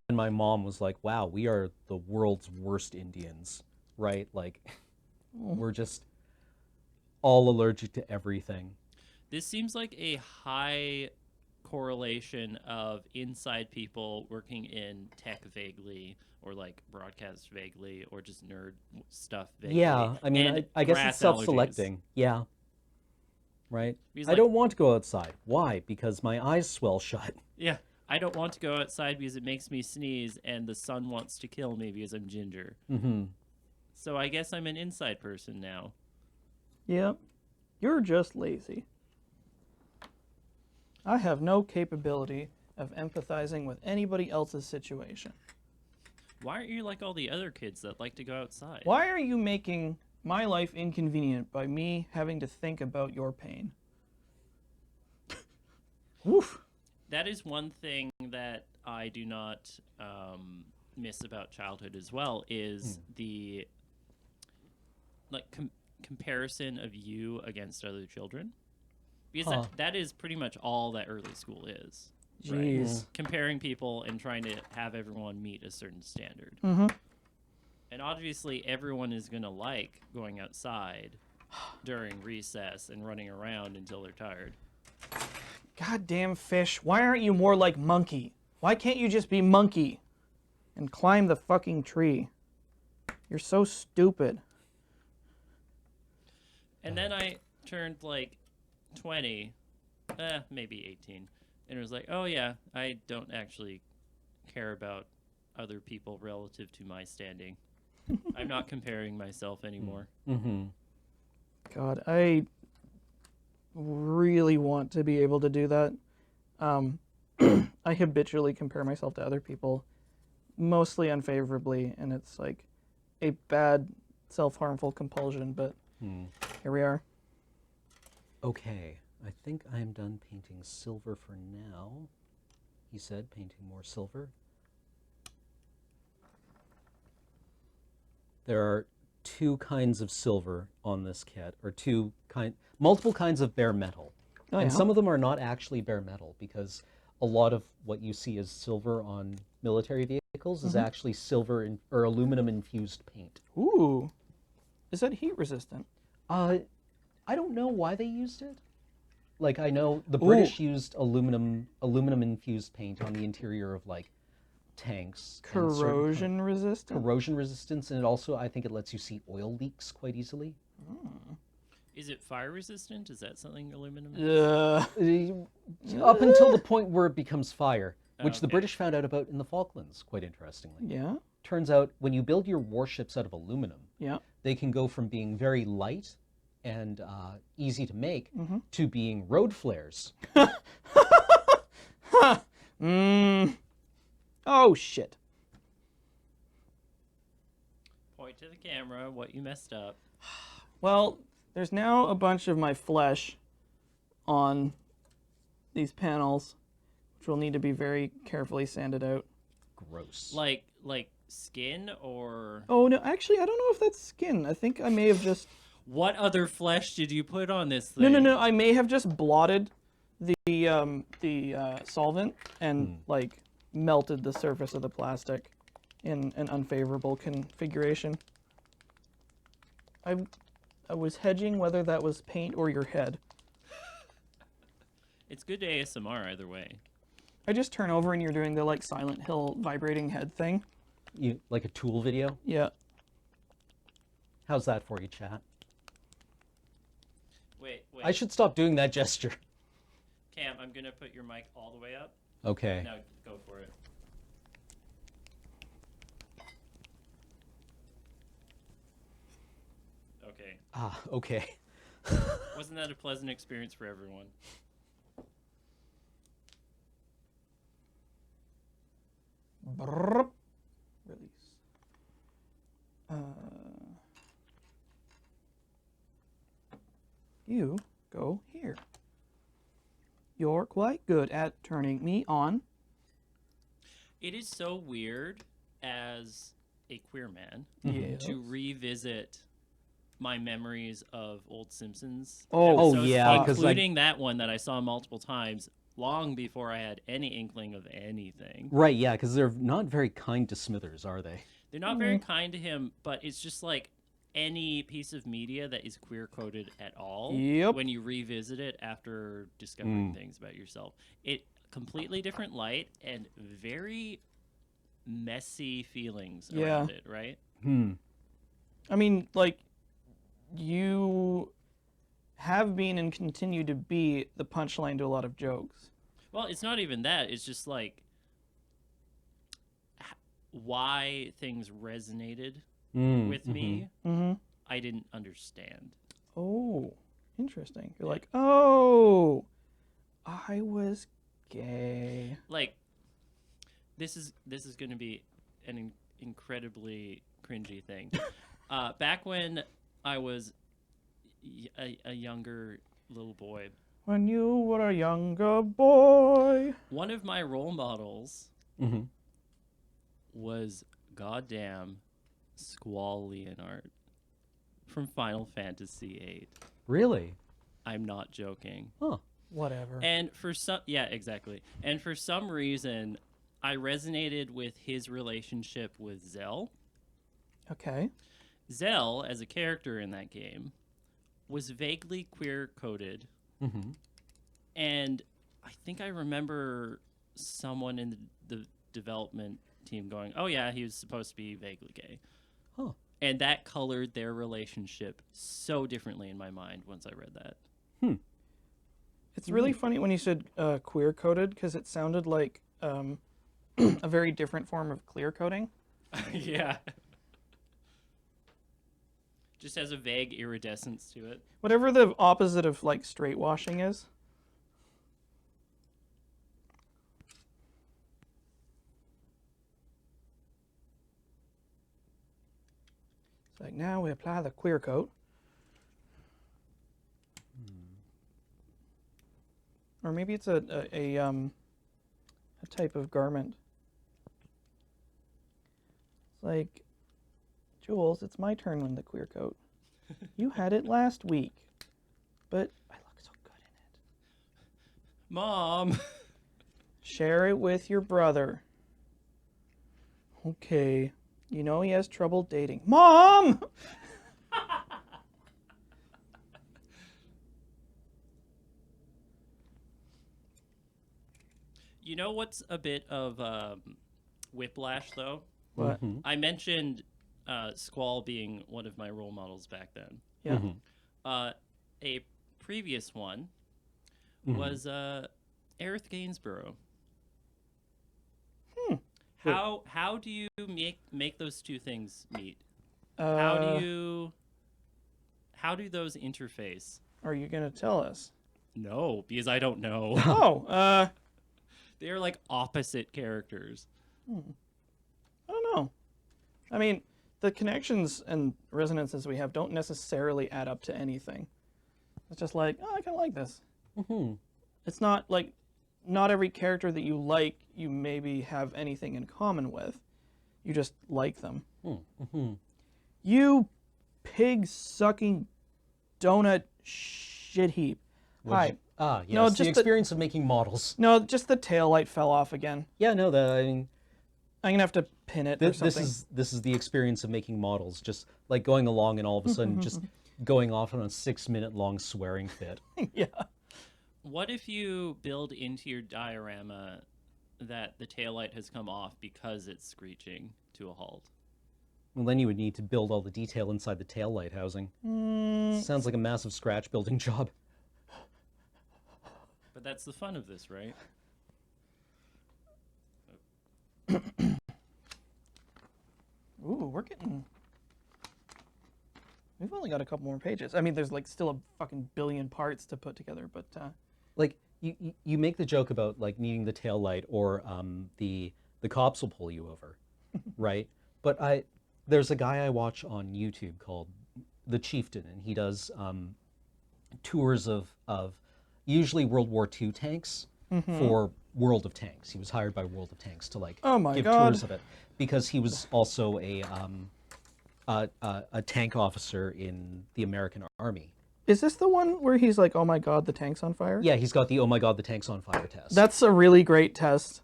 And my mom was like, "Wow, we are the world's worst Indians, right? Like, we're just all allergic to everything." This seems like a high correlation of inside people working in tech vaguely, or like broadcast vaguely, or just nerd stuff vaguely. Yeah, I mean, and I guess grass it's self-selecting. Yeah. Right? Because, I like- don't want to go outside. Why? Because my eyes swell shut. Yeah, I don't want to go outside because it makes me sneeze, and the sun wants to kill me because I'm ginger. Mm-hmm. So I guess I'm an inside person now. Yep. You're just lazy. I have no capability of empathizing with anybody else's situation. Why aren't you like all the other kids that like to go outside? Why are you making my life inconvenient by me having to think about your pain? Woof. That is one thing that I do not miss about childhood as well, is the like comparison of you against other children, because Huh. that is pretty much all that early school is. Jeez. Comparing people and trying to have everyone meet a certain standard. Mm-hmm. And obviously everyone is going to like going outside during recess and running around until they're tired. Goddamn fish. Why aren't you more like monkey? Why can't you just be monkey and climb the fucking tree? You're so stupid. And then I turned like 20, maybe 18, and it was like, oh yeah, I don't actually care about other people relative to my standing. I'm not comparing myself anymore. Mm-hmm. God, I really want to be able to do that. I habitually compare myself to other people, mostly unfavorably, and it's like a bad self-harmful compulsion, but here we are. Okay, I think I am done painting silver for now. He said, painting more silver. There are two kinds of silver on this kit, or multiple kinds of bare metal. Oh, And yeah? some of them are not actually bare metal, because a lot of what you see as silver on military vehicles is actually silver or aluminum infused paint. Ooh. Is that heat resistant? I don't know why they used it. Like, I know the British used aluminum infused paint on the interior of like tanks. and certain Corrosion resistant? corrosion resistance, and it also, I think, it lets you see oil leaks quite easily. Is it fire resistant? Is that something aluminum is? Up until the point where it becomes fire, which the Okay. British found out about in the Falklands, quite interestingly. Yeah. Turns out when you build your warships out of aluminum, Yeah. they can go from being very light and easy to make to being road flares. Oh, shit. Point to the camera what you messed up. Well, there's now a bunch of my flesh on these panels, which will need to be very carefully sanded out. Gross. Like skin or Oh, no, actually, I don't know if that's skin. I think I may have just... what other flesh did you put on this thing? No, I may have just blotted the solvent and, like, melted the surface of the plastic in an unfavorable configuration. I was hedging whether that was paint or your head. It's good ASMR either way. I just turn over and you're doing the, like, Silent Hill vibrating head thing. Like a Tool video? Yeah. How's that for you, chat? Wait. I should stop doing that gesture. Cam, I'm gonna put your mic all the way up. Okay. Now go for it. Okay. Okay. Wasn't that a pleasant experience for everyone? Brrrr. Release. You go here. You're quite good at turning me on. It is so weird as a queer man Yes. to revisit my memories of old Simpsons. Oh, episodes, yeah, 'cause, like- including that one that I saw multiple times long before I had any inkling of anything. Right, yeah, because they're not very kind to Smithers, are they? They're not very kind to him, but it's just like any piece of media that is queer coded at all. Yep. When you revisit it after discovering things about yourself, it completely different light and very messy feelings around it, right? I mean, like, you have been and continue to be the punchline to a lot of jokes. Well, it's not even that. It's just like why things resonated with me. Mm-hmm. I didn't understand. Oh, interesting. You're like, oh, I was gay. Like this is going to be an incredibly cringy thing. Back when I was a younger little boy, When you were a younger boy. one of my role models Mm-hmm. was goddamn Squall Leonard from Final Fantasy VIII. Really? I'm not joking. Huh. Whatever. And for some, yeah, exactly. And for some reason, I resonated with his relationship with Zell. Okay. Zell, as a character in that game, was vaguely queer coded. Mm-hmm. And I think I remember someone in the development team going, oh, yeah, he was supposed to be vaguely gay. Huh. And that colored their relationship so differently in my mind once I read that. It's really funny when you said queer coded because it sounded like a very different form of clear coding. Yeah. Just has a vague iridescence to it. Whatever the opposite of like straight washing is. It's like now we apply the queer coat. Or maybe it's a type of garment. It's like, Jules, it's my turn in the queer coat. You had it last week, but I look so good in it. Mom. Share it with your brother. Okay. You know he has trouble dating. Mom! You know what's a bit of whiplash though? What? Mhm. I mentioned Squall being one of my role models back then. Yeah. Mhm. A previous one Mhm. was Aerith Gainsborough. Hmm. How do you make those two things meet? Uh, How do those interface? Are you gonna tell us? No, because I don't know. Oh, They are like opposite characters. I don't know. I mean, the connections and resonances we have don't necessarily add up to anything. It's just like, oh, I kind of like this. Mhm. It's not like, not every character that you like, you maybe have anything in common with. You just like them. Mhm. You pig-sucking donut shit heap. Hi. Ah, yes. No, the just the- experience of making models. No, just the tail light fell off again. Yeah, no, I mean, I'm gonna have to pin it or this something. this is the experience of making models. Just like going along and all of a sudden just going off on a 6-minute long swearing fit. Yeah. What if you build into your diorama that the taillight has come off because it's screeching to a halt? Well, then you would need to build all the detail inside the tail light housing. Mm, Sounds like a massive scratch building job. But that's the fun of this, right? Ooh, we're getting. We've only got a couple more pages. I mean, there's like still a fucking billion parts to put together, but Like you make the joke about like needing the tail light or the cops will pull you over, right? But there's a guy I watch on YouTube called The Chieftain, and he does tours of usually World War II tanks for World of Tanks. He was hired by World of Tanks to like Oh my give God. tours of it because he was also a tank officer in the American Army. is this the one where he's like, "Oh my God, the tank's on fire"? Yeah, he's got the "Oh my God, the tank's on fire" test. That's a really great test.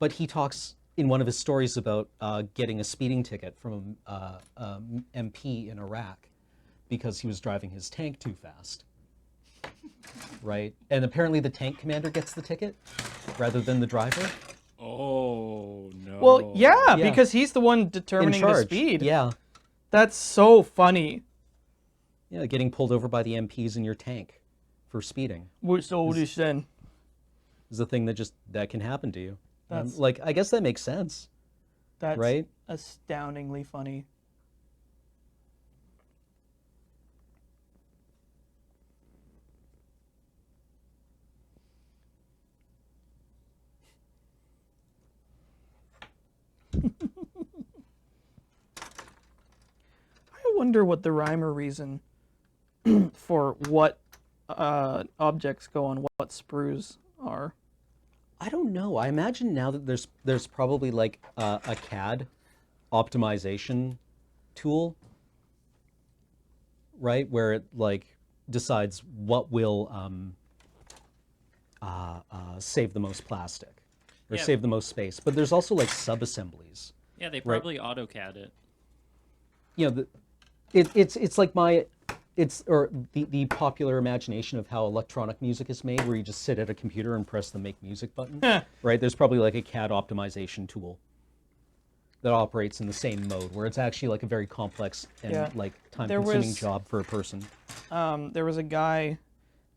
But he talks in one of his stories about getting a speeding ticket from a MP in Iraq because he was driving his tank too fast. Right? And apparently the tank commander gets the ticket rather than the driver. Oh no. Well, yeah, Yeah. because he's the one In determining the charge. speed. Yeah. That's so funny. Yeah, getting pulled over by the MPs in your tank for speeding What's all this then? is a thing that can happen to you. That's- Like, I guess that makes sense, That's right? astoundingly funny. I wonder what the rhyme or reason for what objects go on what sprues are. I don't know. I imagine now that there's probably like a CAD optimization tool, right, where it like decides what will save the most plastic or Yeah. save the most space. But there's also like sub-assemblies. Yeah, they probably AutoCAD it. You know, it's like the popular imagination of how electronic music is made, where you just sit at a computer and press the make music button, right? There's probably like a CAD optimization tool that operates in the same mode, where it's actually like a very complex and Yeah. like There time-consuming was- job for a person. There was a guy,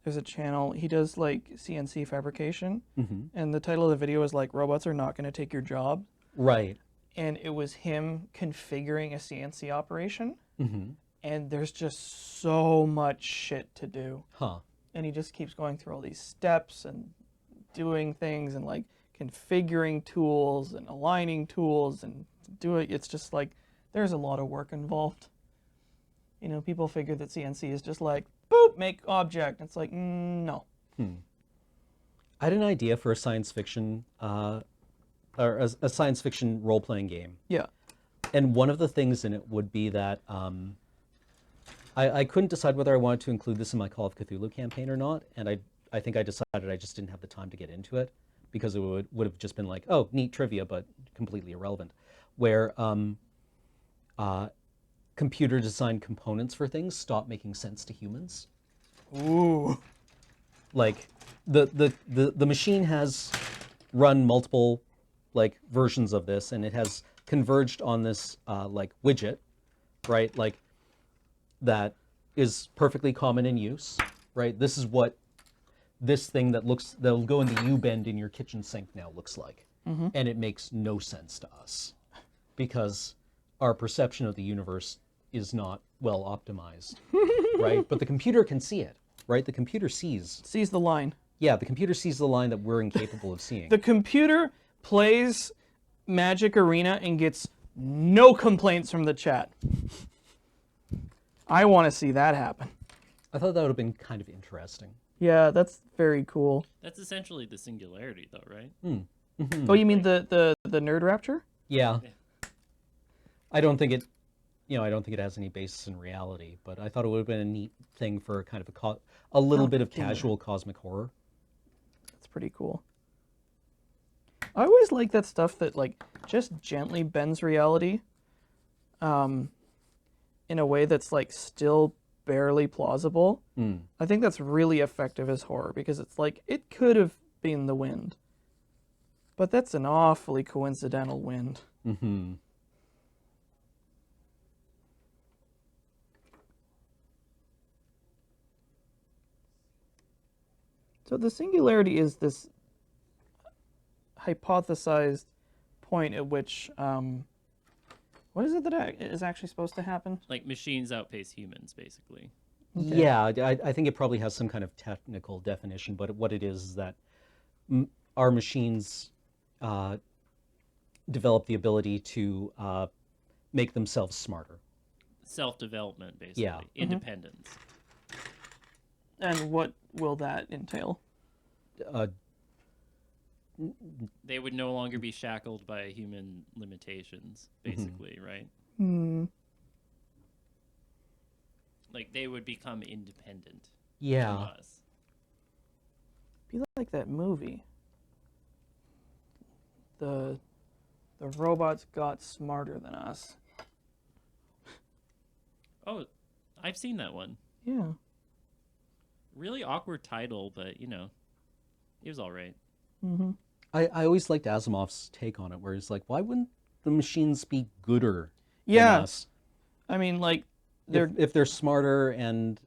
there's a channel, he does like CNC fabrication, and the title of the video is like, "Robots are not going to take your job." Right. And it was him configuring a CNC operation, and there's just so much shit to do. Huh. And he just keeps going through all these steps and doing things and like configuring tools and aligning tools and doing, it's just like, there's a lot of work involved. You know, people figure that CNC is just like, boop, make object. It's like, no. I had an idea for a science fiction, or a science fiction role-playing game. Yeah. And one of the things in it would be that I couldn't decide whether I wanted to include this in my Call of Cthulhu campaign or not, and I think I decided I just didn't have the time to get into it because it would have just been like, oh, neat trivia, but completely irrelevant. Where computer designed components for things stop making sense to humans. Ooh. Like the machine has run multiple like versions of this, and it has converged on this like widget, right? Like that is perfectly common in use, right? This is what this thing that'll go in the U-bend in your kitchen sink now looks like. And it makes no sense to us because our perception of the universe is not well optimized, right? But the computer can see it, right? The computer sees. Sees the line. Yeah, the computer sees the line that we're incapable of seeing. The computer plays Magic Arena and gets no complaints from the chat. I want to see that happen. I thought that would have been kind of interesting. Yeah, that's very cool. That's essentially the singularity, though, right? Oh, you mean the Nerd Rapture? Yeah. I don't think it, I don't think it has any basis in reality, but I thought it would have been a neat thing for kind of a little bit of casual cosmic horror. That's pretty cool. I always like that stuff that like just gently bends reality in a way that's like still barely plausible. I think that's really effective as horror because it's like it could have been the wind. But that's an awfully coincidental wind. Mm-hmm. So the singularity is this hypothesized point at which, what is it that is actually supposed to happen? Like machines outpace humans, basically. Okay. Yeah, I think it probably has some kind of technical definition, but what it is that our machines develop the ability to make themselves smarter. Self-development, basically. Yeah. Independence. And what will that entail? They would no longer be shackled by human limitations, basically, right? Like they would become independent Yeah. from us. Be like that movie. The robots got smarter than us. Oh, I've seen that one. Yeah. Really awkward title, but it was all right. Mm-hmm. I always liked Asimov's take on it, where he's like, why wouldn't the machines be gooder Yeah. than us? I mean, like, If they're smarter and,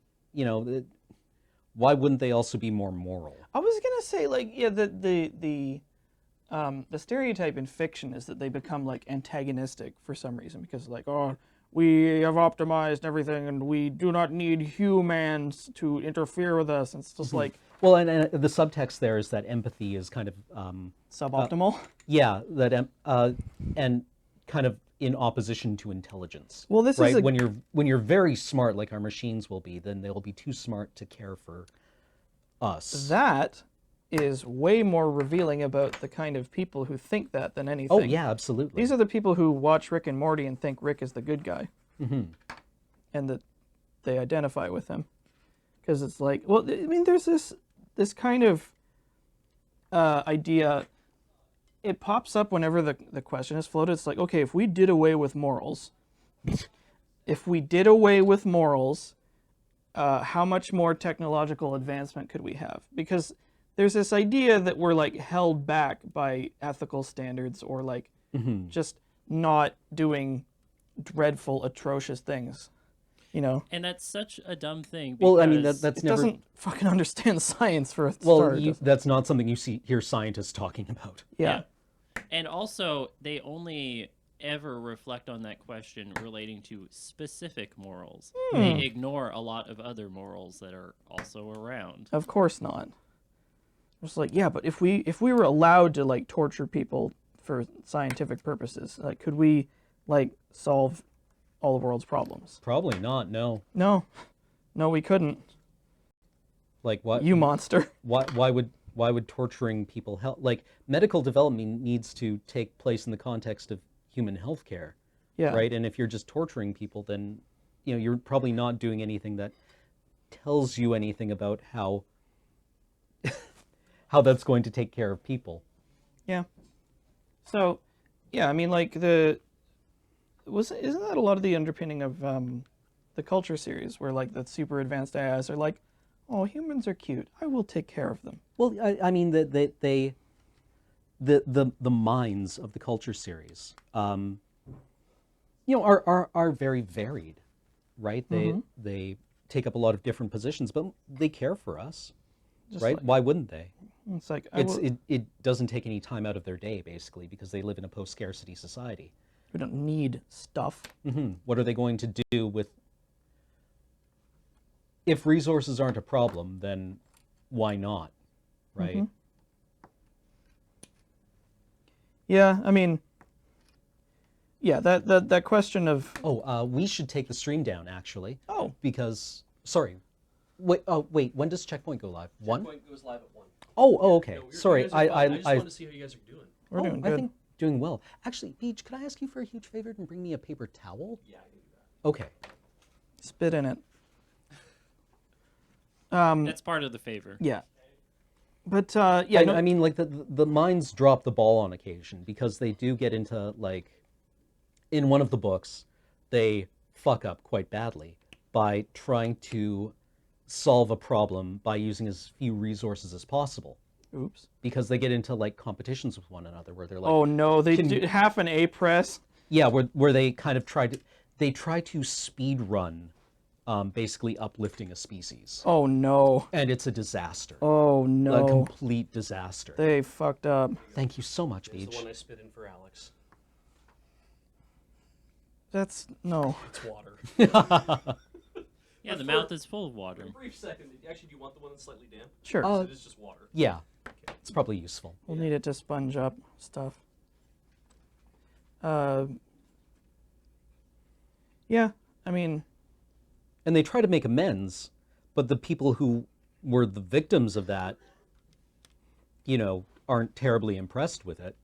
why wouldn't they also be more moral? I was gonna say, like, yeah, the stereotype in fiction is that they become like antagonistic for some reason because, like, oh, we have optimized everything and we do not need humans to interfere with us. And it's just like Well, and the subtext there is that empathy is kind of, suboptimal. yeah, and kind of in opposition to intelligence. Well, this right? is when you're very smart, like our machines will be, then they'll be too smart to care for us. that is way more revealing about the kind of people who think that than anything. Oh yeah, absolutely. These are the people who watch Rick and Morty and think Rick is the good guy. And that they identify with him. Because it's like, well, I mean, there's this kind of idea. It pops up whenever the question is floated. It's like, okay, if we did away with morals, how much more technological advancement could we have? Because there's this idea that we're like held back by ethical standards or like just not doing dreadful, atrocious things, And that's such a dumb thing. Well, I mean, because that's It never. doesn't fucking understand science for a Well, start. It doesn't- that's not something you hear scientists talking about. yeah. And also, they only ever reflect on that question relating to specific morals. They ignore a lot of other morals that are also around. Of course not. It's like, yeah, but if we were allowed to like torture people for scientific purposes, like could we like solve all the world's problems? Probably not. No. No, we couldn't. Like what? You monster. Why would Why would torturing people help? Like, medical development needs to take place in the context of human health care, Yeah. right? And if you're just torturing people, then, you're probably not doing anything that tells you anything about how how that's going to take care of people. Yeah. So, yeah, I mean, like isn't that a lot of the underpinning of the Culture series, where like the super advanced AIs are like, oh, humans are cute, I will take care of them. Well, I mean, the minds of the Culture series, are very varied, right? They take up a lot of different positions, but they care for us, Just right? like- Why wouldn't they? It's like It doesn't take any time out of their day, basically, because they live in a post-scarcity society. we don't need stuff. What are they going to do with? If resources aren't a problem, then why not, right? Yeah, I mean, yeah, that question of Oh, we should take the stream down, actually. Oh. Because, sorry. Wait, when does Checkpoint go live? 1? Checkpoint goes live at 1. Oh, okay. No, you're- you Sorry, guys are fine. I just I want to see how you guys are doing. we're doing I good. think doing well. Actually, Beach, could I ask you for a huge favor and bring me a paper towel? Yeah, I can do that. Okay. Spit in it. That's part of the favor. Yeah. But yeah, I, no, I mean, like, the minds drop the ball on occasion because they do get into, like, in one of the books, they fuck up quite badly by trying to solve a problem by using as few resources as possible. oops. Because they get into, like, competitions with one another where they're like, Oh no, they Can- do half an A press. yeah, where they kind of try to speed run, basically uplifting a species. Oh no. And it's a disaster. Oh A no. complete disaster. They fucked up. Thank you so much, It's the Beach. one I spit in for Alex. That's no. It's water. Yeah, the For- mouth is full of For water. a brief second, actually, do you want the one that's slightly damp? Sure. Because it is just water. Yeah, it's probably useful. We'll need it to sponge up stuff. Yeah, I mean, And they try to make amends, but the people who were the victims of that, aren't terribly impressed with it.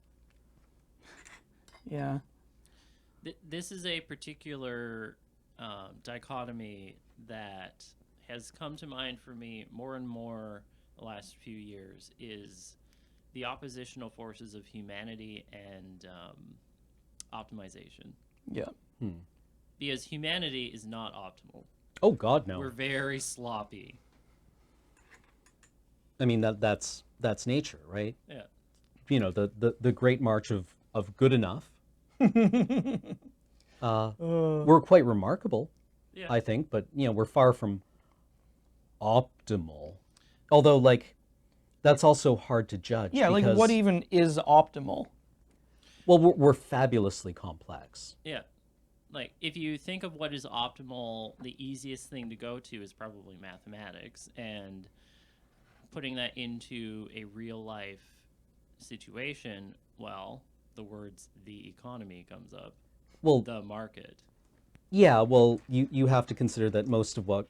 yeah. This is a particular dichotomy that has come to mind for me more and more the last few years, is the oppositional forces of humanity and optimization. Yeah. Because humanity is not optimal. Oh God, no. We're very sloppy. I mean that's nature, right? Yeah. The great march of good enough. We're quite remarkable, Yeah. I think, but we're far from optimal. Although, like, that's also hard to judge. Yeah, like because, what even is optimal? Well, we're fabulously complex. Yeah. Like, if you think of what is optimal, the easiest thing to go to is probably mathematics. And putting that into a real life situation, well, the words the economy comes up, Well, the market. yeah, well, you have to consider that most of what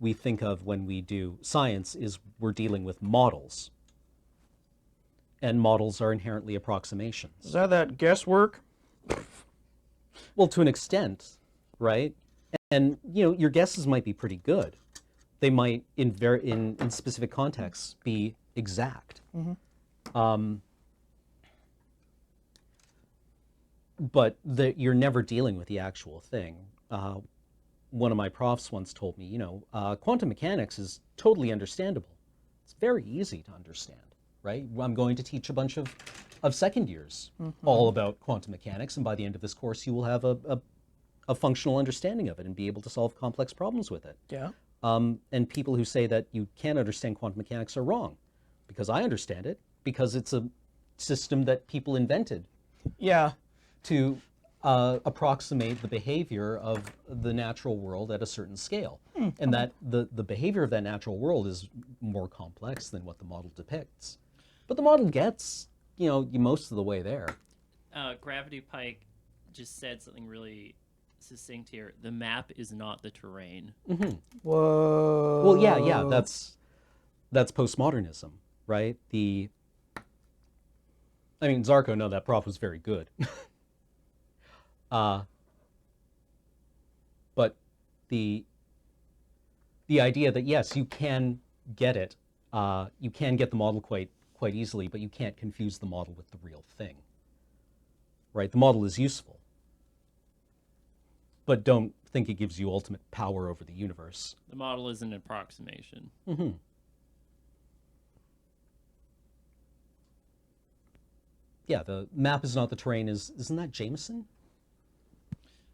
we think of when we do science is we're dealing with models. And models are inherently Is approximations. that guesswork? Well, to an extent, right? And your guesses might be pretty good. They might, in specific contexts, be exact. But you're never dealing with the actual thing. One of my profs once told me, quantum mechanics is totally understandable. It's very easy to understand, right? I'm going to teach a bunch of second years all about quantum mechanics, and by the end of this course, you will have a functional understanding of it and be able to solve complex problems with it. Yeah. And people who say that you can't understand quantum mechanics are wrong, because I understand it, because it's a system that people invented Yeah. to approximate the behavior of the natural world at a certain scale. And that the behavior of that natural world is more complex than what the model depicts. But the model gets, you most of the way there. Gravity Pike just said something really succinct here. The map is not the terrain. Whoa. Well, yeah, that's postmodernism, right? I mean, Zarko, no, that prof was very good. But the idea that yes, you can get it, you can get the model quite easily, but you can't confuse the model with the real thing, right? The model is useful, but don't think it gives you ultimate power over the universe. The model is an approximation. Mm-hmm. Yeah, the map is not the terrain. Isn't that Jameson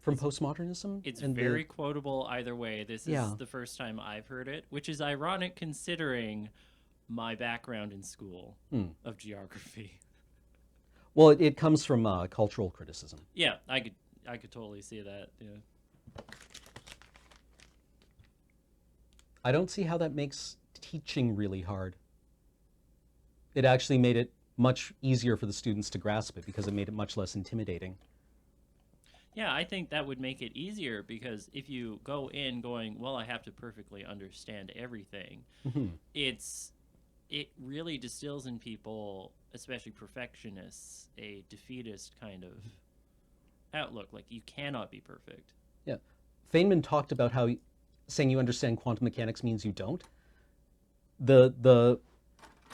from postmodernism? It's And very quotable either way. This Yeah. is the first time I've heard it, which is ironic considering my background in school of geography. Well, it comes from cultural criticism. Yeah, I could totally see that. Yeah. I don't see how that makes teaching really hard. It actually made it much easier for the students to grasp it because it made it much less intimidating. Yeah, I think that would make it easier because if you go in going, well, I have to perfectly understand everything, it really distills in people, especially perfectionists, a defeatist kind of outlook. Like, you cannot be perfect. Yeah. Feynman talked about how saying you understand quantum mechanics means you don't. The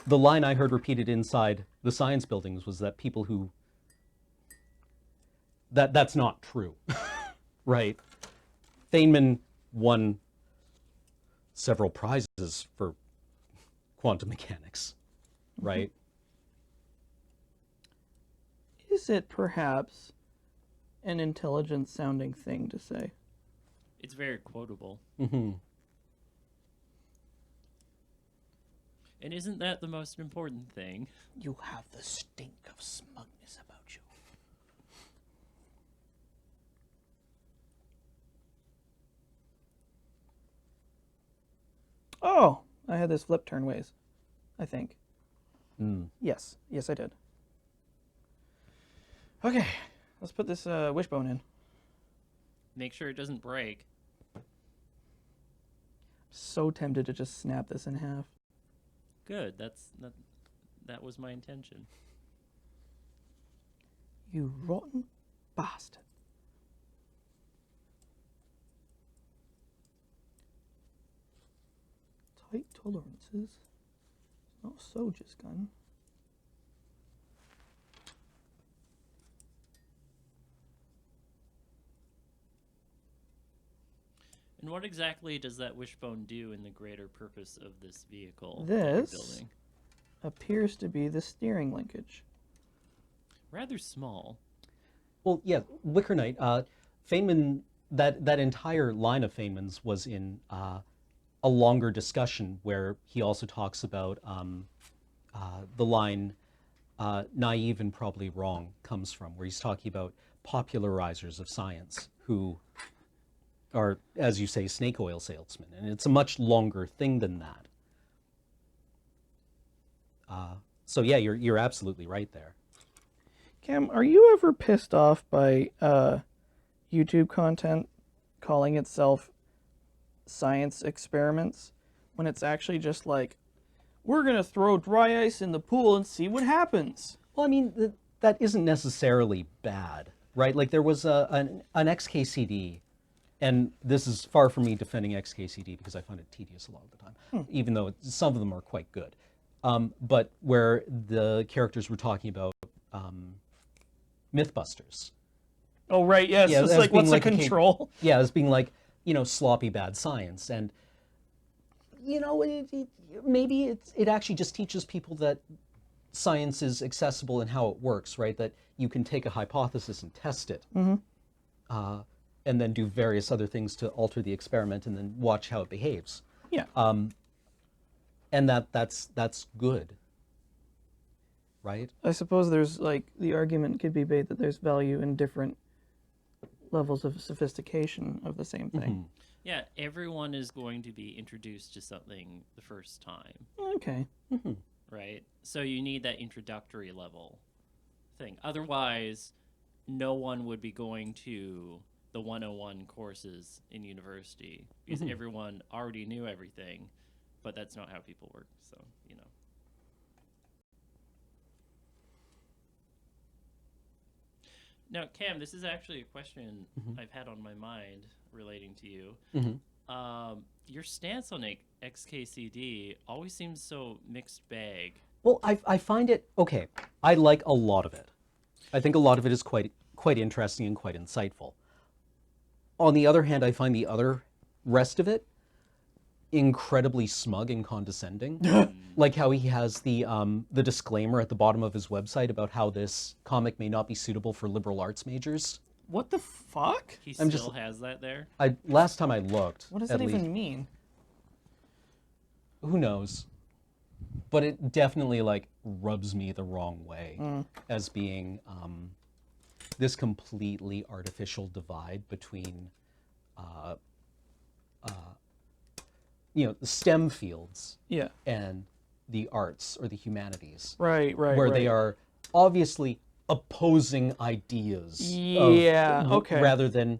line I heard repeated inside the science buildings was that people who that's not true, right? Feynman won several prizes for quantum mechanics, right? Is it perhaps an intelligent sounding thing to say? It's very quotable. Mm-hmm. And isn't that the most important thing? You have the stink of smugness about you. Oh, I had this flip turn ways, I think. Yes, I did. Okay, let's put this wishbone in. Make sure it doesn't break. So tempted to just snap this in half. Good. That was my intention. You rotten bastard. Tight tolerances. Not a soldier's gun. And what exactly does that wishbone do in the greater purpose of this vehicle that you're This building? appears to be the steering linkage. Rather small. Well, yeah, Wicker Knight. Feynman, that entire line of Feynman's was in a longer discussion where he also talks about the line "naive and probably wrong" comes from, where he's talking about popularizers of science who are, as you say, snake oil salesmen, and it's a much longer thing than that. So yeah, you're absolutely right there. Cam, are you ever pissed off by YouTube content calling itself science experiments when it's actually just like, we're going to throw dry ice in the pool and see what happens? Well, I mean, that isn't necessarily bad, right? Like there was an XKCD, and this is far from me defending XKCD because I find it tedious a lot of the time, even though some of them are quite good. But where the characters were talking about Mythbusters. Oh, right, yes. Yeah, It's as like, being what's like the a control? Yeah, as being like, sloppy bad science. And, maybe it actually just teaches people that science is accessible and how it works, right? That you can take a hypothesis and test it. And then do various other things to alter the experiment and then watch how it behaves. Yeah. And that's good, right? I suppose there's like, the argument could be made that there's value in different levels of sophistication of the same thing. Yeah, everyone is going to be introduced to something the first time, Okay. right? So you need that introductory level thing. Otherwise, no one would be going to the 101 courses in university because everyone already knew everything, but that's not how people work. So, Now, Cam, this is actually a question Mhm. I've had on my mind relating to you. Mhm. Your stance on XKCD always seems so mixed bag. Well, I find it okay. I like a lot of it. I think a lot of it is quite interesting and quite insightful. On the other hand, I find the other rest of it incredibly smug and condescending. Like how he has the disclaimer at the bottom of his website about how this comic may not be suitable for liberal arts majors. What the fuck? He I'm still just- has that there. Last time I looked, What does at that least, even mean? who knows? But it definitely like rubs me the wrong way as being this completely artificial divide between the STEM fields Yeah. and the arts or the humanities, Right. where they right. are obviously opposing ideas Yeah, okay. rather than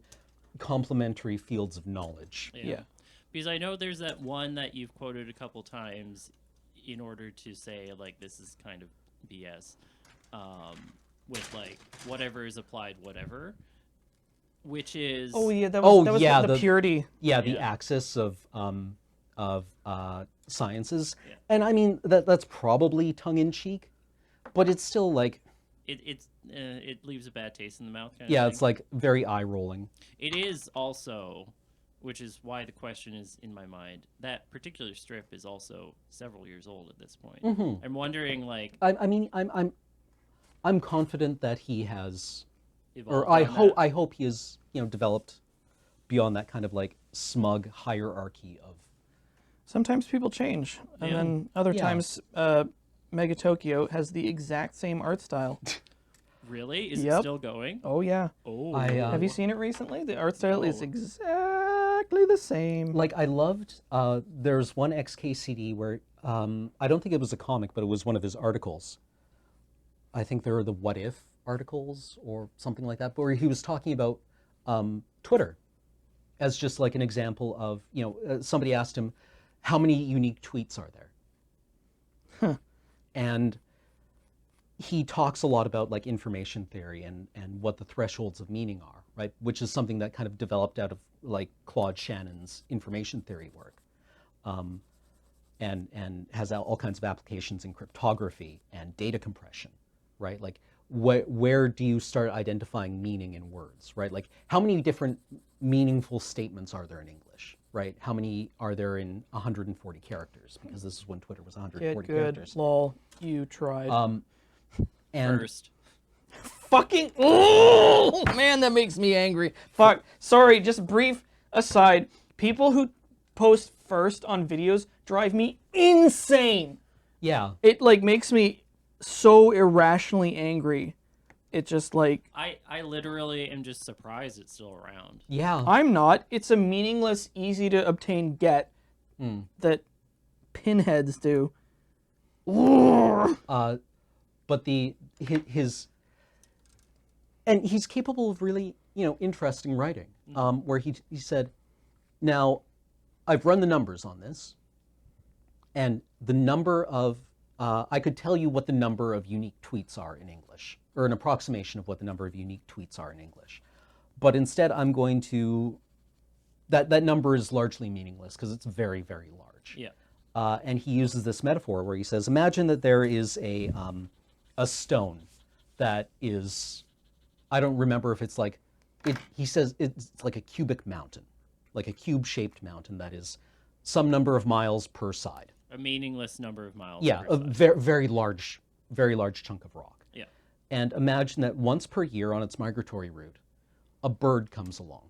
complementary fields of knowledge. Yeah. Because I know there's that one that you've quoted a couple times in order to say, like, this is kind of BS. With, like, whatever is applied, whatever. Which is... Oh yeah, that Oh, was yeah, the the- purity. Yeah, the Yeah. axis of sciences, Yeah. and I mean that's probably tongue in cheek, but it's still like It leaves a bad taste in the mouth, kind yeah, of thing. it's like very eye rolling. It is also, which is why the question is in my mind, that particular strip is also several years old at this point. Mm-hmm. I'm wondering, like, I mean, I'm confident that he has, evolved or I on hope that. I hope he has developed beyond that kind of like smug hierarchy of Sometimes people change, and Yeah. then other Yeah. times, Mega Tokyo has the exact same art style. Really? Is it Yep. still going? Oh yeah. Oh. Have you seen it recently? The art style is No. exactly the same. like I loved. There's one XKCD where I don't think it was a comic, but it was one of his articles. I think there were the What If articles or something like that, where he was talking about Twitter as just like an example of, somebody asked him, how many unique tweets are there? And he talks a lot about like information theory and what the thresholds of meaning are, right? Which is something that kind of developed out of like Claude Shannon's information theory work. And has all kinds of applications in cryptography and data compression, right? Like where do you start identifying meaning in words, right? Like how many different meaningful statements are there in English, right? How many are there in 140 characters? Because this is when Twitter was 140 Get good. characters. Lol. You tried. And First. Fucking. Oh man, that makes me angry. Fuck. Sorry. Just brief aside. People who post first on videos drive me insane. yeah, It like makes me so irrationally angry. It just like I literally am just surprised it's still around. yeah. I'm not. It's a meaningless, easy to obtain get that pinheads do. But his and he's capable of really interesting writing. Where he said, now I've run the numbers on this, and the number of I could tell you what the number of unique tweets are in English, or an approximation of what the number of unique tweets are in English, but instead I'm going to that number is largely meaningless because it's very, very large. Yeah. And he uses this metaphor where he says, imagine that there is a stone that is, I don't remember if it's like, he says it's like a cubic mountain, like a cube-shaped mountain that is some number of miles per side. A meaningless number of miles. Yeah, per a side. very large chunk of rock. Yeah. And imagine that once per year on its migratory route, a bird comes along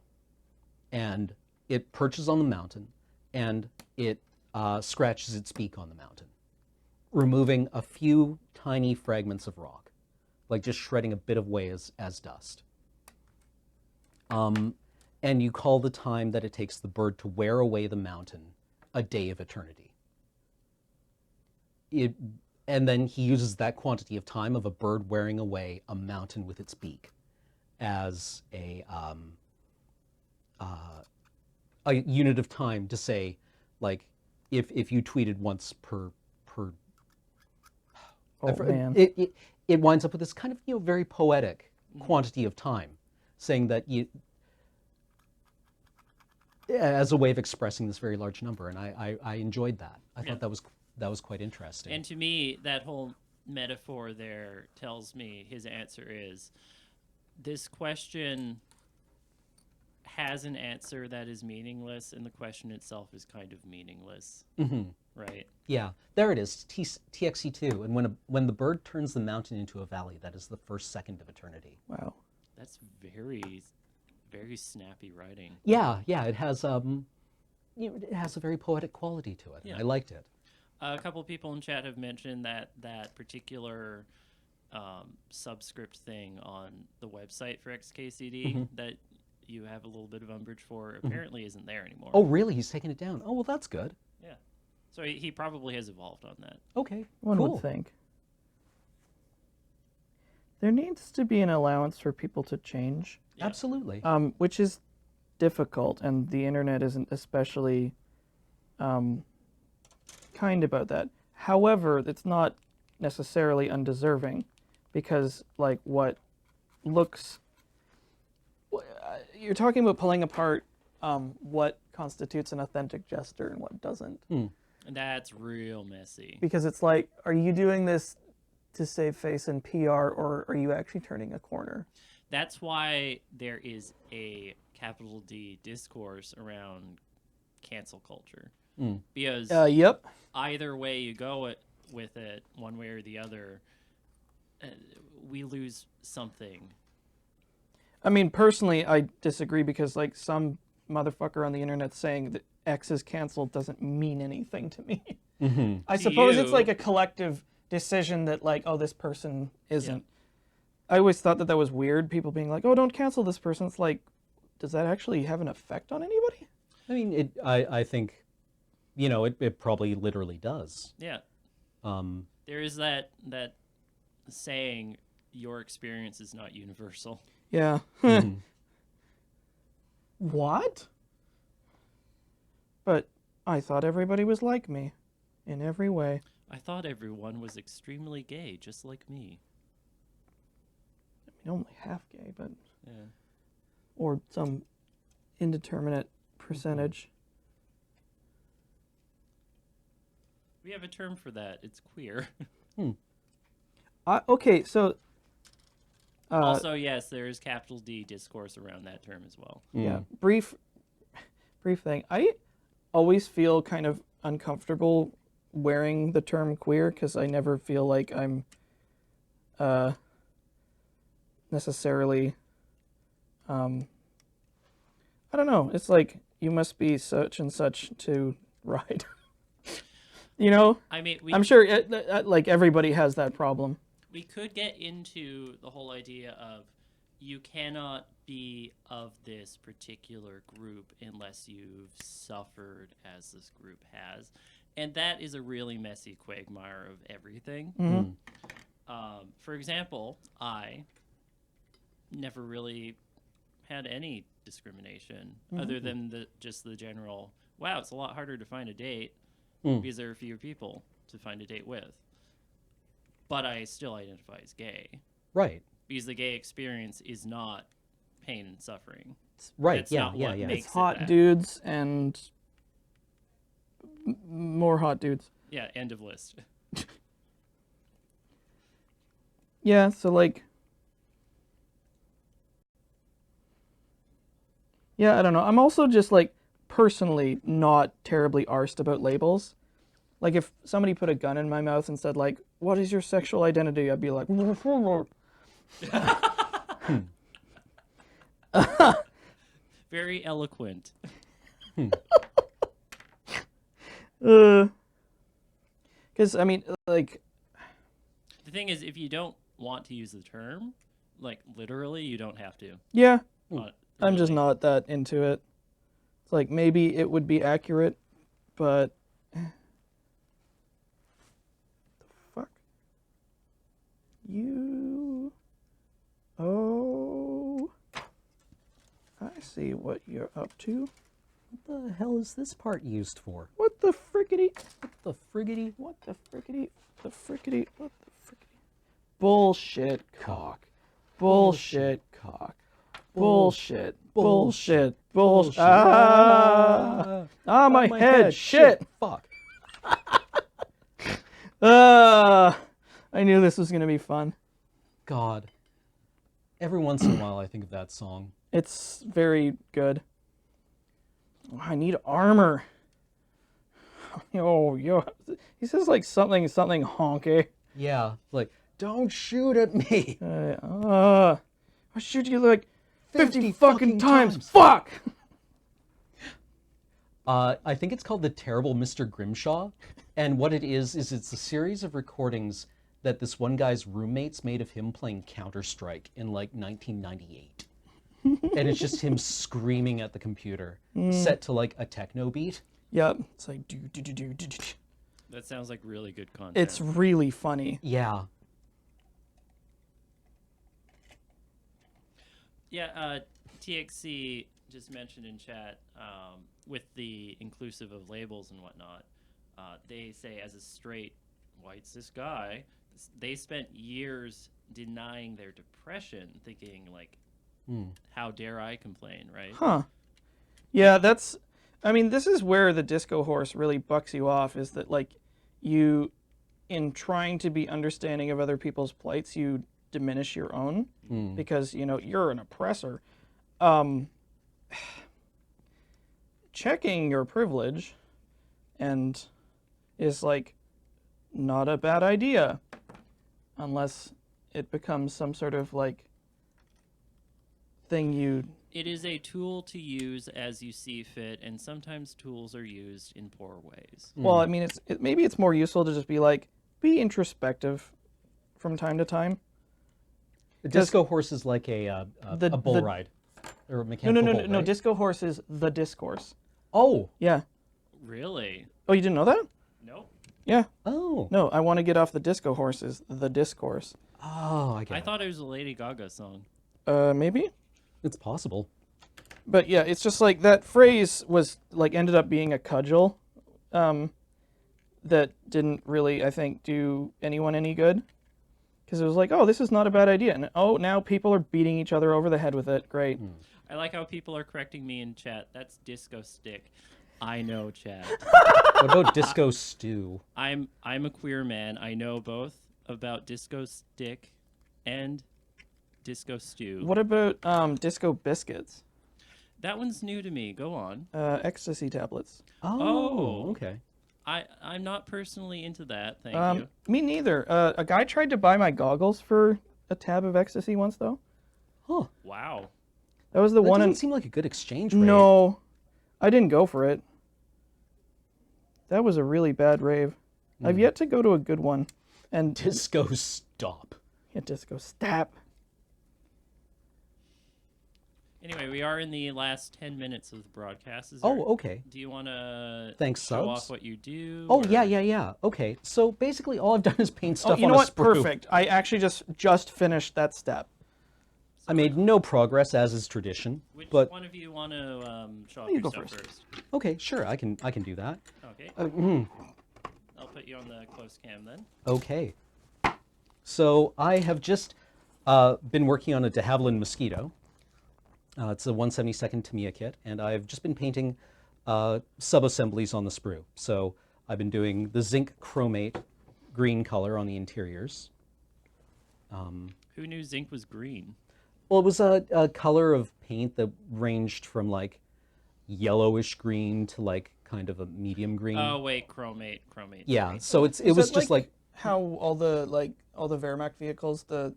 and it perches on the mountain and it scratches its beak on the mountain, removing a few tiny fragments of rock, like just shredding a bit of away as dust. And you call the time that it takes the bird to wear away the mountain a day of eternity. And then he uses that quantity of time of a bird wearing away a mountain with its beak as a unit of time to say, like, if you tweeted once per Oh man. it winds up with this kind of very poetic quantity of time, saying that you, as a way of expressing this very large number, and I enjoyed that. I Yeah. thought that was quite interesting. And to me, that whole metaphor there tells me his answer is this question has an answer that is meaningless, and the question itself is kind of meaningless, right? Yeah, there it is, TXE2. And when the bird turns the mountain into a valley, that is the first second of eternity. Wow. That's very, very snappy writing. Yeah, it has it has a very poetic quality to it. Yeah. I liked it. A couple people in chat have mentioned that particular subscript thing on the website for XKCD that you have a little bit of umbrage for apparently isn't there anymore. Oh, really? He's taken it down. Oh, well, that's good. Yeah. So he probably has evolved on that. Okay, One cool. would think. There needs to be an allowance for people to change, Yeah. Absolutely. which is difficult, and the internet isn't especially kind about that. However, it's not necessarily undeserving, because like what looks, you're talking about pulling apart what constitutes an authentic gesture and what doesn't. And that's real messy. Because it's like, are you doing this to save face and PR, or are you actually turning a corner? That's why there is a capital D discourse around cancel culture. Because Yep. either way you go with it, one way or the other, we lose something. I mean, personally, I disagree, because like some motherfucker on the internet saying that X is canceled doesn't mean anything to me. I To suppose it's you- like a collective decision that like, oh, this person isn't. I always thought that was weird, people being like, oh, don't cancel this person. It's like, does that actually have an effect on anybody? I mean, I think, it probably literally does. Yeah. Um, There is that saying, your experience is not universal. Yeah. What? But I thought everybody was like me in every way. I thought everyone was extremely gay, just like me. I mean, only half gay, but Yeah. or some indeterminate percentage. We have a term for that. It's queer. Okay, so Also, yes, there is capital D discourse around that term as well. yeah, brief thing. I always feel kind of uncomfortable wearing the term queer, because I never feel like I'm necessarily I don't know. It's like, you must be such and such to ride. I mean, I'm sure like everybody has that problem. we could get into the whole idea of you cannot be of this particular group unless you've suffered as this group has. And that is a really messy quagmire of everything. For example, I never really had any discrimination other than just the general, wow, it's a lot harder to find a date because there are fewer people to find a date with. But I still identify as gay right. because the gay experience is not pain and suffering. Right. That's Yeah. not Yeah. what Yeah. makes It's hot that. dudes and more hot dudes. Yeah, end of list. Yeah, so like, yeah, I don't know. I'm also just like personally not terribly arsed about labels. Like if somebody put a gun in my mouth and said like, what is your sexual identity? I'd be like, Very eloquent. because I mean, like, The thing is, if you don't want to use the term, like literally, you don't have to. yeah, I'm I'm just not that into it. It's like maybe it would be accurate, but the fuck? Oh, I see what you're up to. What the hell is this part used for? What the frickety? The friggity What the frickety? The frickety? What the frickety? Bullshit cock. Bullshit cock. Bullshit. Bullshit. Bullshit. Bullshit. Ah, my head. Shit. Fuck. I knew this was gonna be fun. God. Every once in a while I think of that song. It's very good. Oh, I need armor. Oh, yo. He says like something honky. Yeah, like, don't shoot at me. I shoot you like 50 fucking fucking times. times. Fuck! I think it's called The Terrible Mr. Grimshaw. And what it is it's a series of recordings that this one guy's roommates made of him playing Counter-Strike in like 1998. And it's just him screaming at the computer, set to like a techno beat. Yep. It's like do do do do do do. That sounds like really good content. It's really funny. Yeah. Yeah, TXC just mentioned in chat with the inclusive of labels and whatnot. They say, as a straight white cis guy, they spent years denying their depression, thinking like, "How dare I complain?" Right? Huh. Yeah, that's. I mean, this is where the disco horse really bucks you off. Is that like, you, in trying to be understanding of other people's plights, you diminish your own because you're an oppressor. Checking your privilege and is like not a bad idea unless it becomes some sort of like thing you It is a tool to use as you see fit, and sometimes tools are used in poor ways. well, I mean, maybe it's more useful to just be like, be introspective from time to time. The disco horse is like a bull ride. Or a No, mechanical bull, no. right? Disco horse is the discourse. Oh. Yeah. Really? Oh, you didn't know that? Nope. Yeah. Oh. No, I want to get off the disco horse is the discourse. Oh, I get I it. thought it was a Lady Gaga song. Maybe. It's possible. But yeah, it's just like that phrase was like ended up being a cudgel that didn't really, I think, do anyone any good. Because it was like, oh, this is not a bad idea. And oh, now people are beating each other over the head with it. Great. I like how people are correcting me in chat. That's disco stick. I know, chat. What about disco stew? I'm a queer man. I know both about disco stick and disco stew. What about disco biscuits? That one's new to me. Go on. Ecstasy tablets. Oh. Okay. I'm not personally into that. Thank you. Me neither. A guy tried to buy my goggles for a tab of ecstasy once, though. Huh. Wow. That was the That one. doesn't seem like a good exchange rate. No, I didn't go for it. That was a really bad rave. I've yet to go to a good one. And Disco stop. yeah, disco stap. Anyway, we are in the last 10 minutes of the broadcast. Oh, okay. Do you want to Thanks, show subs. off what you do? Oh, or- yeah. Okay. So basically all I've done is paint Oh, stuff you on know a what? sprue. Perfect. I actually just finished that step. I made no progress, as is tradition. Which But one of you want to show off You your go stuff first. first? okay, sure, I can do that. Okay. I'll put you on the close cam then. Okay. So I have just been working on a de Havilland Mosquito. It's a 1/72 Tamiya kit, and I've just been painting sub-assemblies on the sprue. So I've been doing the zinc chromate green color on the interiors. Who knew zinc was green? Well, it was a color of paint that ranged from like yellowish green to like kind of a medium green. Oh wait, chromate. Yeah, so it Is was that just like how all the Wehrmacht vehicles, the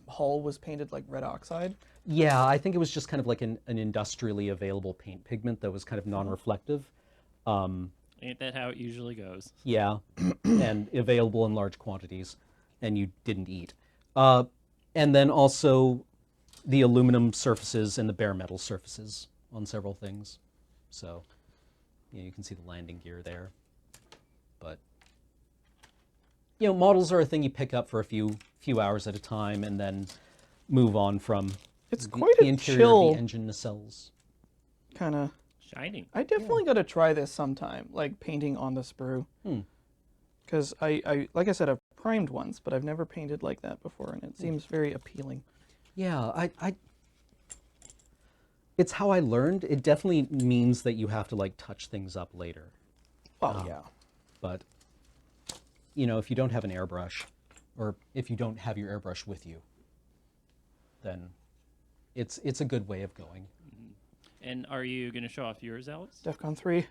hull was painted like red oxide. yeah, I think it was just kind of like an industrially available paint pigment that was kind of non-reflective. Ain't that how it usually goes? Yeah, and available in large quantities, and you didn't eat. And then also the aluminum surfaces and the bare metal surfaces on several things. So, yeah, you can see the landing gear there. But, you know, models are a thing you pick up for a few hours at a time and then move on from. It's the, quite the a interior chill of the engine nacelles. kind of. Shining. I definitely got to try this sometime, like painting on the sprue. Because I like I said, I've primed once, but I've never painted like that before, and it seems very appealing. Yeah, it's how I learned. It definitely means that you have to like touch things up later. Well, yeah. But you know, if you don't have an airbrush, or if you don't have your airbrush with you, then it's a good way of going. And are you going to show off yours, Alex? DEFCON 3.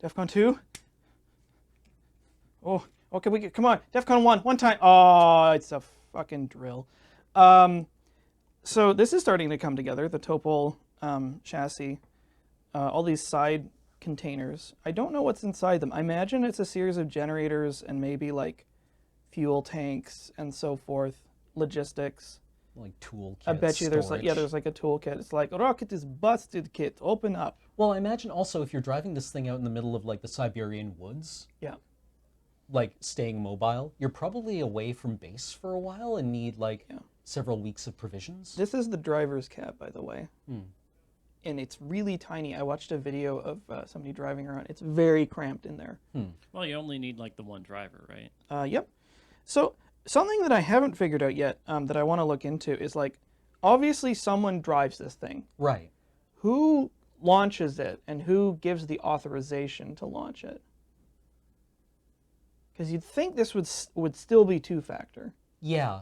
DEFCON 2. Oh, okay, come on. DEFCON 1, one time. Oh, it's a fucking drill. So this is starting to come together, the Topol chassis. All these side containers. I don't know what's inside them. I imagine it's a series of generators and maybe like fuel tanks and so forth, logistics. Like tool kits. I bet you there's like, yeah, storage. there's like a toolkit. It's like, rocket is busted kit, open up. Well, I imagine also if you're driving this thing out in the middle of like the Siberian woods, Yeah. like staying mobile, you're probably away from base for a while and need like Yeah. several weeks of provisions. This is the driver's cab, by the way. And it's really tiny. I watched a video of somebody driving around. It's very cramped in there. Well, you only need like the one driver, right? Yep. So something that I haven't figured out yet that I want to look into is like, obviously someone drives this thing. Right. Who launches it and who gives the authorization to launch it? Because you'd think this would still be two-factor. Yeah.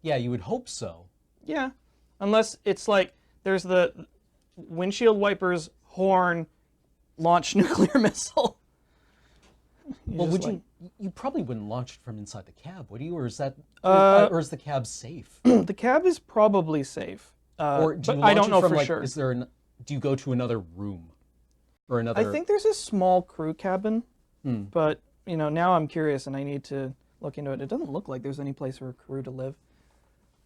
Yeah, you would hope so. Yeah, unless it's like there's the windshield wipers, horn, launch nuclear missile. Well, just would you probably wouldn't launch it from inside the cab, would you? Or is that or is the cab safe? The cab is probably safe. Or do but you I launch don't it know from for like sure. do you go to another room? Or another I think there's a small crew cabin, but you know, now I'm curious and I need to look into it. It doesn't look like there's any place for a crew to live.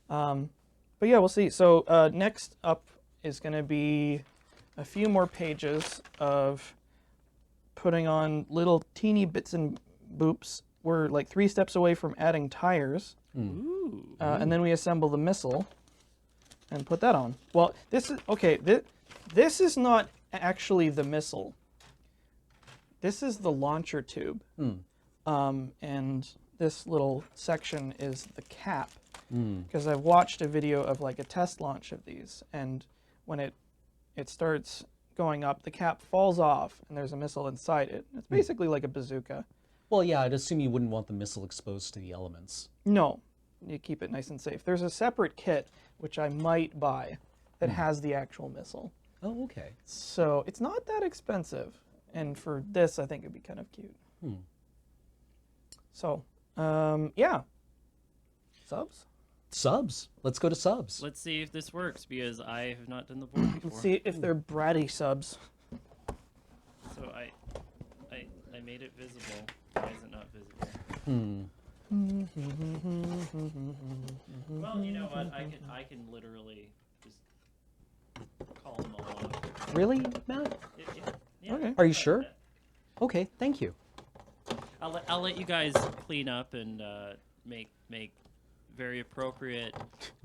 But yeah, we'll see. So next up is going to be a few more pages of putting on little teeny bits and boops. We're like 3 steps away from adding tires, Ooh. and then we assemble the missile and put that on. Well, this is okay. This is not actually the missile. This is the launcher tube, and this little section is the cap. Because I've watched a video of like a test launch of these, and when it starts going up, the cap falls off, and there's a missile inside it. It's basically like a bazooka. Well, yeah, I'd assume you wouldn't want the missile exposed to the elements. No, you keep it nice and safe. There's a separate kit which I might buy that has the actual missile, Oh, okay. so it's not that expensive. And for this, I think it'd be kind of cute. So, yeah, subs. Subs. Let's go to subs. Let's see if this works because I have not done the board before. Let's see if they're bratty subs. So I made it visible. Why is it not visible? Well, you know what? I can literally just call them all off. Really, Matt? Yeah. Okay. Are you sure? Okay, thank you. I'll let you guys clean up and make very appropriate.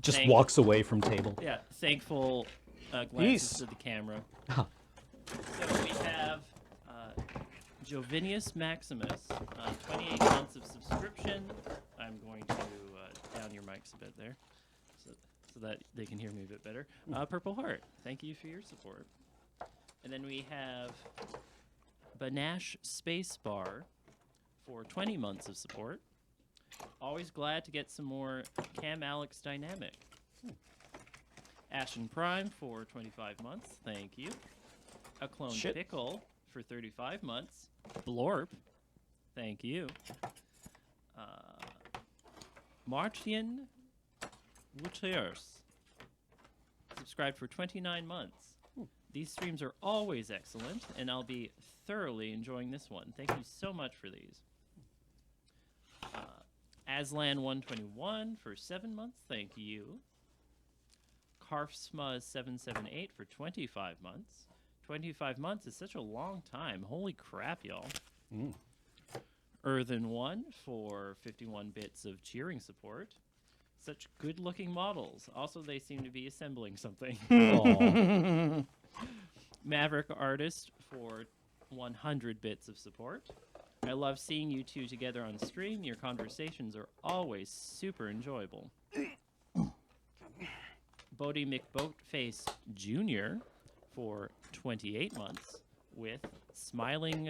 Just walks away from table. Yeah, thankful glances Peace. to the camera. Huh. So we have Jovinius Maximus, 28 months of subscription. I'm going to down your mics a bit there, so that they can hear me a bit better. Purple Heart, thank you for your support. And then we have Banash Spacebar for 20 months of support. Always glad to get some more Cam Alex Dynamic. Ashen Prime for 25 months, thank you. A Clone Shit. Pickle for 35 months. Blorp, thank you. Martian Gutierrez, subscribed for 29 months. These streams are always excellent, and I'll be thoroughly enjoying this one. Thank you so much for these. Aslan121 for 7 months, thank you. Karfsma778 for 25 months. 25 months is such a long time. Holy crap, y'all. Earthen1 for 51 bits of cheering support. Such good-looking models. Also, they seem to be assembling something. Aw. Maverick Artist for 100 bits of support. I love seeing you two together on stream. Your conversations are always super enjoyable. Bodie McBoatface Jr. for 28 months with smiling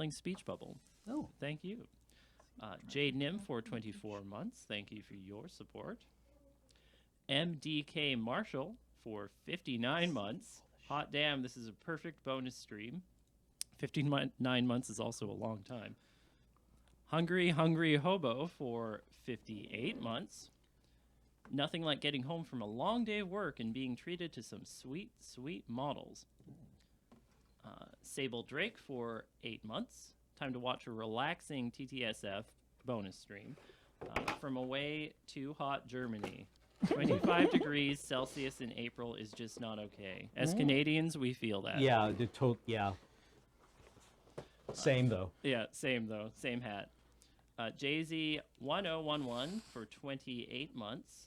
speech bubble. Oh, Thank you. Jade Nim for 24 months. Thank you for your support. MDK Marshall for 59 months. Hot damn, this is a perfect bonus stream. 59 months is also a long time. Hungry Hobo for 58 months. Nothing like getting home from a long day of work and being treated to some sweet, sweet models. Sable Drake for 8 months. Time to watch a relaxing TTSF bonus stream from away to hot Germany. 25 degrees Celsius in April is just not okay. As Canadians, we feel that. yeah, yeah. Same though. Yeah, same though. Same hat. Jay-Z 1011 for 28 months.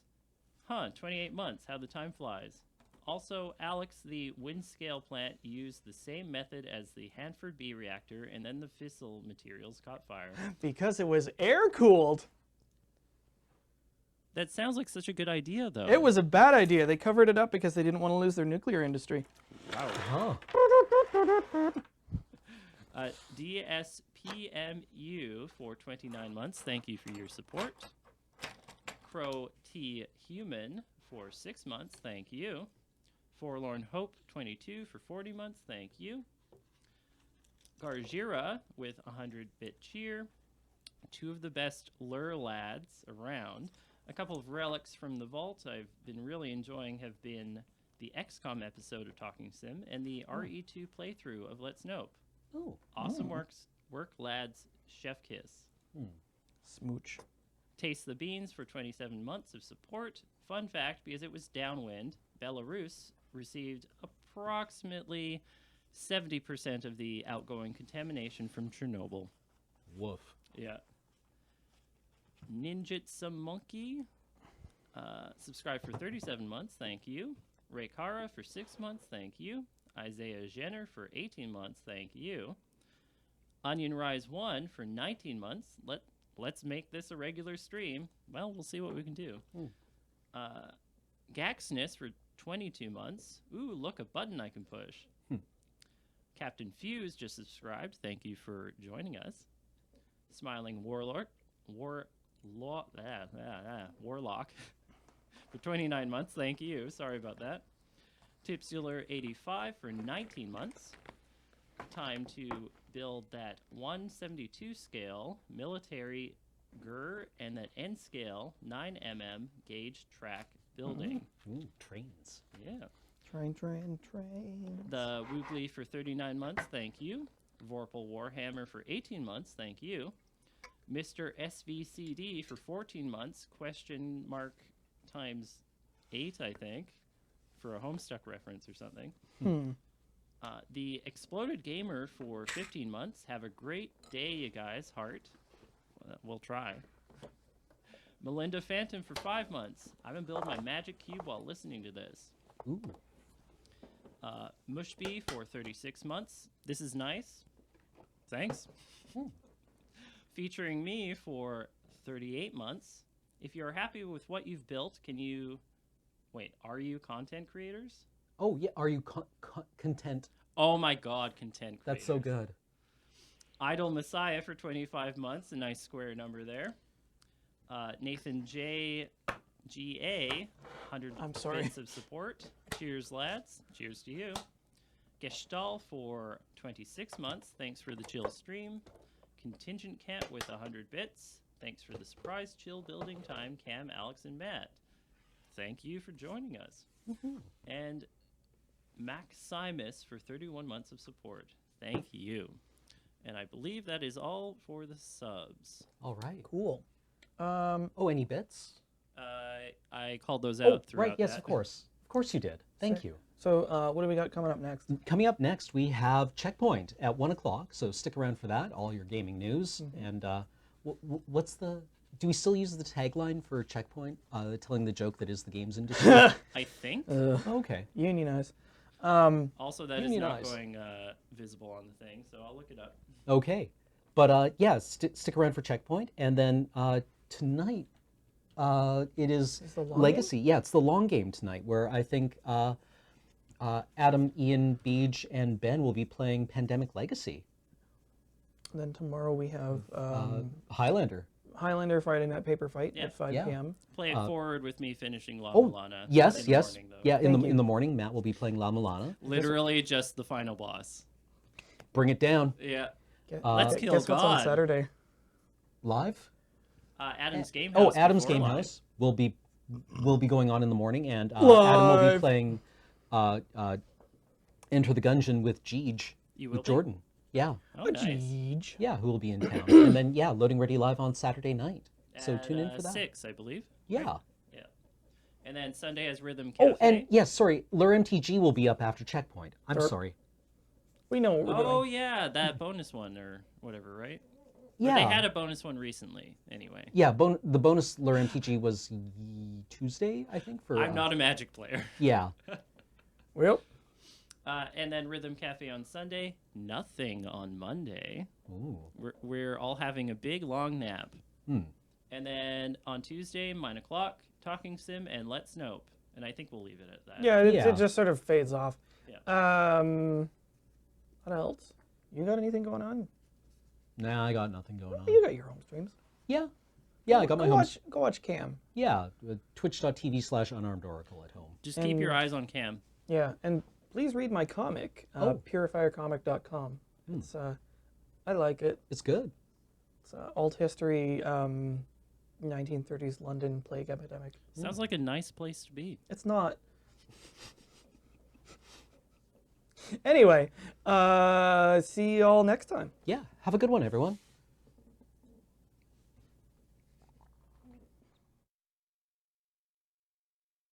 28 months. How the time flies. Also, Alex, the wind scale plant used the same method as the Hanford B reactor, and then the fissile materials caught fire. Because it was air cooled. That sounds like such a good idea, though. It was a bad idea. They covered it up because they didn't want to lose their nuclear industry. Wow. Huh. DSPMU for 29 months. Thank you for your support. Crow T Human for 6 months. Thank you. Forlorn Hope 22 for 40 months. Thank you. Garjira with 100-bit cheer. Two of the best lure lads around. A couple of relics from the vault I've been really enjoying have been the XCOM episode of Talking Sim and the RE2 playthrough of Let's Nope. Oh. Awesome work, lads. Chef kiss. Smooch. Taste the Beans for 27 months of support. Fun fact, because it was downwind, Belarus received approximately 70% of the outgoing contamination from Chernobyl. Woof. Yeah. Ninjitsa Monkey, subscribed for 37 months, thank you. Ray Kara for 6 months, thank you. Isaiah Jenner for 18 months, thank you. Onion Rise 1 for 19 months. Let's make this a regular stream. Well, we'll see what we can do. Gaxness for 22 months. Ooh, look, a button I can push. Captain Fuse just subscribed. Thank you for joining us. Smiling Warlock for 29 months. Thank you. Sorry about that. Tipsular 85 for 19 months. Time to build that 172 scale military GUR and that N scale 9mm gauge track building. Ooh, trains. Yeah. Train. The Woogly for 39 months, thank you. Vorpal Warhammer for 18 months, thank you. Mr. SVCD for 14 months, question mark times 8, I think, for a Homestuck reference or something. The Exploded Gamer for 15 months. Have a great day, you guys. Heart. We'll try. Melinda Phantom for 5 months. I've been building my magic cube while listening to this. Ooh. Mushbee for 36 months. This is nice. Thanks. Featuring me for 38 months. If you're happy with what you've built, can you... Wait, are you content creators? Oh, yeah. Are you content? Oh my god, content creators. That's so good. Idol Messiah for 25 months. A nice square number there. Nathan J. G.A. 100 I'm sorry. bits of support. Cheers, lads. Cheers to you. Gestalt for 26 months. Thanks for the chill stream. Contingent Camp with 100 bits. Thanks for the surprise chill building time, Cam, Alex, and Matt. Thank you for joining us. And Max Simus for 31 months of support. Thank you. And I believe that is all for the subs. All right. Cool. Oh, any bits? I called those Oh, out throughout right. Yes, that. of course. Of course you did. Thank you. So what do we got coming up next? Coming up next, we have Checkpoint at 1 o'clock, so stick around for that, all your gaming news. And what's the... Do we still use the tagline for Checkpoint, telling the joke that is the games industry? I think. Okay. Unionize. Also, that is not Unionize. going visible on the thing, so I'll look it up. Okay. But yeah, stick around for Checkpoint. And then tonight, It is Is the long Legacy. Yeah, it's the long game tonight, where I think Adam, Ian, Beej, and Ben will be playing Pandemic Legacy. And then tomorrow we have Highlander. Highlander Friday Night Paper Fight Yeah. at 5 Yeah. p.m. Play it forward with me finishing La Oh, Milana. yes, in the yes. morning, though. Yeah, Thank you. in the morning, Matt will be playing La Milana. Literally just the final boss. Bring it down. Yeah. Let's kill guess what's on God. Saturday. Live? Adam's Game Oh, House. Adam's before Game live. House will be going on in the morning, and Adam will be Live. playing Enter the Gungeon with Jeej, You will with be? Jordan. Yeah, Oh, nice. Jeej. yeah, who will be in town. And then, yeah, Loading Ready Live on Saturday night. So At, tune in for that. 6, I believe. Yeah. Yeah. And then Sunday has Rhythm Cafe. Oh, and yes, sorry, Lure MTG will be up after Checkpoint. I'm Derp. sorry. We know what we're Oh, doing. yeah, that bonus one or whatever, right? Or Yeah. They had a bonus one recently, anyway. Yeah, the bonus Lure MTG was Tuesday, I think. For I'm not a Magic player. Yeah. Well, And then Rhythm Cafe on Sunday. Nothing on Monday. Ooh. We're all having a big long nap. Hmm. And then on Tuesday, 9 o'clock, Talking Sim and Let's Nope. And I think we'll leave it at that. yeah, Yeah. it just sort of fades off. Yeah. What else? You got anything going on? Nah, I got nothing going on. You got your home streams. Yeah. Yeah, I got my go home. watch, go watch Cam. Yeah, twitch.tv/unarmedoracle at home. Just keep your eyes on Cam. Yeah, and please read my comic, purifiercomic.com. It's I like it. It's good. It's alt history, 1930s London plague epidemic. Sounds like a nice place to be. It's not. Anyway, see you all next time. Yeah, have a good one, everyone.